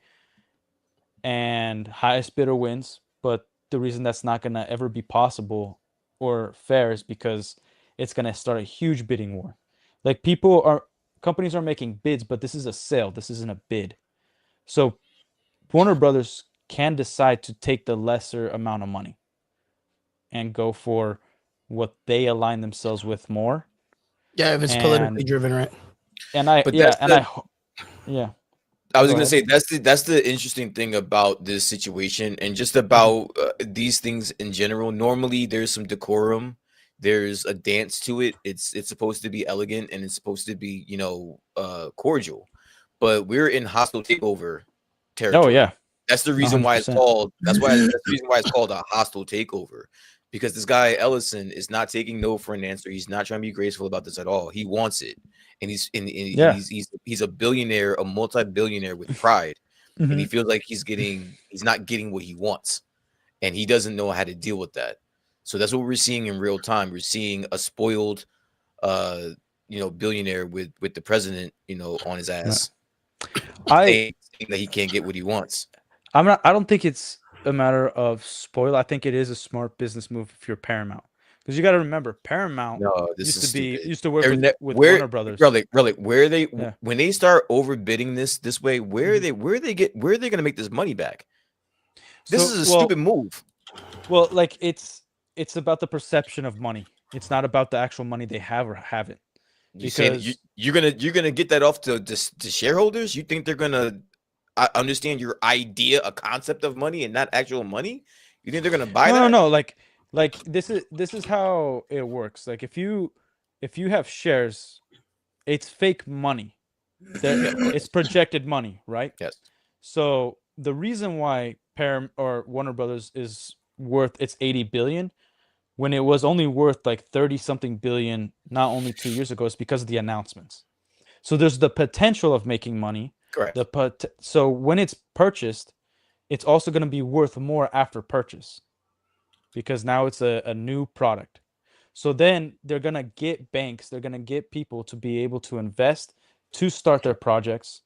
and highest bidder wins. But the reason that's not going to ever be possible or fair is because it's going to start a huge bidding war. Like companies are making bids, but this is a sale. This isn't a bid. So Warner Brothers can decide to take the lesser amount of money and go for what they align themselves with more. Yeah, if it's politically driven, right? I was gonna say that's the interesting thing about this situation and just about these things in general. Normally, there's some decorum. There's a dance to it. It's supposed to be elegant and it's supposed to be cordial. But we're in hostile takeover territory. Oh yeah, that's the reason 100%. Why it's called. That's the reason why it's called a hostile takeover. Because this guy Ellison is not taking no for an answer. He's not trying to be graceful about this at all. He wants it, and he's a billionaire, a multi-billionaire with pride, and he feels like he's not getting what he wants, and he doesn't know how to deal with that. So that's what we're seeing in real time. We're seeing a spoiled, billionaire with the president, on his ass, saying that he can't get what he wants. I don't think it's a matter of spoil. I think it is a smart business move if you're Paramount, because you got to remember Paramount used to work with Warner Brothers. Really, when they start overbidding this way, where are they going to make this money back? This is a stupid move. Well, like it's about the perception of money. It's not about the actual money they have or haven't. Because you're gonna get that off to shareholders. You think they're gonna understand your idea, a concept of money, and not actual money? You think they're gonna buy that? No. Like this is how it works. Like if you have shares, it's fake money. It's projected money, right? Yes. So the reason why Warner Brothers is worth its 80 billion when it was only worth like 30 something billion not only 2 years ago is because of the announcements. So there's the potential of making money. Correct. So when it's purchased, it's also going to be worth more after purchase because now it's a new product. So then they're going to get banks, they're going to get people to be able to invest to start their projects.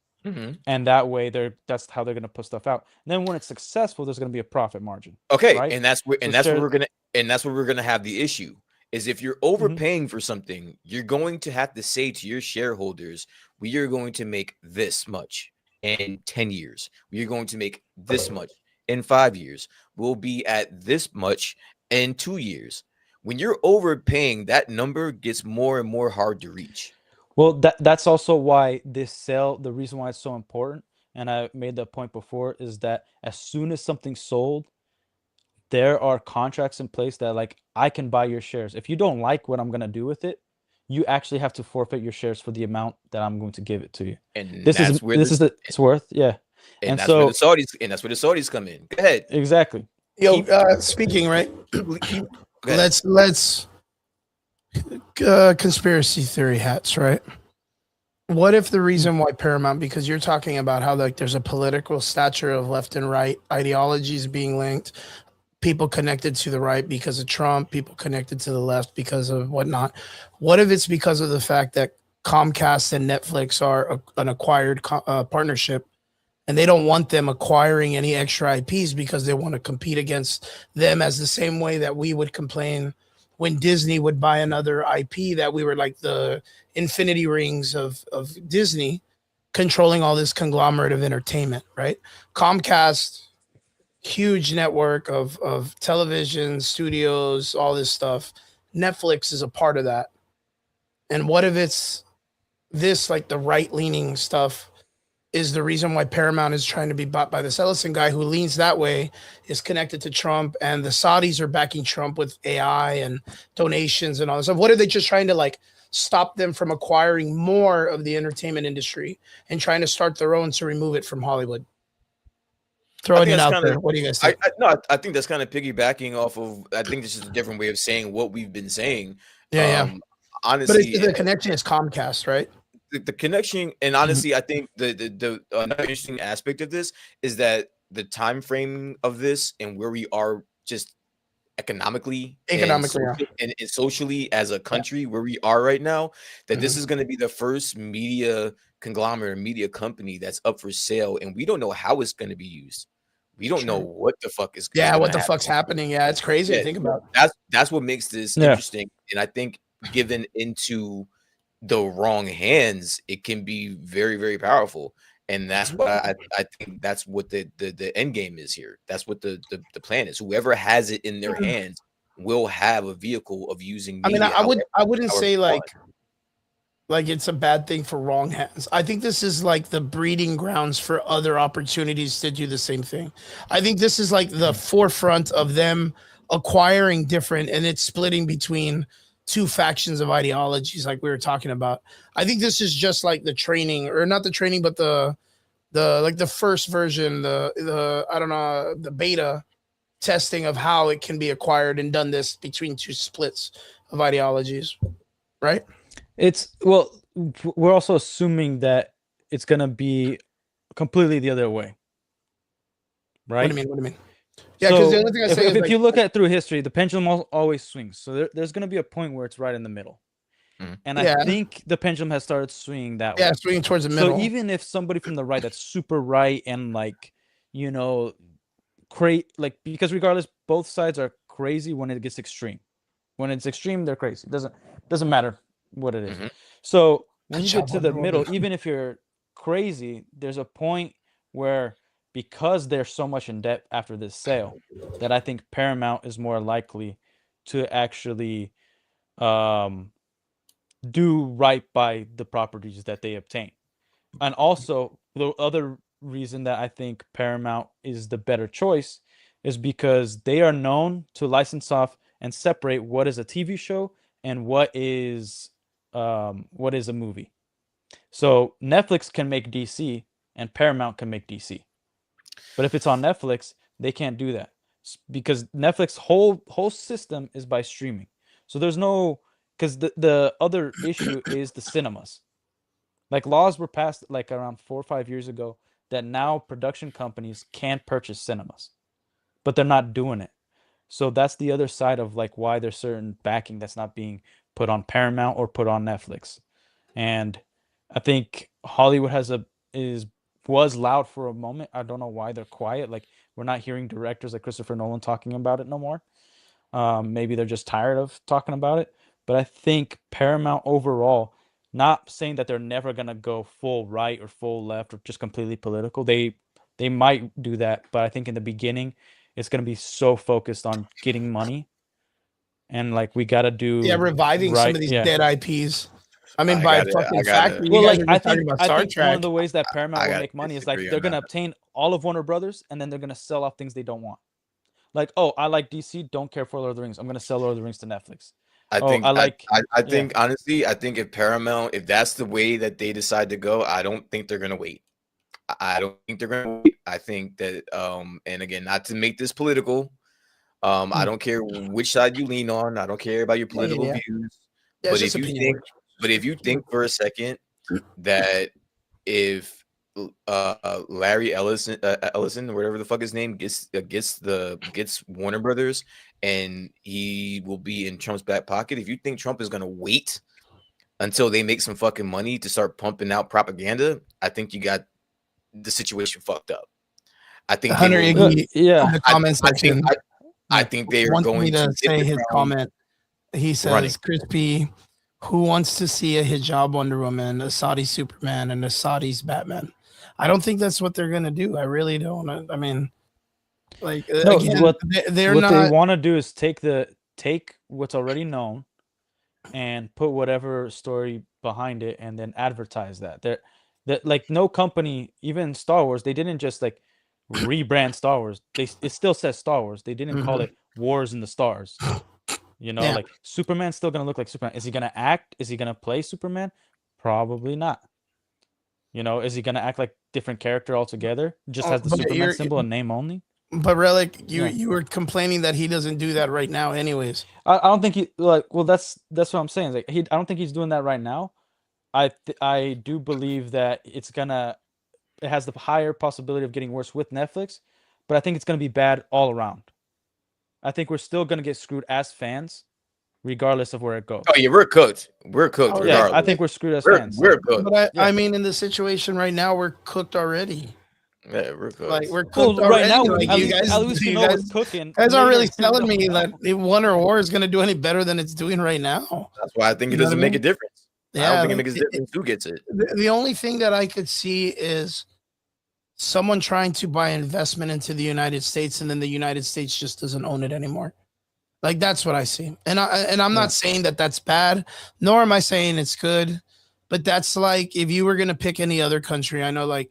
And that way that's how they're going to put stuff out. And then when it's successful, there's going to be a profit margin. Okay. Right? And that's where we're going to have the issue. Is if you're overpaying for something, you're going to have to say to your shareholders, we are going to make this much in 10 years. We are going to make this much in 5 years. We'll be at this much in 2 years. When you're overpaying, that number gets more and more hard to reach. Well, that's also why this sale, the reason why it's so important, and I made that point before, is that as soon as something's sold, there are contracts in place that like I can buy your shares. If you don't like what I'm going to do with it, you actually have to forfeit your shares for the amount that I'm going to give it to you. And this is it's worth, yeah. And that's where the Saudis come in. Go ahead. Exactly. Yo, speaking right. Let's conspiracy theory hats, right? What if the reason why Paramount, because you're talking about how like there's a political stature of left and right ideologies being linked, people connected to the right because of Trump, people connected to the left because of whatnot. What if it's because of the fact that Comcast and Netflix are an acquired partnership, and they don't want them acquiring any extra IPs because they want to compete against them, as the same way that we would complain when Disney would buy another IP, that we were like the infinity rings of Disney controlling all this conglomerate of entertainment, right? Comcast, huge network of television, studios, all this stuff. Netflix is a part of that. And what if it's this, like the right-leaning stuff is the reason why Paramount is trying to be bought by this Ellison guy who leans that way, is connected to Trump, and the Saudis are backing Trump with AI and donations and all this stuff. What are they just trying to like stop them from acquiring more of the entertainment industry and trying to start their own to remove it from Hollywood? Throwing it out there. What do you guys think? I think that's kind of piggybacking off of. I think this is a different way of saying what we've been saying. Yeah. Honestly, but the connection is Comcast, right? The connection, and honestly, I think the another interesting aspect of this is that the time frame of this and where we are just economically and socially as a country, where we are right now, that this is going to be the first media conglomerate, media company that's up for sale, and we don't know how it's going to be used. We don't know what the fuck is what the fuck's happening. Yeah, it's crazy to think about. That's what makes this interesting, and I think given into the wrong hands, it can be very, very powerful. And that's what I think that's what the end game is here. That's what the plan is. Whoever has it in their hands will have a vehicle of using media. I mean, I wouldn't say like it's a bad thing for wrong hands. I think this is like the breeding grounds for other opportunities to do the same thing. I think this is like the forefront of them acquiring different, and it's splitting between two factions of ideologies, like we were talking about. I think this is just like the training, or not the training, but the like the first version, the I don't know, the beta testing of how it can be acquired and done this between two splits of ideologies, right? We're also assuming that it's gonna be completely the other way, right? What do you mean? Yeah, because the only thing I say is if you look at through history, the pendulum always swings. So there's going to be a point where it's right in the middle. And I think the pendulum has started swinging that way. Yeah, swinging towards the middle. So even if somebody from the right that's super right and like, you know, because regardless, both sides are crazy when it gets extreme. When it's extreme, they're crazy. It doesn't matter what it is. So when you get to the middle, even if you're crazy, there's a point where, because they're so much in debt after this sale, that I think Paramount is more likely to actually do right by the properties that they obtain. And also, the other reason that I think Paramount is the better choice is because they are known to license off and separate what is a TV show and what is a movie. So Netflix can make DC and Paramount can make DC. But if it's on Netflix, they can't do that because Netflix whole system is by streaming. So there's no, because the other issue is the cinemas. Like laws were passed like around 4 or 5 years ago that now production companies can't purchase cinemas, but they're not doing it. So that's the other side of like why there's certain backing that's not being put on Paramount or put on Netflix. And I think Hollywood was loud for a moment. I don't know why they're quiet. Like we're not hearing directors like Christopher Nolan talking about it no more. Maybe they're just tired of talking about it. But I think Paramount overall, not saying that they're never gonna go full right or full left or just completely political. They might do that, but I think in the beginning it's gonna be so focused on getting money, and like we gotta do reviving some of these dead IPs. I mean, by fucking factory. Well, like I think one of the ways that Paramount will make money is like they're gonna obtain all of Warner Brothers, and then they're gonna sell off things they don't want. Like, oh, I like DC, don't care for Lord of the Rings. I'm gonna sell Lord of the Rings to Netflix. I think honestly, I think if Paramount, if that's the way that they decide to go, I don't think they're gonna wait. I don't think they're gonna wait. I think that and again, not to make this political, I don't care which side you lean on. I don't care about your political views. But if you think for a second that if Larry Ellison, whatever the fuck his name, gets Warner Brothers and he will be in Trump's back pocket, if you think Trump is gonna wait until they make some fucking money to start pumping out propaganda, I think you got the situation fucked up. I think Hunter Iggy, in the comment section, I think they are going to say his comment. He says, "Chris P, who wants to see a hijab Wonder Woman, a Saudi Superman, and a Saudi's Batman?" I don't think that's what they're gonna do. I really don't. I mean, like again, what they want to do is take what's already known and put whatever story behind it, and then advertise that. That like no company, even Star Wars, they didn't just like rebrand Star Wars. It still says Star Wars. They didn't call it Wars in the Stars. You know, like Superman's still gonna look like Superman. Is he gonna act? Is he gonna play Superman? Probably not. You know, is he gonna act like different character altogether. Just has the Superman symbol and name only. But Relic, you were complaining that he doesn't do that right now, anyways. I don't think he like. Well, that's what I'm saying. Like I don't think he's doing that right now. I do believe that it has the higher possibility of getting worse with Netflix, but I think it's gonna be bad all around. I think we're still gonna get screwed as fans, regardless of where it goes. Oh yeah, we're cooked. We're cooked. Yeah, I think we're screwed as fans. We're cooked. But I mean, in the situation right now, we're cooked already. Yeah, we're cooked. Like we're cooked right now. Like, at you least we know what's cooking. Guys aren't really telling me that Wonder War is going to do any better than it's doing right now. That's why I think it doesn't make a difference. Yeah, I don't think it makes a difference who gets it. The only thing that I could see is someone trying to buy investment into the United States, and then the United States just doesn't own it anymore. Like that's what I see, and I'm not saying that that's bad, nor am I saying it's good, but that's like if you were going to pick any other country. I know, like.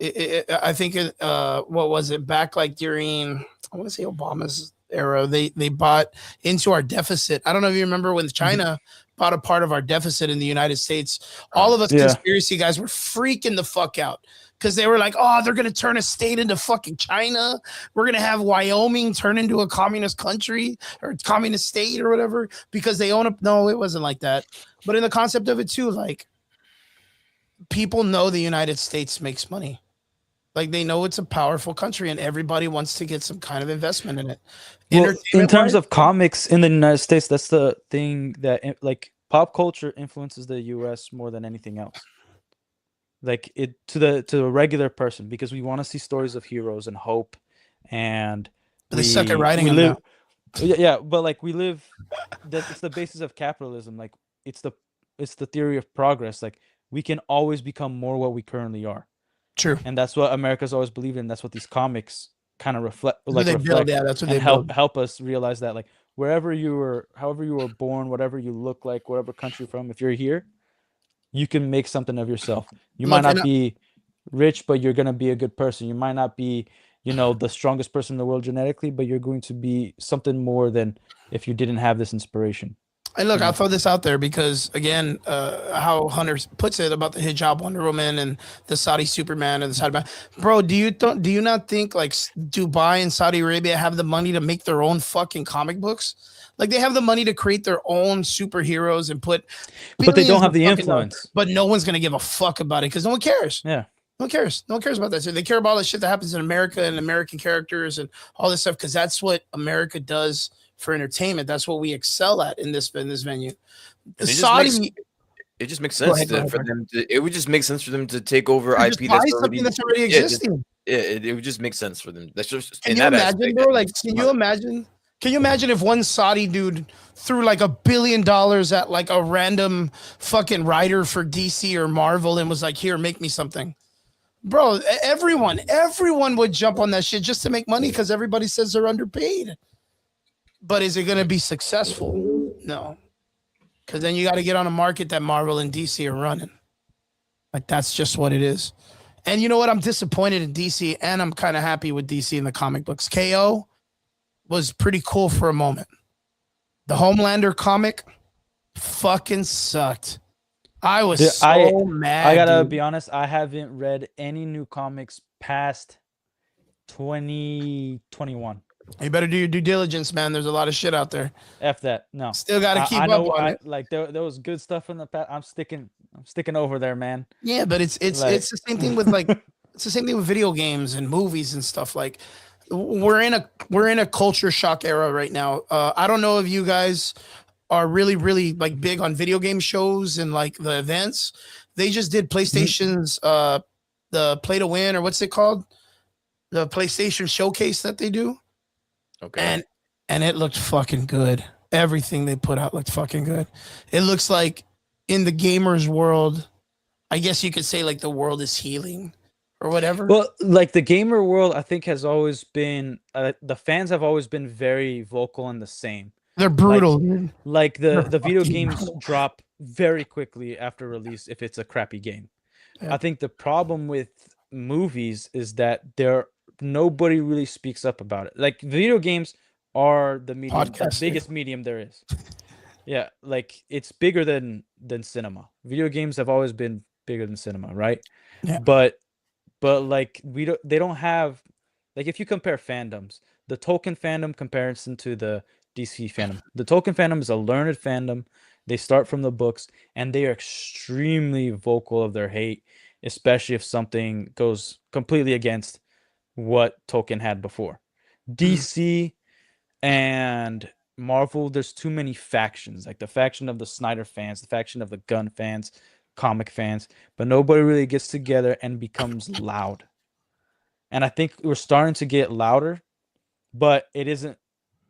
I think what was it back like during I want to say Obama's era they bought into our deficit. I don't know if you remember when China bought a part of our deficit in the United States. All of us conspiracy guys were freaking the fuck out because they were like, oh, they're gonna turn a state into fucking China. We're gonna have Wyoming turn into a communist country or communist state or whatever because they own it. No, it wasn't like that. But in the concept of it too, like people know the United States makes money. Like they know it's a powerful country and everybody wants to get some kind of investment in it. Well, in terms of comics in the United States, that's the thing that like pop culture influences the US more than anything else. Like it to the regular person because we want to see stories of heroes and hope and they suck at writing them now. Yeah, but like we live it's the basis of capitalism. Like it's the theory of progress. Like we can always become more what we currently are. True. And that's what America's always believed in. That's what these comics kind of reflect. Yeah, that's what they help us realize that, like, however you were born, whatever you look like, whatever country you're from, if you're here, you can make something of yourself. You might not be rich, but you're gonna be a good person. You might not be, the strongest person in the world genetically, but you're going to be something more than if you didn't have this inspiration. And look, I'll throw this out there because again, how Hunter puts it about the hijab Wonder Woman and the Saudi Superman and the Saudi, bro, do you not think like Dubai and Saudi Arabia have the money to make their own fucking comic books? Like they have the money to create their own superheroes and but they don't have the influence. But no one's gonna give a fuck about it because no one cares. Yeah. No one cares. No one cares about that. So they care about all the shit that happens in America and American characters and all this stuff because that's what America does for entertainment. That's what we excel at in this venue. It just makes sense for them to. It would just make sense for them to take over IP that's already existing. It would just make sense for them. That's just. Can you imagine, bro? Like, can you imagine? Can you imagine if one Saudi dude threw like $1 billion at like a random fucking writer for DC or Marvel and was like, "Here, make me something." Bro, everyone would jump on that shit just to make money because everybody says they're underpaid. But is it going to be successful? No. Because then you got to get on a market that Marvel and DC are running. Like, that's just what it is. And you know what? I'm disappointed in DC, and I'm kind of happy with DC in the comic books. KO was pretty cool for a moment. The Homelander comic fucking sucked. I was mad. I got to be honest. I haven't read any new comics past 2021. You better do your due diligence, man. There's a lot of shit out there. F that. No. Still got to keep up on it. Like there was good stuff in the past. I'm sticking over there, man. Yeah, but it's the same thing with like it's the same thing with video games and movies and stuff. Like we're in a culture shock era right now. I don't know if you guys are really like big on video game shows and like the events. They just did PlayStation's the Play to Win, or what's it called? The PlayStation showcase that they do. Okay. And it looked fucking good. Everything they put out looked fucking good. It looks like in the gamers world, I guess you could say like the world is healing or whatever. Well, like the gamer world, I think has always been, the fans have always been very vocal and the same. They're brutal. Like the video games drop very quickly after release if it's a crappy game. Yeah. I think the problem with movies is that nobody really speaks up about it. Like video games are the biggest medium there is. Yeah, like it's bigger than cinema. Video games have always been bigger than cinema, right? Yeah. But but like they don't have, like, if you compare fandoms, the Tolkien fandom comparison to the DC fandom, the Tolkien fandom is a learned fandom. They start from the books, and they are extremely vocal of their hate, especially if something goes completely against what Tolkien had before. DC and Marvel, there's too many factions, like the faction of the Snyder fans, the faction of the gun fans, comic fans, but nobody really gets together and becomes loud. And I think we're starting to get louder, but it isn't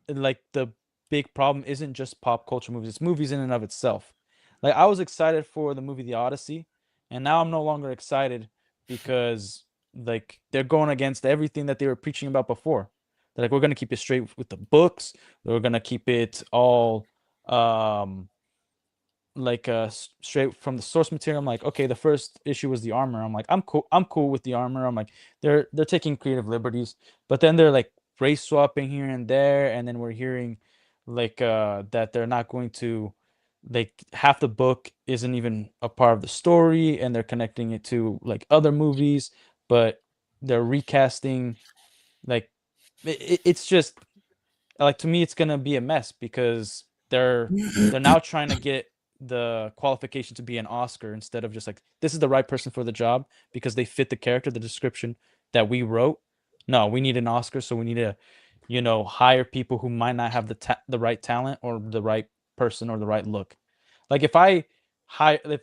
like the big problem isn't just pop culture movies, it's movies in and of itself. Like, I was excited for the movie The Odyssey, and now I'm no longer excited because like they're going against everything that they were preaching about before. They're like, we're gonna keep it straight with the books, we're gonna keep it all like straight from the source material. I'm like, okay, the first issue was the armor. I'm like, I'm cool with the armor. I'm like, they're taking creative liberties, but then they're like race swapping here and there, and then we're hearing like that they're not going to, like, half the book isn't even a part of the story, and they're connecting it to like other movies, but they're recasting, like, it's just like, to me it's gonna be a mess because they're now trying to get the qualification to be an Oscar instead of just like, this is the right person for the job because they fit the character, the description that we wrote. No, we need an Oscar, so we need to, hire people who might not have the right talent or the right person or the right look. Like, if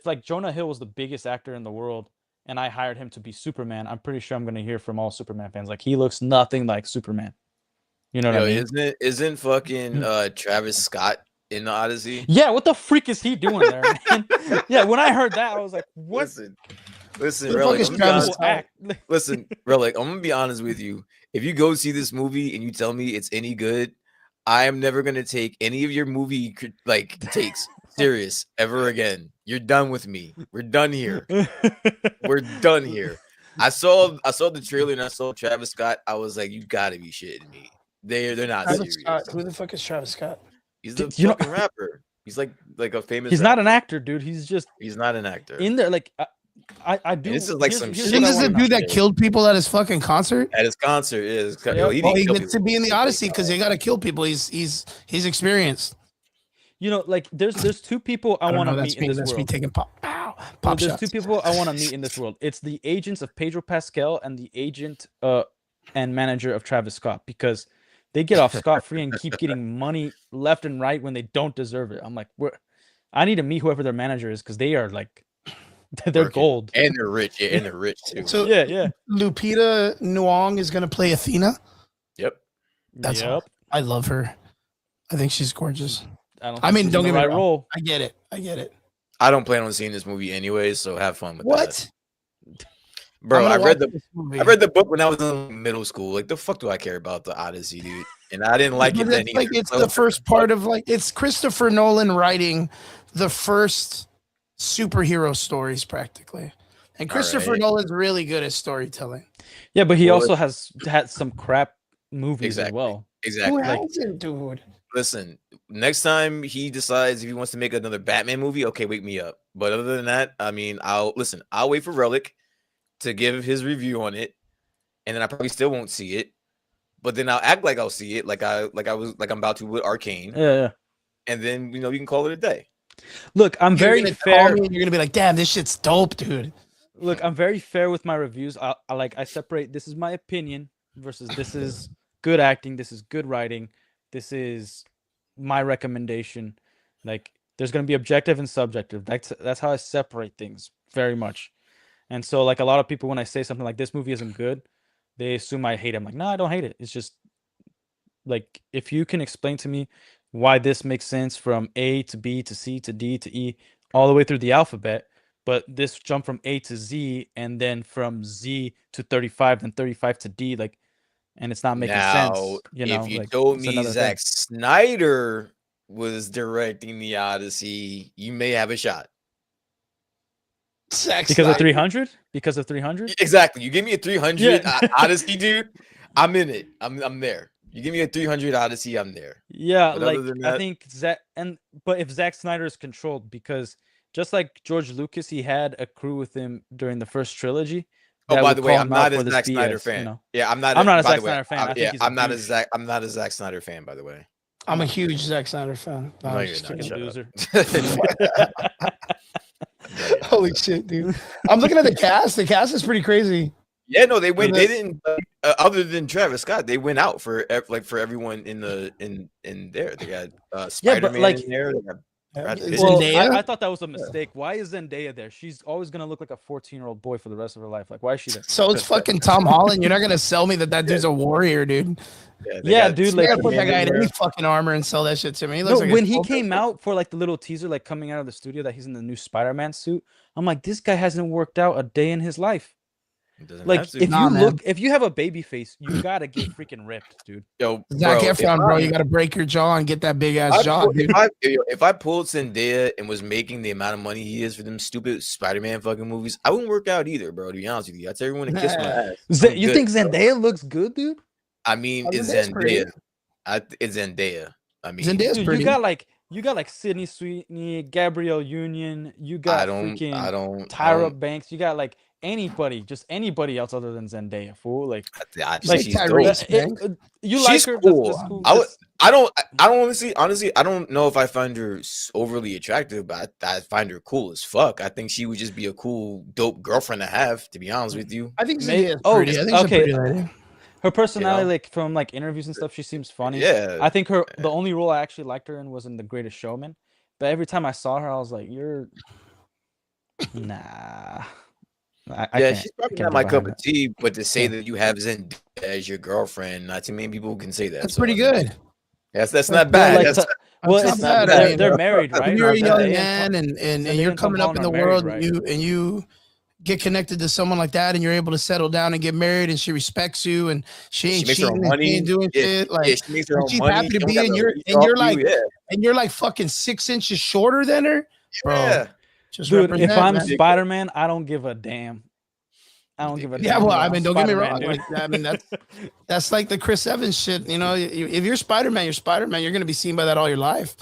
like Jonah Hill was the biggest actor in the world and I hired him to be Superman, I'm pretty sure I'm gonna hear from all Superman fans like, he looks nothing like Superman. You know what I mean? Isn't fucking Travis Scott in the Odyssey? Yeah, what the freak is he doing there, man? Yeah, when I heard that, I was like, what? Listen, Relic, listen, Relic, I'm gonna be honest with you. If you go see this movie and you tell me it's any good, I am never gonna take any of your movie takes serious ever again. You're done with me. We're done here. We're done here. I saw the trailer and I saw Travis Scott. I was like, you gotta be shitting me. They're not Travis serious. Scott. Who the fuck is Travis Scott? He's the fucking rapper. He's like a famous. He's rapper. not an actor, dude. He's not an actor. In there, like, I do. This is like some shit. Isn't this the dude that killed people at his fucking concert? At his concert, is. Yeah. He gets to be in the Odyssey because they got to kill people. He's experienced. Like, there's two people I want to meet in this world. Me taking pop there's shots. two people I want to meet in this world. It's the agents of Pedro Pascal and the agent and manager of Travis Scott, because they get off scot-free and keep getting money left and right when they don't deserve it. I'm like, I need to meet whoever their manager is because they are like, they're gold. And they're rich. Yeah, and they're rich too. So yeah. Lupita Nyong is going to play Athena. Yep. That's all. I love her. I think she's gorgeous. Don't get me wrong. Role. I get it. I don't plan on seeing this movie anyway, so have fun with that. Bro, I read the book when I was in middle school. Like, the fuck do I care about the Odyssey, dude? And I didn't like it then either. Like, it's the first part of, like, it's Christopher Nolan writing the first superhero stories practically. And Christopher Nolan's really good at storytelling. Yeah, but he also has had some crap movies as well. Exactly. Who hasn't, dude? Listen, next time he decides if he wants to make another Batman movie, okay, wake me up. But other than that, I mean, I'll wait for Relic to give his review on it, and then I probably still won't see it. But then I'll act like I'll see it, like I'm about to with Arcane. Yeah. And then you can call it a day. Look, I'm very fair. You're gonna be like, damn, this shit's dope, dude. Look, I'm very fair with my reviews. I separate. This is my opinion versus this is good acting. This is good writing. This is my recommendation. Like, there's gonna be objective and subjective. That's how I separate things very much. And so, like, a lot of people, when I say something like this movie isn't good, they assume I hate it. I'm like, no, I don't hate it. It's just like, if you can explain to me why this makes sense from A to B to C to D to E all the way through the alphabet, but this jump from A to Z and then from Z to 35, then 35 to D, like, and it's not making sense. If you told me Zack Snyder was directing the Odyssey, you may have a shot. Because of 300? Because of 300? Exactly. You give me a 300 Odyssey, dude, I'm in it. I'm there. You give me a 300 Odyssey, I'm there. Yeah, but like, I think but if Zack Snyder is controlled, because just like George Lucas, he had a crew with him during the first trilogy, that by would the way, call I'm him out not for a this Zack BS. Snyder fan. You know, Yeah, I'm not. I'm not a By Zack the way, Snyder fan. I think yeah, he's a I'm not a douche. Zack. I'm not a Zack Snyder fan. By the way. I'm a huge Zack Snyder fan. No, No, I'm you're just not. kidding. Shut Loser. up. No, you're not. Holy shit, dude! I'm looking at the cast. The cast is pretty crazy. Yeah, no, they went. the- They didn't. Other than Travis Scott, they went out for for everyone in there. They got Spider-Man like- in there. They got Brad Pitt. Well, Zendaya? I thought that was a mistake. Why is Zendaya there? She's always gonna look like a 14-year-old boy for the rest of her life. Like, why is she there? So it's fucking Tom Holland. You're not gonna sell me that dude's a warrior, dude. They Yeah, got dude, You like, gotta put that Spider-Man guy in in there. any fucking armor and sell that shit to me. He No, looks like a when he soldier. came out for like the little teaser, like coming out of the studio, that he's in the new Spider-Man suit. I'm like, this guy hasn't worked out a day in his life. It doesn't Like, have to. if Nah, you man. look, if you have a baby face, you gotta get freaking ripped, dude. Yo, Zac bro, Efron, bro, you gotta break your jaw and get that big ass jaw, dude. if I pulled Zendaya and was making the amount of money he is for them stupid Spider-Man fucking movies, I wouldn't work out either, bro. To be honest with you, I tell everyone to kiss my ass. I'm You good, think bro. Zendaya looks good, dude? I mean, Oh, it's Zendaya's pretty. Zendaya. It's Zendaya. I mean, Zendaya's Dude, pretty. you got like Sydney Sweeney, Gabrielle Union, you got freaking Tyra Banks, you got like anybody, just anybody else other than Zendaya, fool. Like like she's dope. you She's like her? cool. That's cool. I don't honestly, I don't know if I find her overly attractive, but I find her cool as fuck. I think she would just be a cool, dope girlfriend to have, to be honest with you. I think May- Zendaya's oh, pretty. I think she's a okay. pretty lady. Her personality, You know? like from like interviews and stuff, she seems funny. Yeah. I think the only role I actually liked her in was in The Greatest Showman. But every time I saw her, I was like, "You're nah." She's probably can't not my get cup behind of tea, but to say that you have Zendaya as your girlfriend, not too many people can say that. That's so, pretty I mean, good. That's not Well, bad. like, That's- well, That's it's not not bad. I mean, they're married, right? When you're a young Zendaya man and Zendaya you're and coming Tom up in the Holland are world married, and you get connected to someone like that and you're able to settle down and get married and she respects you and she ain't makes her own cheating and money. she ain't doing shit. Like she makes her own she's money. happy to She don't be got and no you're leash and off you're you, like yeah. and you're like fucking 6 inches shorter than her, bro. Yeah. Just dude. represent, If I'm man. Spider-Man, I don't give a damn. I don't give a damn. Yeah, well, dude. I I'm mean, don't get me Spider-Man, wrong. dude. Like, I mean, that's like the Chris Evans shit. You know, if you're Spider-Man, you're Spider-Man. You're gonna be seen by that all your life.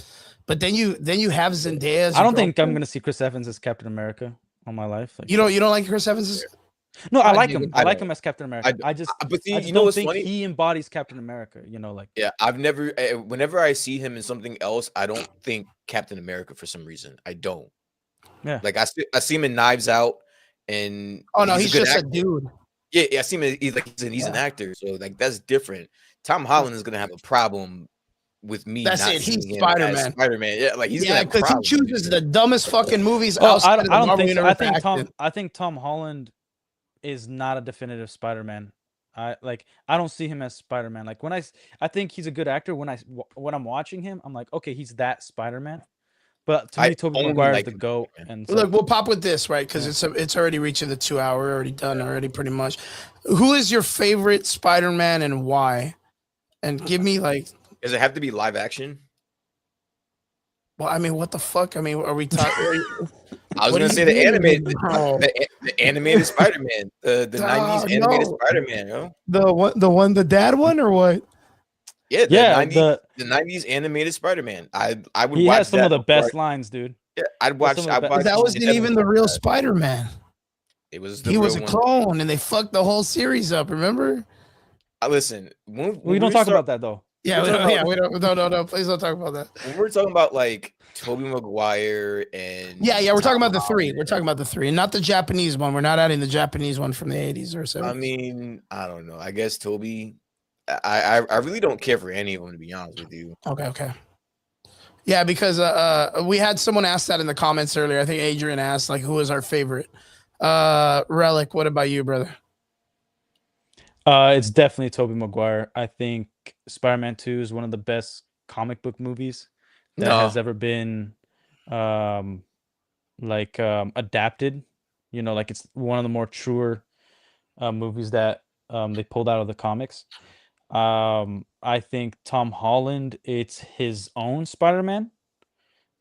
But then you have Zendaya. As I your don't think I'm girlfriend. gonna see Chris Evans as Captain America all my life. Like, You don't like Chris Evans? no, I I like dig him. it. I like him as Captain America. I just But see, I just you know don't what's think funny? he embodies Captain America. You know, like Yeah, I've never. Whenever I see him in something else, I don't think Captain America for some reason. I don't. Yeah. Like I see him in Knives Out, and Oh no, he's a good just actor. a dude. Yeah, I see him. He's an actor, so like that's different. Tom Holland is gonna have a problem with me. That's not it. He's seeing him as Spider-Man. Spider-Man. Yeah, like he's Yeah, gonna have a because he problem with chooses me. the dumbest fucking movies oh, outside I of the don't Marvel think so. universe. to act in. I think Tom Holland is not a definitive Spider-Man. I don't see him as Spider-Man. Like I think he's a good actor. When I'm watching him, I'm like, okay, he's that Spider-Man. But to me, Tobey only Maguire is like the him, GOAT. man. And Look, we'll pop with this, right? Because it's already reaching the 2 hour. We're already done already, pretty much. Who is your favorite Spider-Man and why? And give me like, Does it have to be live action? well, I mean, what the fuck? I mean, are we talking? I was What gonna do say you the mean, animated, bro? the animated Spider-Man, the 90s animated no. Spider-Man, yo. The dad one, or what? Yeah, Yeah, 90s animated Spider-Man. I would he watch has some of that the before best lines, dude. Yeah, I'd watch. some of the I'd best- watch That wasn't seven even the before real that. Spider-Man. It was the He was a real one. clone, and they fucked the whole series up. Remember? Listen, when We don't talk about that though. Yeah, We're talking we don't. No. Please don't talk about that. when we're talking about like Tobey Maguire and Yeah. We're talking Tom about the three. Holland. We're talking about the three, not the Japanese one. We're not adding the Japanese one from the 80s or 70s. I mean, I don't know. I guess Toby. I really don't care for any of them, to be honest with you. Okay. Yeah, because we had someone ask that in the comments earlier. I think Adrian asked like, who is our favorite? Relic. What about you, brother? It's definitely Tobey Maguire. I think Spider-Man 2 is one of the best comic book movies that has ever been adapted. You know, like it's one of the more truer movies that they pulled out of the comics. I think Tom Holland, it's his own Spider-Man.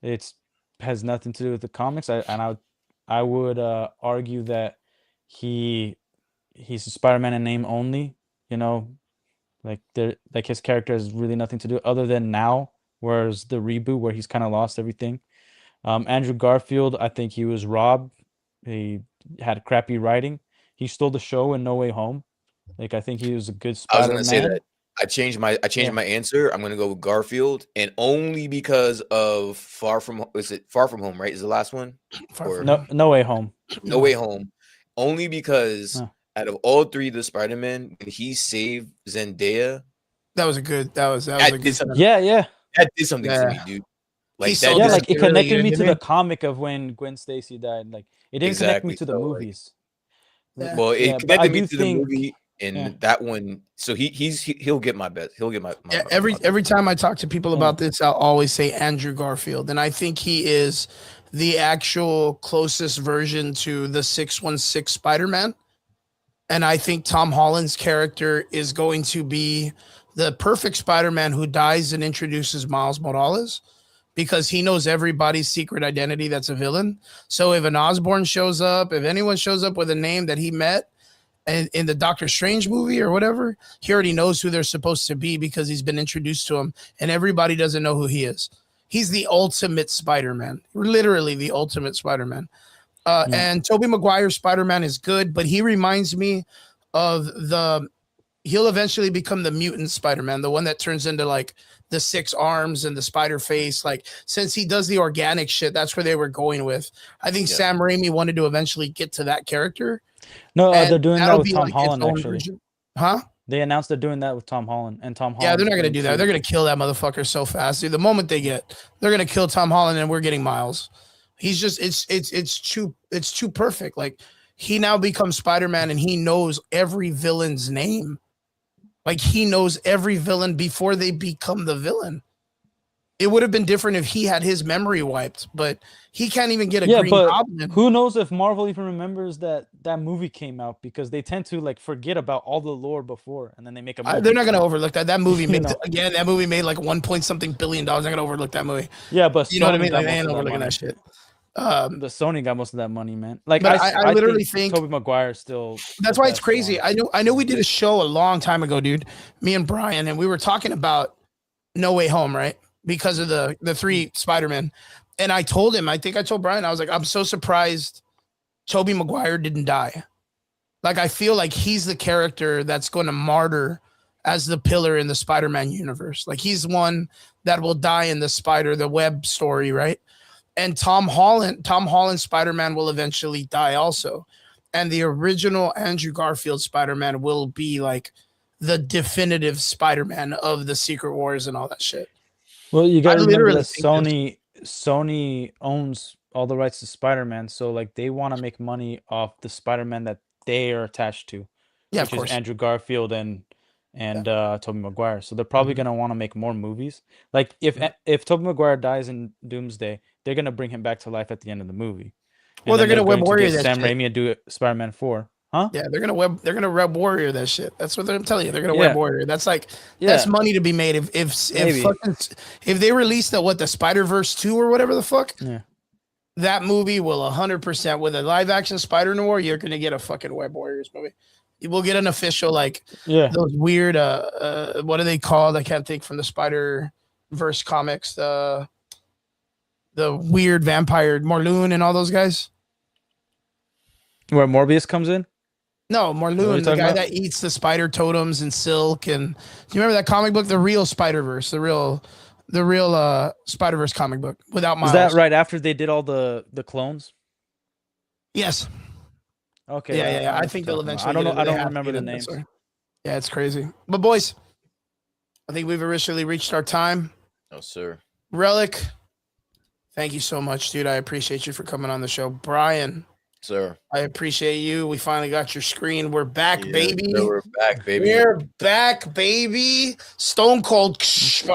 It's has nothing to do with the comics. I would argue that he's a Spider-Man in name only. You know, like his character has really nothing to do other than now, whereas the reboot where he's kind of lost everything. Andrew Garfield, I think he was robbed. He had crappy writing. he stole the show in No Way Home. Like I think he was a good I was Spider-Man. gonna say that. I changed my answer. I'm gonna go with Garfield, and only because of Far From Home, right? Is the last one? No Way Home. No Way Home. Only because out of all three of the Spider-Man, when he saved Zendaya, that was a good. That was a good. Yeah. That did something to me, dude. Like that, yeah, like it connected really me to the comic of when Gwen Stacy died. Like it didn't connect me to the movies. Well, it connected me to the movie, and that one. So he'll get my best. He'll get my every time I talk to people about this, I'll always say Andrew Garfield, and I think he is the actual closest version to the 616 Spider-Man. And I think Tom Holland's character is going to be the perfect Spider-Man who dies and introduces Miles Morales, because he knows everybody's secret identity that's a villain. So if an Osborn shows up, if anyone shows up with a name that he met in the Doctor Strange movie or whatever, he already knows who they're supposed to be because he's been introduced to him, and everybody doesn't know who he is. He's the ultimate Spider-Man, literally the ultimate Spider-Man. And Tobey Maguire's Spider-Man is good, but he reminds me of he'll eventually become the mutant Spider-Man, the one that turns into like the 6 arms and the spider face. Like, since he does the organic shit, that's where they were going with. I think Sam Raimi wanted to eventually get to that character. No, they're doing that with Tom Holland, actually. Version. Huh? They announced they're doing that with Tom Holland, and Tom Holland. Yeah, they're not going to do that. They're going to kill that motherfucker so fast. Dude, the moment they're going to kill Tom Holland, and we're getting Miles. He's just, it's too perfect. Like, he now becomes Spider-Man, and he knows every villain's name. Like, he knows every villain before they become the villain. It would have been different if he had his memory wiped, but he can't even get a Green Goblin. Who knows if Marvel even remembers that movie came out, because they tend to like forget about all the lore before, and then they make a movie. They're not going to overlook that. That movie made that movie made like $1.something billion. They're going to overlook that movie. Yeah, but you know what I mean? Like, they ain't overlooking that shit. The Sony got most of that money, man. Like, but I literally think Tobey Maguire still. That's why it's crazy. I know we did a show a long time ago, dude. Me and Brian, and we were talking about No Way Home, right? Because of the 3 Spider-Man. And I told him, I think I told Brian, I was like, I'm so surprised Tobey Maguire didn't die. Like, I feel like he's the character that's going to martyr as the pillar in the Spider-Man universe. Like, he's one that will die in the web story, right? And Tom Holland Spider-Man will eventually die also. And the original Andrew Garfield Spider-Man will be like the definitive Spider-Man of the Secret Wars and all that shit. Well, you gotta remember that Sony owns all the rights to Spider-Man, so like they want to make money off the Spider-Man that they are attached to, which is Andrew Garfield and Tobey Maguire. So they're probably gonna want to make more movies. Like if Tobey Maguire dies in Doomsday, they're gonna bring him back to life at the end of the movie. Well, they're gonna Web Warrior that Sam Raimi and do Spider-Man 4. Huh? Yeah, they're gonna Web Warrior that shit. That's what I'm telling you. They're gonna Web Warrior. That's like that's money to be made. If they release the Spider-Verse 2 or whatever the fuck, that movie will 100% with a live action Spider-Noir, you're gonna get a fucking Web Warriors movie. You will get an official those weird what are they called? I can't think, from the Spider-Verse comics. The weird vampire Morlun and all those guys. Where Morbius comes in? No, Morlun, the guy that eats the spider totems and silk. And do you remember that comic book, The Real Spider-Verse, the real Spider-Verse comic book without Miles? Is that right after they did all the clones? Yes. Okay. Yeah. I think they'll eventually. I don't remember the names. Yeah, it's crazy. But boys, I think we've officially reached our time. Oh, sir. Relic, thank you so much, dude. I appreciate you for coming on the show. Brian. Sir, I appreciate you. We finally got your screen. We're back, baby. We're back, baby. We're back, baby. Stone Cold. Fucking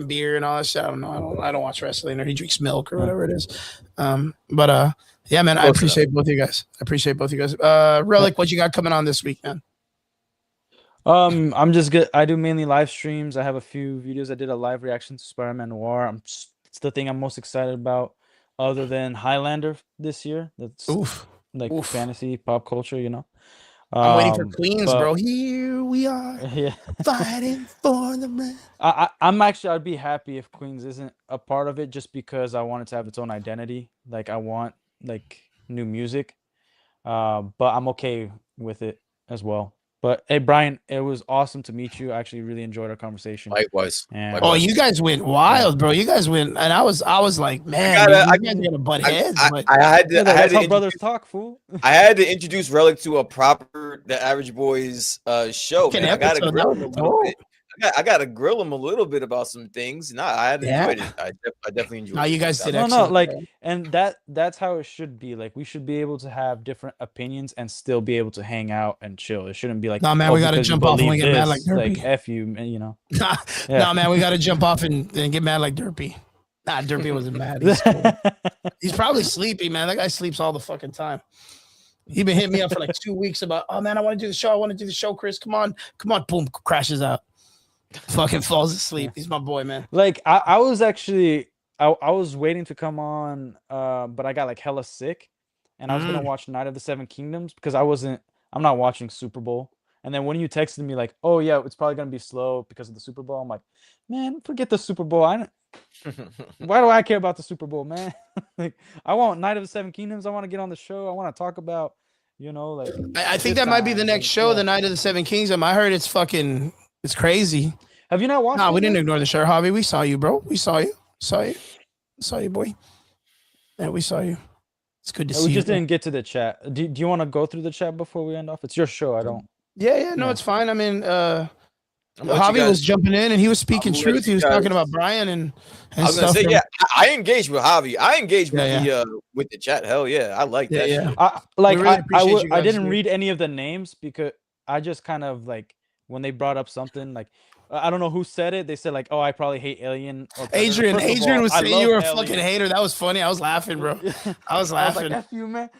beer and all that shit. I don't know. I don't watch wrestling, or he drinks milk or whatever it is. Yeah, man. I appreciate both of you guys. Relic, what you got coming on this week, man? I'm just good. I do mainly live streams. I have a few videos. I did a live reaction to Spider-Man Noir. It's the thing I'm most excited about, other than Highlander this year. That's fantasy pop culture, you know. I'm waiting for Queens, bro. Here we are, fighting for the man. I'd be happy if Queens isn't a part of it, just because I want it to have its own identity. Like, I want new music. but I'm okay with it as well. But hey, Brian, it was awesome to meet you. I actually really enjoyed our conversation. Likewise. And Oh, you guys went wild, bro. You guys went, and I was like, man, you guys gotta butt heads. But I had to. I had that's to how brothers talk, fool. I had to introduce Relic to a proper The Average Boys show, man. I got to grill him a little bit. I got to grill him a little bit about some things. No, I had enjoyed it. I definitely enjoyed it. No, you guys did excellent. No, like, and that's how it should be. Like, we should be able to have different opinions and still be able to hang out and chill. It shouldn't be like, no, man, we got to jump off and we get mad like Derpy. Like, F you, you know. No, man, we got to jump off and get mad like Derpy. Nah, Derpy wasn't mad. He's cool. He's probably sleepy, man. That guy sleeps all the fucking time. He been hitting me up for like 2 weeks about, oh, man, I want to do the show. I want to do the show, Chris. Come on. Boom, crashes out. Fucking falls asleep. He's my boy, man. Like, I was actually, I was waiting to come on, but I got like hella sick, and I was gonna watch Night of the Seven Kingdoms because I'm not watching Super Bowl. And then when you texted me like, oh yeah, it's probably gonna be slow because of the Super Bowl, I'm like, man, forget the Super Bowl. Why do I care about the Super Bowl, man? Like, I want Night of the Seven Kingdoms. I want to get on the show. I want to talk about, like. I think that might be the next show, the Night of the Seven Kingdoms. I heard it's crazy. Have you not watched? Nah, we didn't ignore the show, Javi. We saw you, bro. We saw you. Saw you, boy. Yeah, we saw you. It's good to see you. We just didn't get to the chat. Do you want to go through the chat before we end off? It's your show. I don't. Yeah. No, it's fine. I mean, Javi was jumping in and he was speaking truth. He was talking about Brian and I was gonna say, yeah, I engaged with Javi. I engaged with the chat. Hell yeah, I like that. Yeah. I didn't read any of the names because I just kind of like when they brought up something like. I don't know who said it. They said like, "Oh, I probably hate Alien." Or Adrian was saying you were a fucking hater. That was funny. I was laughing, bro. I was laughing. I was like, F you, man.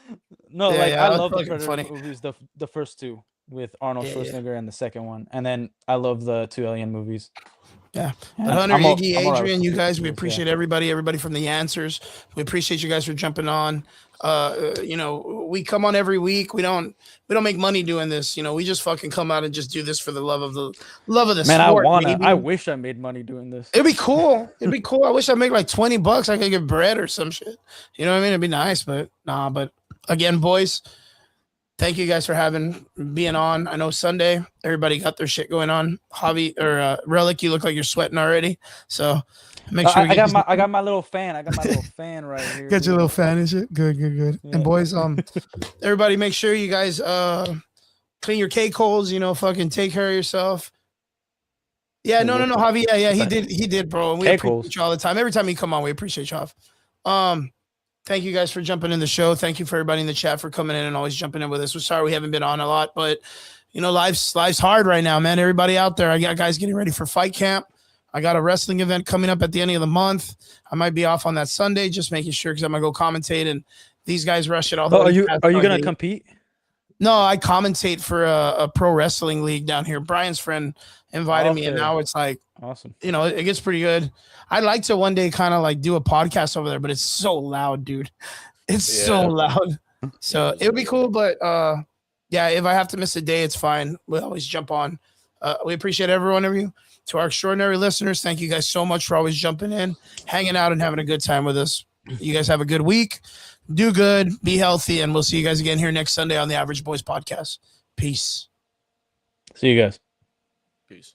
No, I love the Predator movies. The first two with Arnold Schwarzenegger and the second one, and then I love the two Alien movies. Yeah. Hunter, Iggy, Adrian, you guys, we appreciate everybody from the answers. We appreciate you guys for jumping on. We come on every week. We don't make money doing this. We just fucking come out and just do this for the love of the sport. I wish I made money doing this. It'd be cool. I wish I'd make like $20. I could get bread or some shit. You know what I mean? It'd be nice, but nah. But again, boys, thank you guys for being on. I know Sunday, everybody got their shit going on. Javi or Relic, you look like you're sweating already. So make sure I got my little fan. I got my little fan right here. Got your little fan and shit. Good. Yeah. And boys, everybody make sure you guys clean your cake holes, fucking take care of yourself. Yeah, no, Javi. Yeah, he did, bro. And we appreciate you all the time. Every time you come on, we appreciate you, Jav. Thank you guys for jumping in the show. Thank you for everybody in the chat for coming in and always jumping in with us. We're sorry we haven't been on a lot, but life's hard right now, man. Everybody out there, I got guys getting ready for fight camp. I got a wrestling event coming up at the end of the month. I might be off on that Sunday, just making sure because I'm gonna go commentate. And these guys rush it all. Are you gonna compete? No, I commentate for a pro wrestling league down here. Brian's friend invited me, and now it's like awesome. It gets pretty good. I'd like to one day kind of like do a podcast over there, but it's so loud, dude. It's so loud. So it would be cool, but if I have to miss a day, it's fine. We'll always jump on. We appreciate every one of you. To our extraordinary listeners, thank you guys so much for always jumping in, hanging out, and having a good time with us. You guys have a good week. Do good, be healthy, and we'll see you guys again here next Sunday on the Average Boys Podcast. Peace. See you guys. Peace.